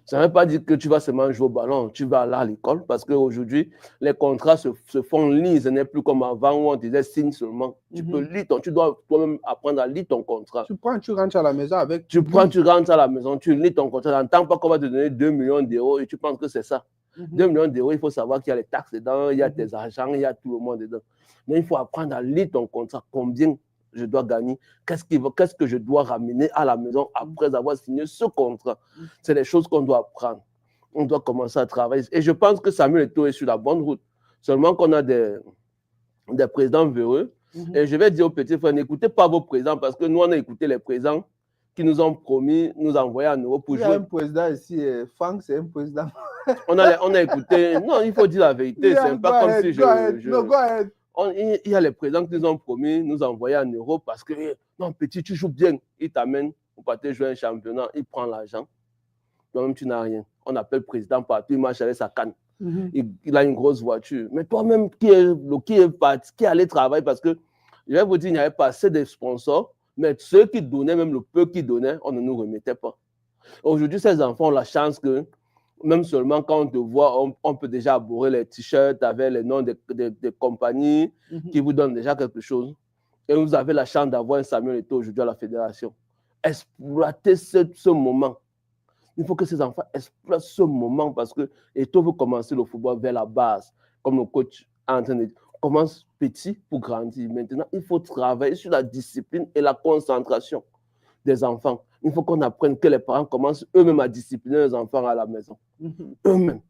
Ça ne veut pas dire que tu vas seulement jouer au ballon, tu vas aller à l'école parce qu'aujourd'hui, les contrats se font en ligne. Ce n'est plus comme avant où on disait signe seulement. Tu peux lire tu dois toi-même apprendre à lire ton contrat. Tu rentres à la maison avec. Tu rentres à la maison, tu lis ton contrat. N'entends pas qu'on va te donner 2 millions d'euros et tu penses que c'est ça. 2 millions d'euros, il faut savoir qu'il y a les taxes dedans, il y a tes argents, il y a tout le monde dedans. Mais il faut apprendre à lire ton contrat. Combien je dois gagner? Qu'est-ce que je dois ramener à la maison après avoir signé ce contrat? C'est des choses qu'on doit apprendre. On doit commencer à travailler. Et je pense que Samuel Eto'o est sur la bonne route. Seulement qu'on a des présidents véreux. Et je vais dire aux petits frères, n'écoutez pas vos présidents parce que nous, on a écouté les présidents qui nous ont promis, nous envoyer en Europe pour jouer. Il y a un président ici, Franck, c'est un président. On a écouté. Non, il faut dire la vérité. C'est pas comme si il y a les présidents qui nous ont promis nous envoyer en Europe parce que, non, petit, tu joues bien. Il t'amène pour partir jouer un championnat. Il prend l'argent. Toi-même, tu n'as rien. On appelle le président partout. Il marche avec sa canne. Il a une grosse voiture. Mais toi-même, qui est allé travailler parce que, je vais vous dire, il n'y avait pas assez de sponsors. Mais ceux qui donnaient, même le peu qu'ils donnaient, on ne nous remettait pas. Aujourd'hui, ces enfants ont la chance que, même seulement quand on te voit, on peut déjà abhorrer les t-shirts avec les noms des compagnies qui vous donnent déjà quelque chose. Et vous avez la chance d'avoir un Samuel Eto'o aujourd'hui à la fédération. Exploitez ce moment. Il faut que ces enfants exploitent ce moment parce que Eto'o veut commencer le football vers la base, comme le coach est en train de dire. Commence petit pour grandir. Maintenant, il faut travailler sur la discipline et la concentration des enfants. Il faut qu'on apprenne que les parents commencent eux-mêmes à discipliner les enfants à la maison. Eux-mêmes.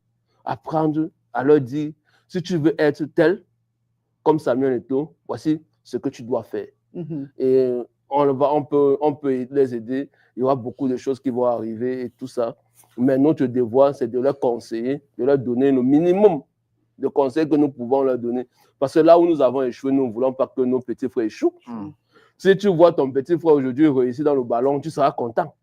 Apprendre à leur dire, si tu veux être tel, comme Samuel Eto'o, voici ce que tu dois faire. Et on peut les aider. Il y aura beaucoup de choses qui vont arriver et tout ça. Mais notre devoir, c'est de leur conseiller, de leur donner le minimum de conseils que nous pouvons leur donner. Parce que là où nous avons échoué, nous ne voulons pas que nos petits frères échouent. Si tu vois ton petit frère aujourd'hui réussir dans le ballon, tu seras content.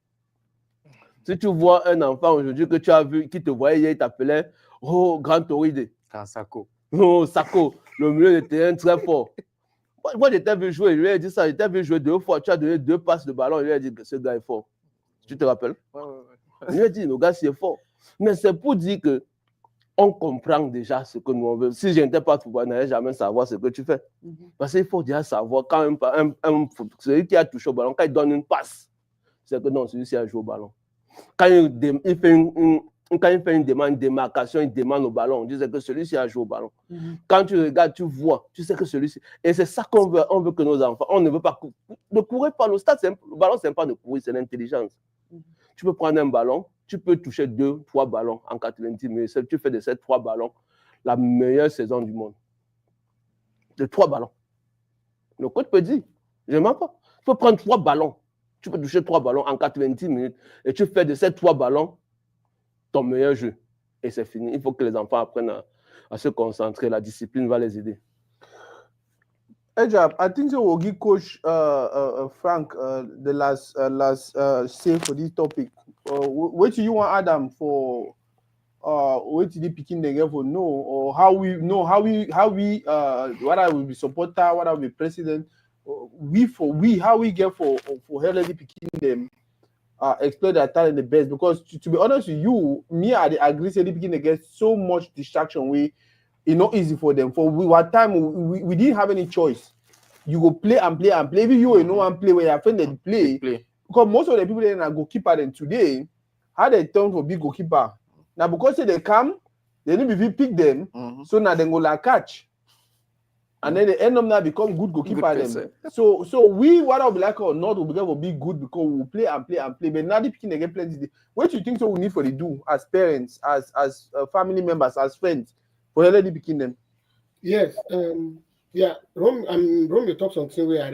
Si tu vois un enfant aujourd'hui que tu as vu, qui te voyait hier, il t'appelait « Oh, grand Toridey ». Grand Sako. Oh, Sako, le milieu de terrain très fort. Moi, je t'ai vu jouer, je lui ai dit ça, je t'ai vu jouer 2 fois, tu as donné 2 passes de ballon, je lui ai dit que ce gars est fort. Tu te rappelles? Je lui ai dit, le gars, c'est fort. Mais c'est pour dire que on comprend déjà ce que nous on veut. Si je n'étais pas football, je n'allais jamais savoir ce que tu fais. Parce qu'il faut déjà savoir quand celui qui a touché au ballon, quand il donne une passe, c'est que non, celui-ci a joué au ballon. Quand il fait une démarcation, il demande au ballon, on dit que celui-ci a joué au ballon. Quand tu regardes, tu vois, tu sais que celui-ci. Et c'est ça qu'on veut. On veut que nos enfants, on ne veut pas ne courir pas. Le ballon, c'est pas de courir, c'est l'intelligence. Tu peux prendre un ballon, tu peux toucher 2, 3 ballons en 90 minutes. Tu fais de ces 3 ballons la meilleure saison du monde. De 3 ballons. Le coach peut dire, je ne mens pas. Tu peux prendre 3 ballons. Tu peux toucher 3 ballons en 90 minutes et tu fais de ces 3 ballons ton meilleur jeu. Et c'est fini. Il faut que les enfants apprennent à se concentrer. La discipline va les aider. Ejab, I think so we'll give Coach Frank the last say for this topic. What do you want Adam for what did the picking the girl for know or how we what I will be supporter, what I will be president, how we get for healthy picking them explore their talent the best because to be honest with you, me I agree say the picking they get so much distraction way. It's not easy for them. For what time we didn't have any choice. You go play and play and play. Even you know and play where your friend they play. Because most of the people that are goalkeeper then today, how they turn for big goalkeeper. Now because they come, they need to pick them. So now they go like catch. And then they end up now become good goalkeeper them. So we what I'll be like or not will be good because we'll play and play and play. But now they picking again plenty. What do you think so we need for the do as parents, as family members, as friends? For already picking them. Yes. Yeah. Rome, you talk something where I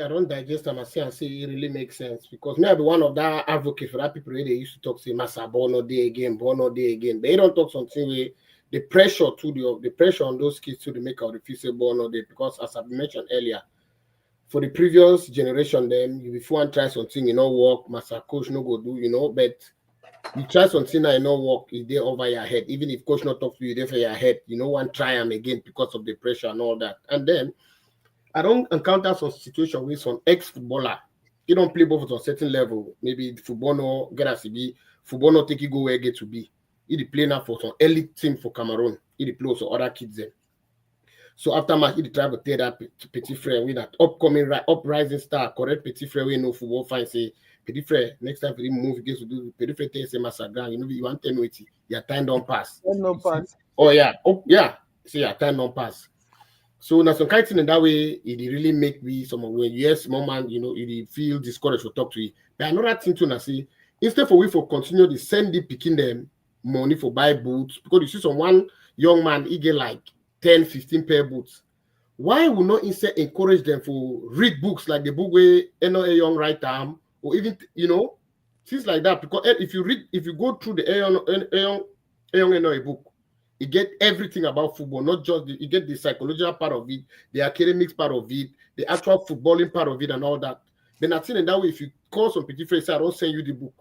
don't digest and I say it really makes sense because me I be one of that advocate for that people they used to talk say Massa born no day again. But they don't talk something where the pressure on those kids to make out the future born no day because as I mentioned earlier, for the previous generation, then you before and try something, work, Massa coach no go do, but you try something that not work, is there over your head. Even if coach not talk to you, there for your head, one try them again because of the pressure and all that. And then I don't encounter some situation with some ex-footballer. He don't play ball for a certain level. Maybe football no get as be. Football no take you go where get to be. He play now for some elite team for Cameroon. He play also other kids there. So after match, he try to tell that Petit Frere with that upcoming uprising star, correct Petit Frere we know football fine say Petit Frere next time he move he gets to do Petit Frere tell say Masagan, you want 10 wait, your time don't pass. No pass. Oh yeah, say your time don't pass. So now some kind of thing in that way, it really make me someone when you hear small man, you feel discouraged to talk to you. But another thing to now say, instead for we for continue the send the picking them money for buy boots, because you see some one young man, he get like 10, 15 pair boots. Why would not instead encourage them to read books like the book where a young right arm, or even things like that? Because if you go through the young book, you get everything about football, not just you get the psychological part of it, the academics part of it, the actual footballing part of it, and all that. Then I think in that way, if you call some Petit Frere, say I don't send you the book,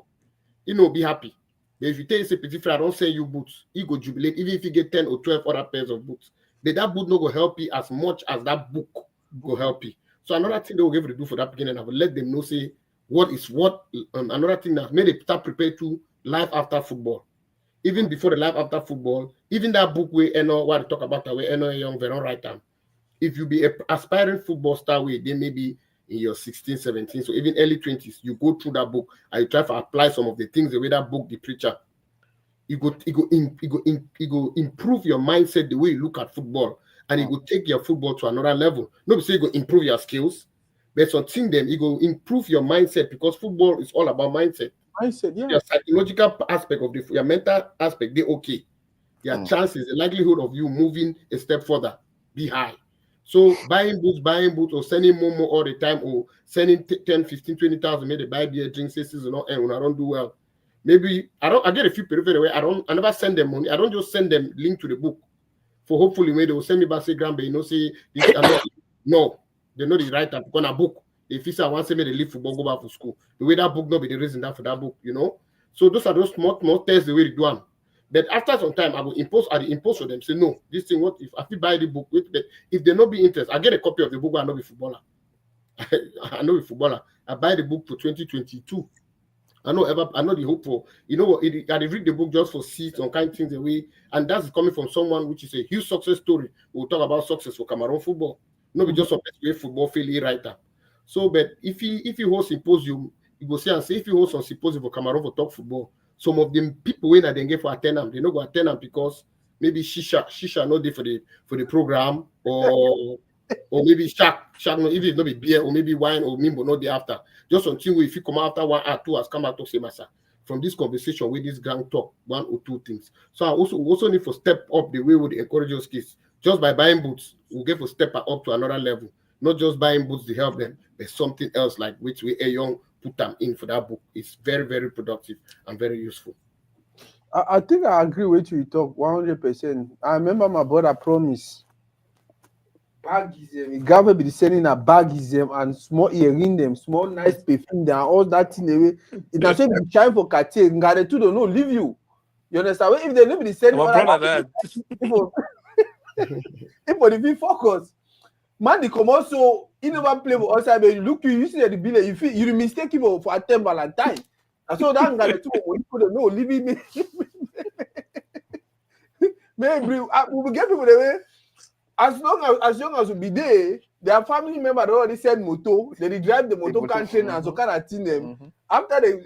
be happy. But if you tell say Petit Frere, I don't send you boots, he go jubilate, even if you get 10 or 12 other pairs of boots. But that book no go help you as much as that book go help you. So another thing they will give you to do for that beginning, I will let them know say what is what. Another thing that made it start prepare to life after football. Even before the life after football, even that book where what I talk about that way young Veron write down. If you be an aspiring football star way, then maybe in your 16, 17, so even early 20s, you go through that book and you try to apply some of the things the way that book the preacher. You go improve your mindset the way you look at football, and it will take your football to another level. Nobody say you go improve your skills, but something them you go improve your mindset, because football is all about mindset. Mindset, yeah. Your psychological aspect of your mental aspect, they okay. Your chances, the likelihood of you moving a step further, be high. So buying boots, or sending more all the time, or sending 10, 15, 20,000, maybe buy beer, drink, season, and when I don't do well. Maybe I get a few people away. I never send them money. I don't just send them link to the book. For hopefully maybe they will send me back say Grambe, say this no, they know the right time because a book. If you say I want to say they leave football, go back to school. The way that book not be the reason that for that book, So those are those small tests the way they do them. But after some time, I will impose for them, say no, this thing, what if I buy the book, but if they not be interested, I get a copy of the book, I know be footballer. I know be footballer. I buy the book for 2022. I know the hope for, I read the book just for seats on kind of things away, and that's coming from someone which is a huge success story. We'll talk about success for Cameroon football. Not just a football failure writer. So, but if you host symposium, you go see and say if you host some symposium for Cameroon for talk football, some of them people when they get for attend them, they not go attend them because maybe shisha not there for the program, or maybe shark no, if it's not be beer or maybe wine or mimbo not the after. Just until if you come after 1 or 2 hours, come out to say massa. From this conversation with this gang talk, 1 or 2 things. So I also need to step up the way we encourage those kids. Just by buying boots, we'll get to step up to another level. Not just buying boots to help them, but something else like which we a young put them in for that book. It's very, very productive and very useful. I think I agree with you. Talk 100%. I remember my brother promised. Bagism, Gava be sending a bagism and small earring them, small nice perfume them, all that thing away. It has to be shine for Cartier. Ngare too don't know leave you. You understand? If they don't be sending all that, if they focus, man, they come also. He never play for outside, but you look you see the bill. You feel you mistake him for attend Valentine. And so that Ngare too when you don't know leaving me. Maybe we will get people the way. As young as we be there, their family member they already send moto. They drive the motor can train and so kind of thing them. After they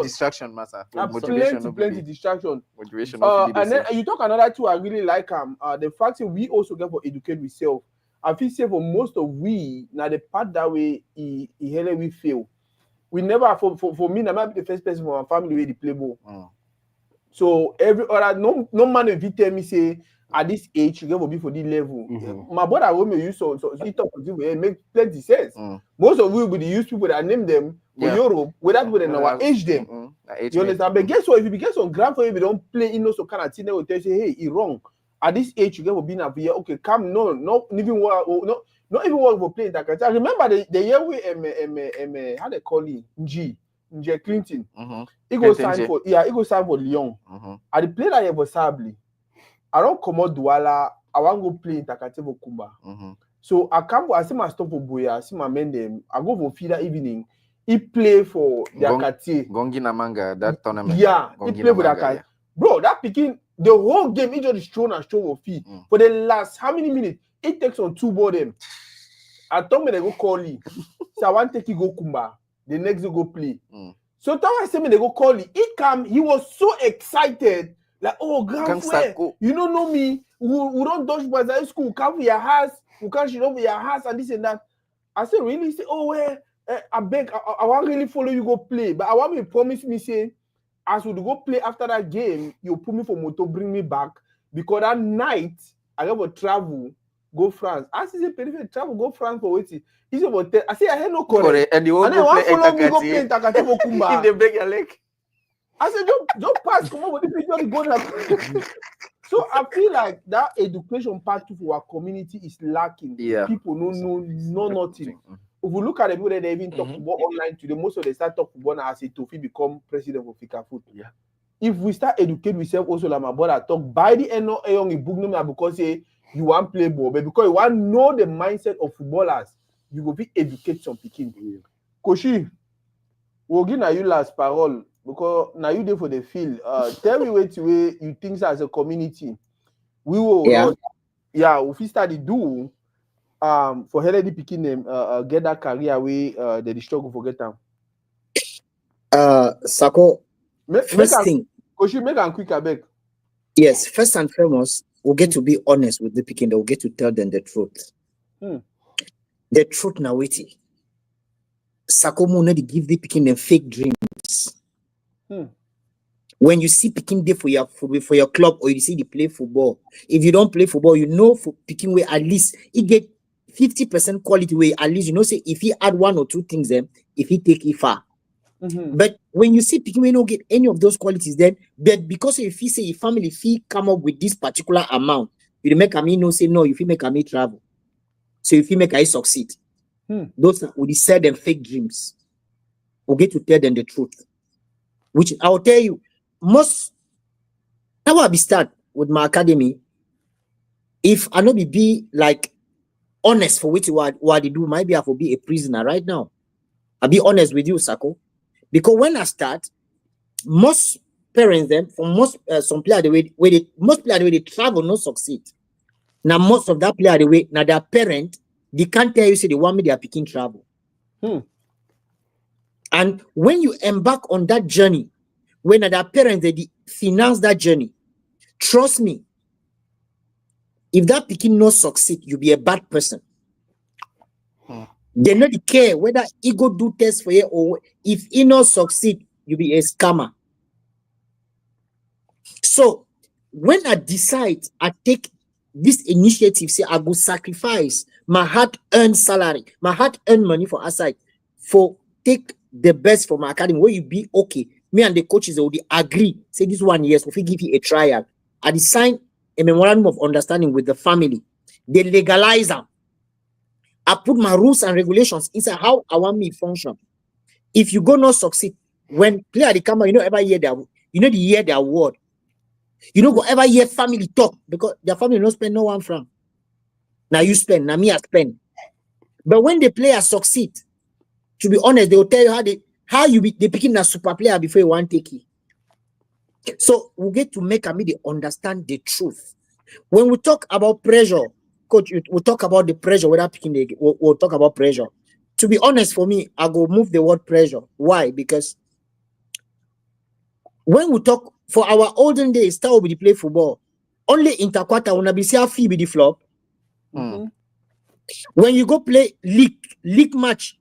distraction matter. Plenty distraction. Motivation. And then you talk another two I really like the fact that we also get for educate ourselves. I feel say for most of we now the part that way we fail. We never for me, I might be the first person from my family where they play ball. So every other no man will tell me say at this age you get to be for this level. My brother will use so he talk to you make plenty sense. Most of we will be use people that name them for Europe without people in our age them. You understand? But guess what? If you get some grand for you, don't play in so kind of thing, they will tell you, hey, it's wrong. At this age, you get to be now here. Okay, come not even what not even what we play that kind. I remember the year we how they call it Nj Clinton. He go sign for Lyon. I play that year for Sably. I don't come out Douala. I want to go play in Takate for Kumba. So I come, I see my stop for Boya, I see my men them. I go for feeder evening. He play for their Cartier. Gongi Namanga, that tournament. Yeah, he play for that guy. Yeah. Bro, that picking the whole game, he just thrown and show of fee. For the last how many minutes? It takes on 2 ball them. I told me they go call you. So I want to take you go Kumba. The next day go play. So that I said me they go call you. He come, he was so excited. Like, oh, grand frère, you don't know me. We don't dodge boys at school. We come to your house. We can't shit over your house and this and that. I said, really? He said, oh, well, I beg, I want really follow you go play. But I want me to promise me, say, as we go play after that game, you put me for moto, bring me back. Because that night, I got to travel, go France. I said, travel, go France for waiting. He said, I said, I had no correct. And you want to follow me, go play in Takate for Kumba. If they break your leg. I said, don't pass, come on, with the picture, go now. So I feel like that education part for our community is lacking. Yeah. People know nothing. If we look at the people that they even talk football online today, most of them start talk football now as a Tofi become president of Fika Foot. Yeah. If we start educate ourselves also like my brother talk, by the end of a book no because say you want play ball, but because you want know the mindset of footballers, you will be educate some picking. Yeah. Koshi, we'll give you last parole. Because now you there for the field. Tell me what you think as a community. We will we start to do for Heledy picking them get that career away they struggle for get them. Sako, first thing. Koshi, make a quick abeg. Yes, first and foremost, we'll get to be honest with the picking, we'll get to tell them the truth. The truth now waiting. Sako Muna to give the picking them fake dreams. When you see picking day for your club or you see they play football, if you don't play football, you know for picking way at least it get 50% quality way. At least you know say if he add 1 or 2 things then if he take it far. But when you see picking way not get any of those qualities, then but because if he say your family fee come up with this particular amount, you make a me no say no, if you make a me travel. So if you make I succeed, those would sell them fake dreams. We'll get to tell them the truth. Which I'll tell you, most now I be start with my academy. If I not be like honest for what they do, maybe I will be a prisoner right now. I'll be honest with you, Sako. Because when I start, most parents them for most some player most player the way they travel not succeed. Now most of that player the way now their parent they can't tell you say they want me they are picking travel. And when you embark on that journey, when that parents they finance that journey, trust me, if that picking not succeed, you'll be a bad person. They not care whether he go do test for you or if he not succeed, you'll be a scammer. So when I decide I take this initiative, say I go sacrifice my hard-earned salary, my hard-earned money for aside for take the best for my academy, where you be okay. Me and the coaches will agree. Say this 1 year, if we give you a trial, I design a memorandum of understanding with the family. They legalize them. I put my rules and regulations inside how I want me to function. If you go not succeed, when player they come out, you know every year they hear their word. You know go ever hear family talk because their family don't spend no 1 franc. Now you spend, now me I spend. But when the players succeed, to be honest, they will tell you how you be they picking a super player before you want to take it. So we get to make a media understand the truth. When we talk about pressure, coach, we'll talk about the pressure without picking the we'll talk about pressure. To be honest, for me, I go move the word pressure. Why? Because when we talk for our olden days, start we play football. Only interquarter when I be see how fee be the flop. When you go play league match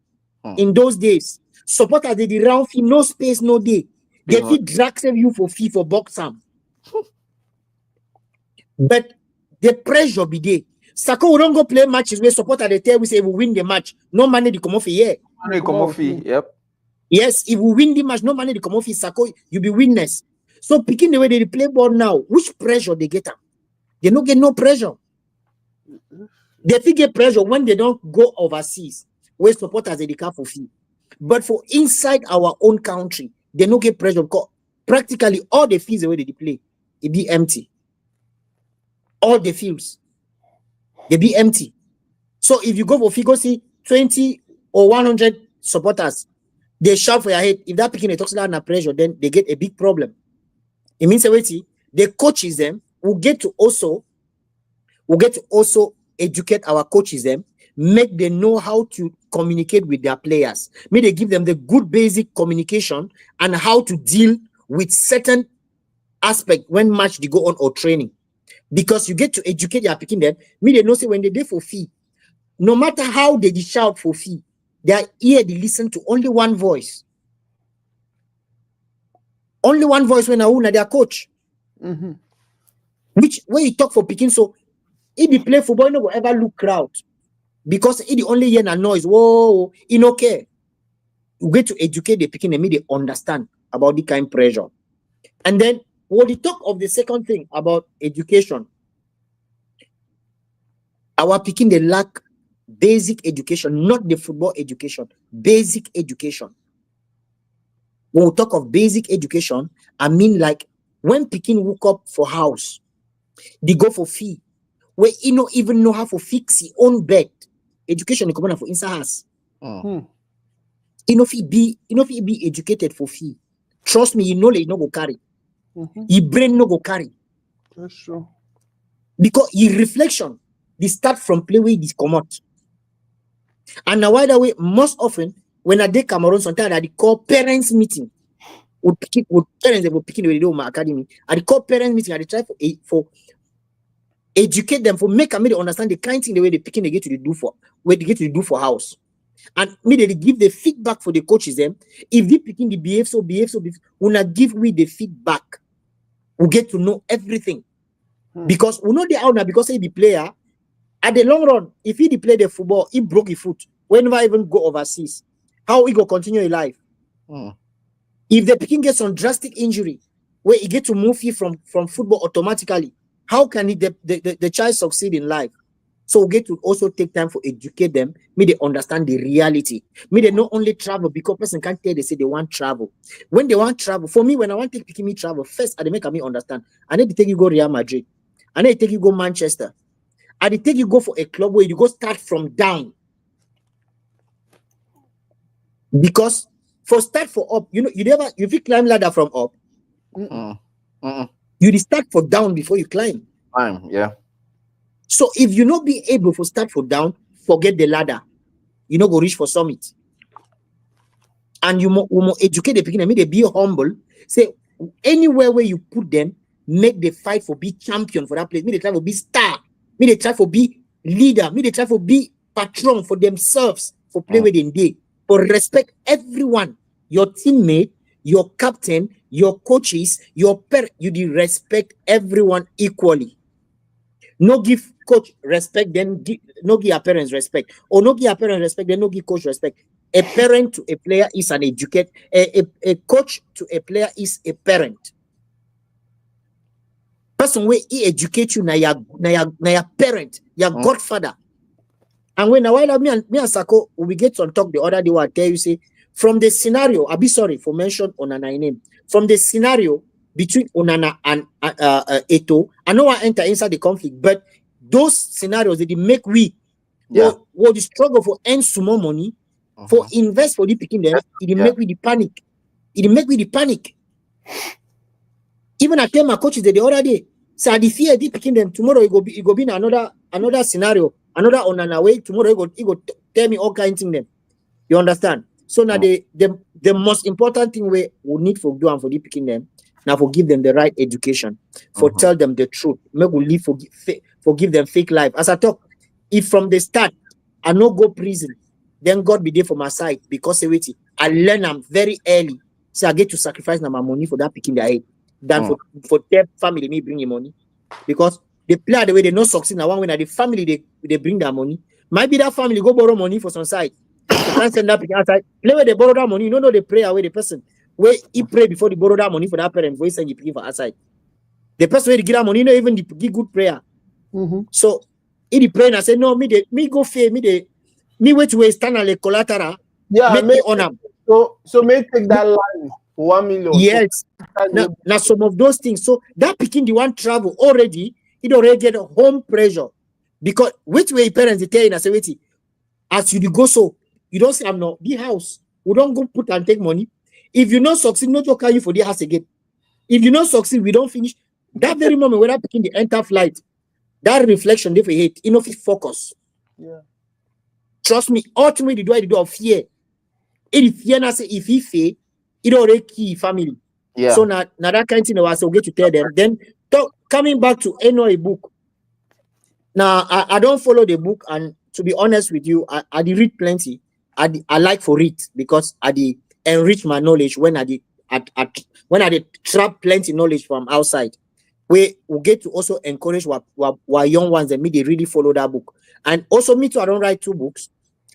in those days, supporters they the round fee, no space, no day. They feel drag save you for fee for box some. But the pressure be there. Sako we don't go play matches where supporters they tell we say we win the match, no money to come off here. Yep. Yes, if we win the match, no money to come off here. Sako, you be witness. So picking the way they play ball now, which pressure they get up? They don't get no pressure. They feel get pressure when they don't go overseas, where supporters they come for fee. But for inside our own country, they don't get pressure because practically all the fields the way they play, it be empty. All the fields, they be empty. So if you go for Figo, see 20 or 100 supporters, they shout for your head. If that picking a talks under pressure, then they get a big problem. It means the coaches them will get to also educate our coaches them, make them know how to communicate with their players. May they give them the good basic communication and how to deal with certain aspect when match they go on or training. Because you get to educate your picking them. May they know say when they do for fee, no matter how they shout for fee, their ear they listen to only one voice. Only one voice when I their coach. Mm-hmm. Which when you talk for picking, so if they play football, you no go ever look crowd. Because if the only hear a noise, whoa, you no care. You get to educate the picking and they understand about the kind of pressure. And then when we talk of the second thing about education, our picking they lack basic education, not the football education, basic education. When we talk of basic education, I mean like when picking woke up for house, they go for fee, where he don't even know how to fix his own bed. Education is coming for inside house. He no fit be educated for fee. Trust me, you know they no go carry. Your brain no go carry. That's true. Because your reflection, they start from play where this come out. And now, by the way, most often when I do Cameroon, sometimes I call parents meeting. Would parents they will picking the my academy. I call parents meeting. I try for educate them for make them understand the kind of thing the way they picking they get to do for where they get to do for house. And immediately give the feedback for the coaches them. If they picking the behave so, we not give we the feedback. We get to know everything. Because we know the out now because he the player. At the long run, if he play the football, he broke his foot. Whenever even go overseas, how he go continue his life? If the picking gets some drastic injury, where he get to move you from football automatically, how can the child succeed in life? So we get to also take time for educate them. May they understand the reality. May they not only travel because person can't tell they say they want travel. When they want travel, for me, when I want to take me travel, first I make me understand. I need to take you go Real Madrid. I need to take you go Manchester. I need to take you go for a club where you go start from down. Because for start for up, you if you climb ladder from up, you start for down before you climb. Yeah. So if you not be able to start for down, forget the ladder. You not go reach for summit. And you more educate the beginner, make they be humble. Say anywhere where you put them, make the fight for be champion for that place. Make they try for be star. Make they try for be leader. Make they try for be patron for themselves for play with them day. For respect everyone, your teammate, your captain, your coaches, your parent. You do respect everyone equally. No give coach respect, then no give your parents respect. Or no give your parents respect, then no give coach respect. A parent to a player is an educate. A coach to a player is a parent. Person where he educate you na your parent, your godfather. And when a while me and Sako, we get on talk the other day, I tell you say from the scenario, I'll be sorry for mention Onana name. From the scenario between Onana and Eto, I know I enter inside the conflict, but those scenarios they make we go the struggle for earn some more money, for invest for the picking them, it make we the panic. It make we the panic. Even I tell my coaches the other day, so the fear the picking them tomorrow it go be in another scenario, another Onana way. Tomorrow it go tell me all kinds of things. You understand? So now the most important thing we need for do and for the picking them now for give them the right education, for tell them the truth, make we live for give them fake life. As I talk, if from the start I no go prison, then God be there for my side because I learn them very early. So I get to sacrifice now my money for that picking their head than for their family me bring the money. Because they play the way they not succeed now one when the family they bring their money. Might be that family go borrow money for some side. You can't send that picking outside. Play where they borrow that money. You don't know they pray away the person. Where he pray before they borrow that money for that parent, before he send you picking for outside. The person where they give that money, you know, even the give good prayer. So if the pray and I say, no, me go fail, me wait to stand on the collateral. Yeah, make me on them. So may take that line for 1 million. Yes. So, now some of those things. So that picking the one travel already, it already get a home pressure. Because which way parents they tell you, I say, wait, as you go so, you don't say, I'm not the house. We don't go put and take money. If you not succeed, not to carry you for the house again. If you not succeed, we don't finish. That very moment when I begin the enter flight, that reflection, they hate, enough focus. Yeah. Trust me, ultimately, do I do of fear? If fear, I say, if he fail, it already key family. Yeah. So now that kind of thing, I was going to tell them. Then coming back to a book. Now, I don't follow the book, and to be honest with you, I did read plenty. I like for read because I did enrich my knowledge when I did trap plenty knowledge from outside. We get to also encourage what young ones and me they really follow that book. And also me too, I don't write two books.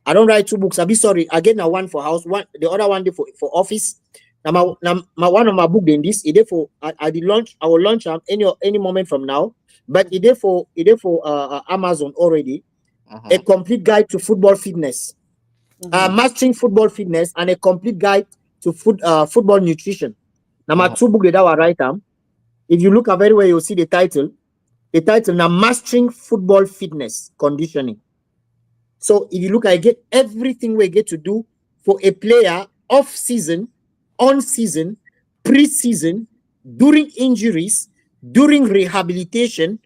I be sorry. I get now one for house, one the other one for office. Now my one of my book then this is for I will launch any moment from now. But it is for Amazon already. A complete guide to football fitness, mastering football fitness, and a complete guide to football nutrition. Now my two books that I write them. If you look at very well, you'll see the title. The title now, mastering football fitness conditioning. So if you look, I get everything we get to do for a player off season, on season, pre-season, during injuries, during rehabilitation,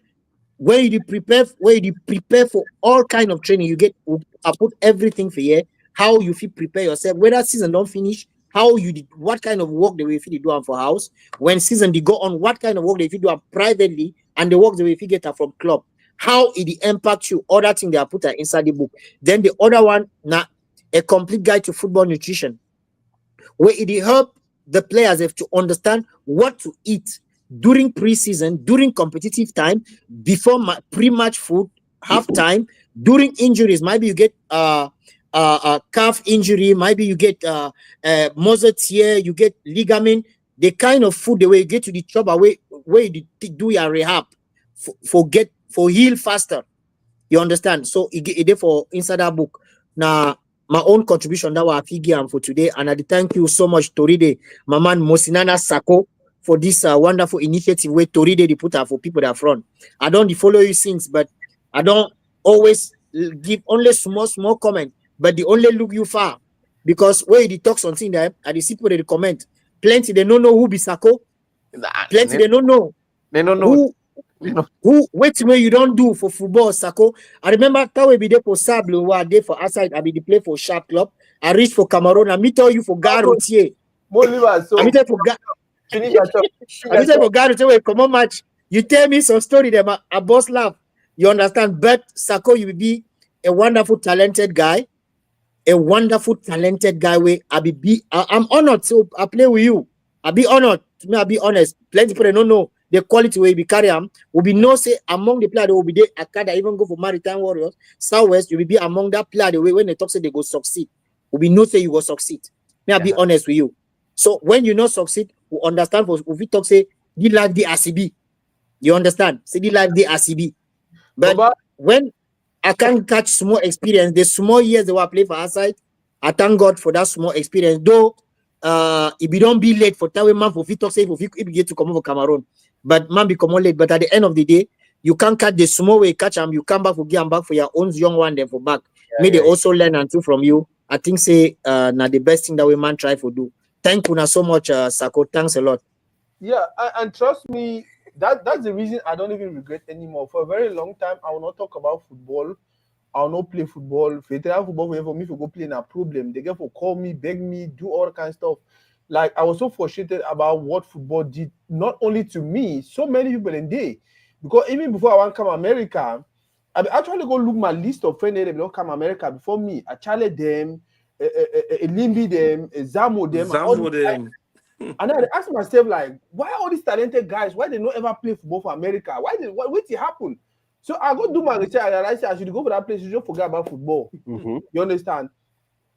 where you prepare for all kind of training. You get, I put everything for here. How you feel prepare yourself. Whether season don't finish, how you did, what kind of work the way if you do for house. When season they go on, what kind of work they if you do privately, and the work the way if you get from club. How it impact you. Other thing they are put inside the book. Then the other one, now a complete guide to football nutrition, where it help the players have to understand what to eat during pre-season, during competitive time, before pre-match food, half time, during injuries. Maybe you get calf injury, maybe you get muscle tear, you get ligament. The kind of food the way you get to the job away where you do your rehab for heal faster. You understand? So it for inside that book. Now my own contribution that was figure for today, and I thank you so much, Toridey, my man Mosinana Sako, for this wonderful initiative where Toridey they put out for people that front. I don't follow you since, but I don't always give only small comment, but they only look you far. Because where they talk something that I see people they comment. Plenty they don't know who be Sako. Plenty they don't know. They don't know. Who wait where you don't do for football, Sako. I remember that we be there for Sable, who are there for outside. I be the play for Sharp Club. I reach for Cameroon. I me tell you for Garotier. I me tell for Garotier. Come on, match. You tell me some story that I boss laugh. You understand? But Sako, you will be a wonderful, talented guy. A wonderful, talented guy. Where I'm honored to I play with you. I be honored. To me, I be honest. Plenty people don't know the quality way we carry them. Will be no say among the players that will be there. I can't even go for Maritime Warriors, Southwest. You will be among that player the way when they talk say they go succeed. Will be no say you will succeed. May I be honest with you. So when you not succeed, we understand for if we talk say the like the RCB. You understand? Say the like the RCB. But when I can catch small experience, the small years they were play for outside, I thank God for that small experience. Though if you don't be late for that way, man, for talk say if you get to come over Cameroon. But man become late. But at the end of the day, you can't catch the small way, catch them, you come back for give them back for your own young one, then for back. May they also learn and do from you. I think say now the best thing that we man try for do. Thank you now so much, Sako. Thanks a lot. Yeah, and trust me, that's the reason I don't even regret anymore. For a very long time, I will not talk about football. I will not play football. If they have football for me to go play in a problem, they get for call me, beg me, do all kind of stuff. Like I was so frustrated about what football did, not only to me, so many people in there. Because even before I want to come to America, I actually go look my list of friends that don't come to America before me. I challenge them, Limbi them, Zamo them. And I ask myself, like, why all these talented guys, why they don't ever play football for America? What did happen? So I go do my research and I said I should go for that place, you just forget about football. You understand?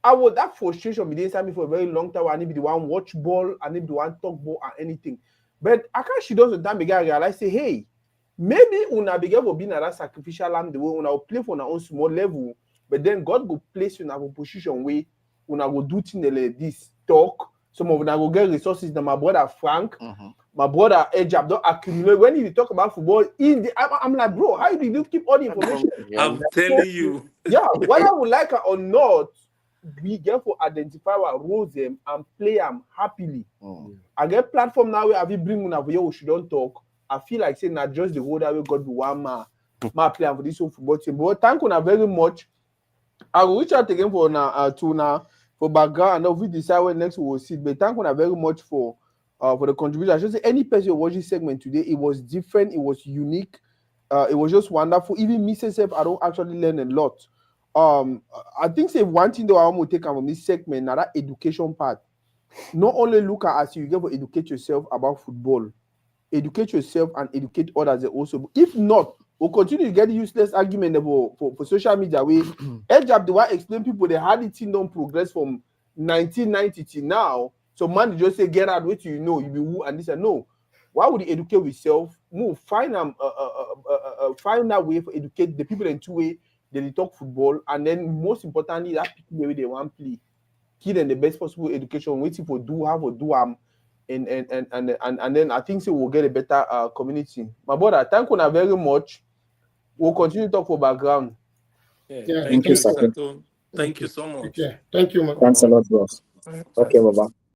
That frustration be inside me for a very long time. I need to be the one watch ball, I need to be the one talk ball and anything. But I can't she does the time again realize say, hey, maybe una begin for being at that sacrificial lamb the way una will play for our own small level, but then God will place you in a position where una will do things like this, talk. Some of them will get resources. Now my brother Frank, my brother Ejab don't accumulate. When you talk about football, I'm like, bro, how do you keep all the information? I'm telling you. Yeah, whether we like it or not, we get to identify our roles them and play them happily. I get platform now where have you bring one here we shouldn't talk. I feel like saying that just the whole that we got be one man play for this whole football team. But thank you very much. I will reach out again for for background and we decide when next we will sit. But thank you very much for the contribution. I should say any person watching segment today, it was different, it was unique, it was just wonderful. Even me myself, I don't actually learn a lot. I think say one thing that I want to take from this segment, now that education part. Not only look at as you get to educate yourself about football, educate yourself and educate others also. If not, we'll continue to get useless argument for social media. We Ejab the way explain people they had it don't progress from 1990 to now. So man just say get out what you know, you be who and this and no. Why would you educate yourself? Move, find find that way for educate the people in two way they talk football, and then most importantly that people the way they want play. Give them the best possible education, waiting for do have or do and then I think so we'll get a better community. My brother, thank you very much. We'll continue to talk for background. Yeah, thank you, Sato. Thank you so much. Yeah, thank you, man. Thanks a lot, bros. Okay, bye-bye.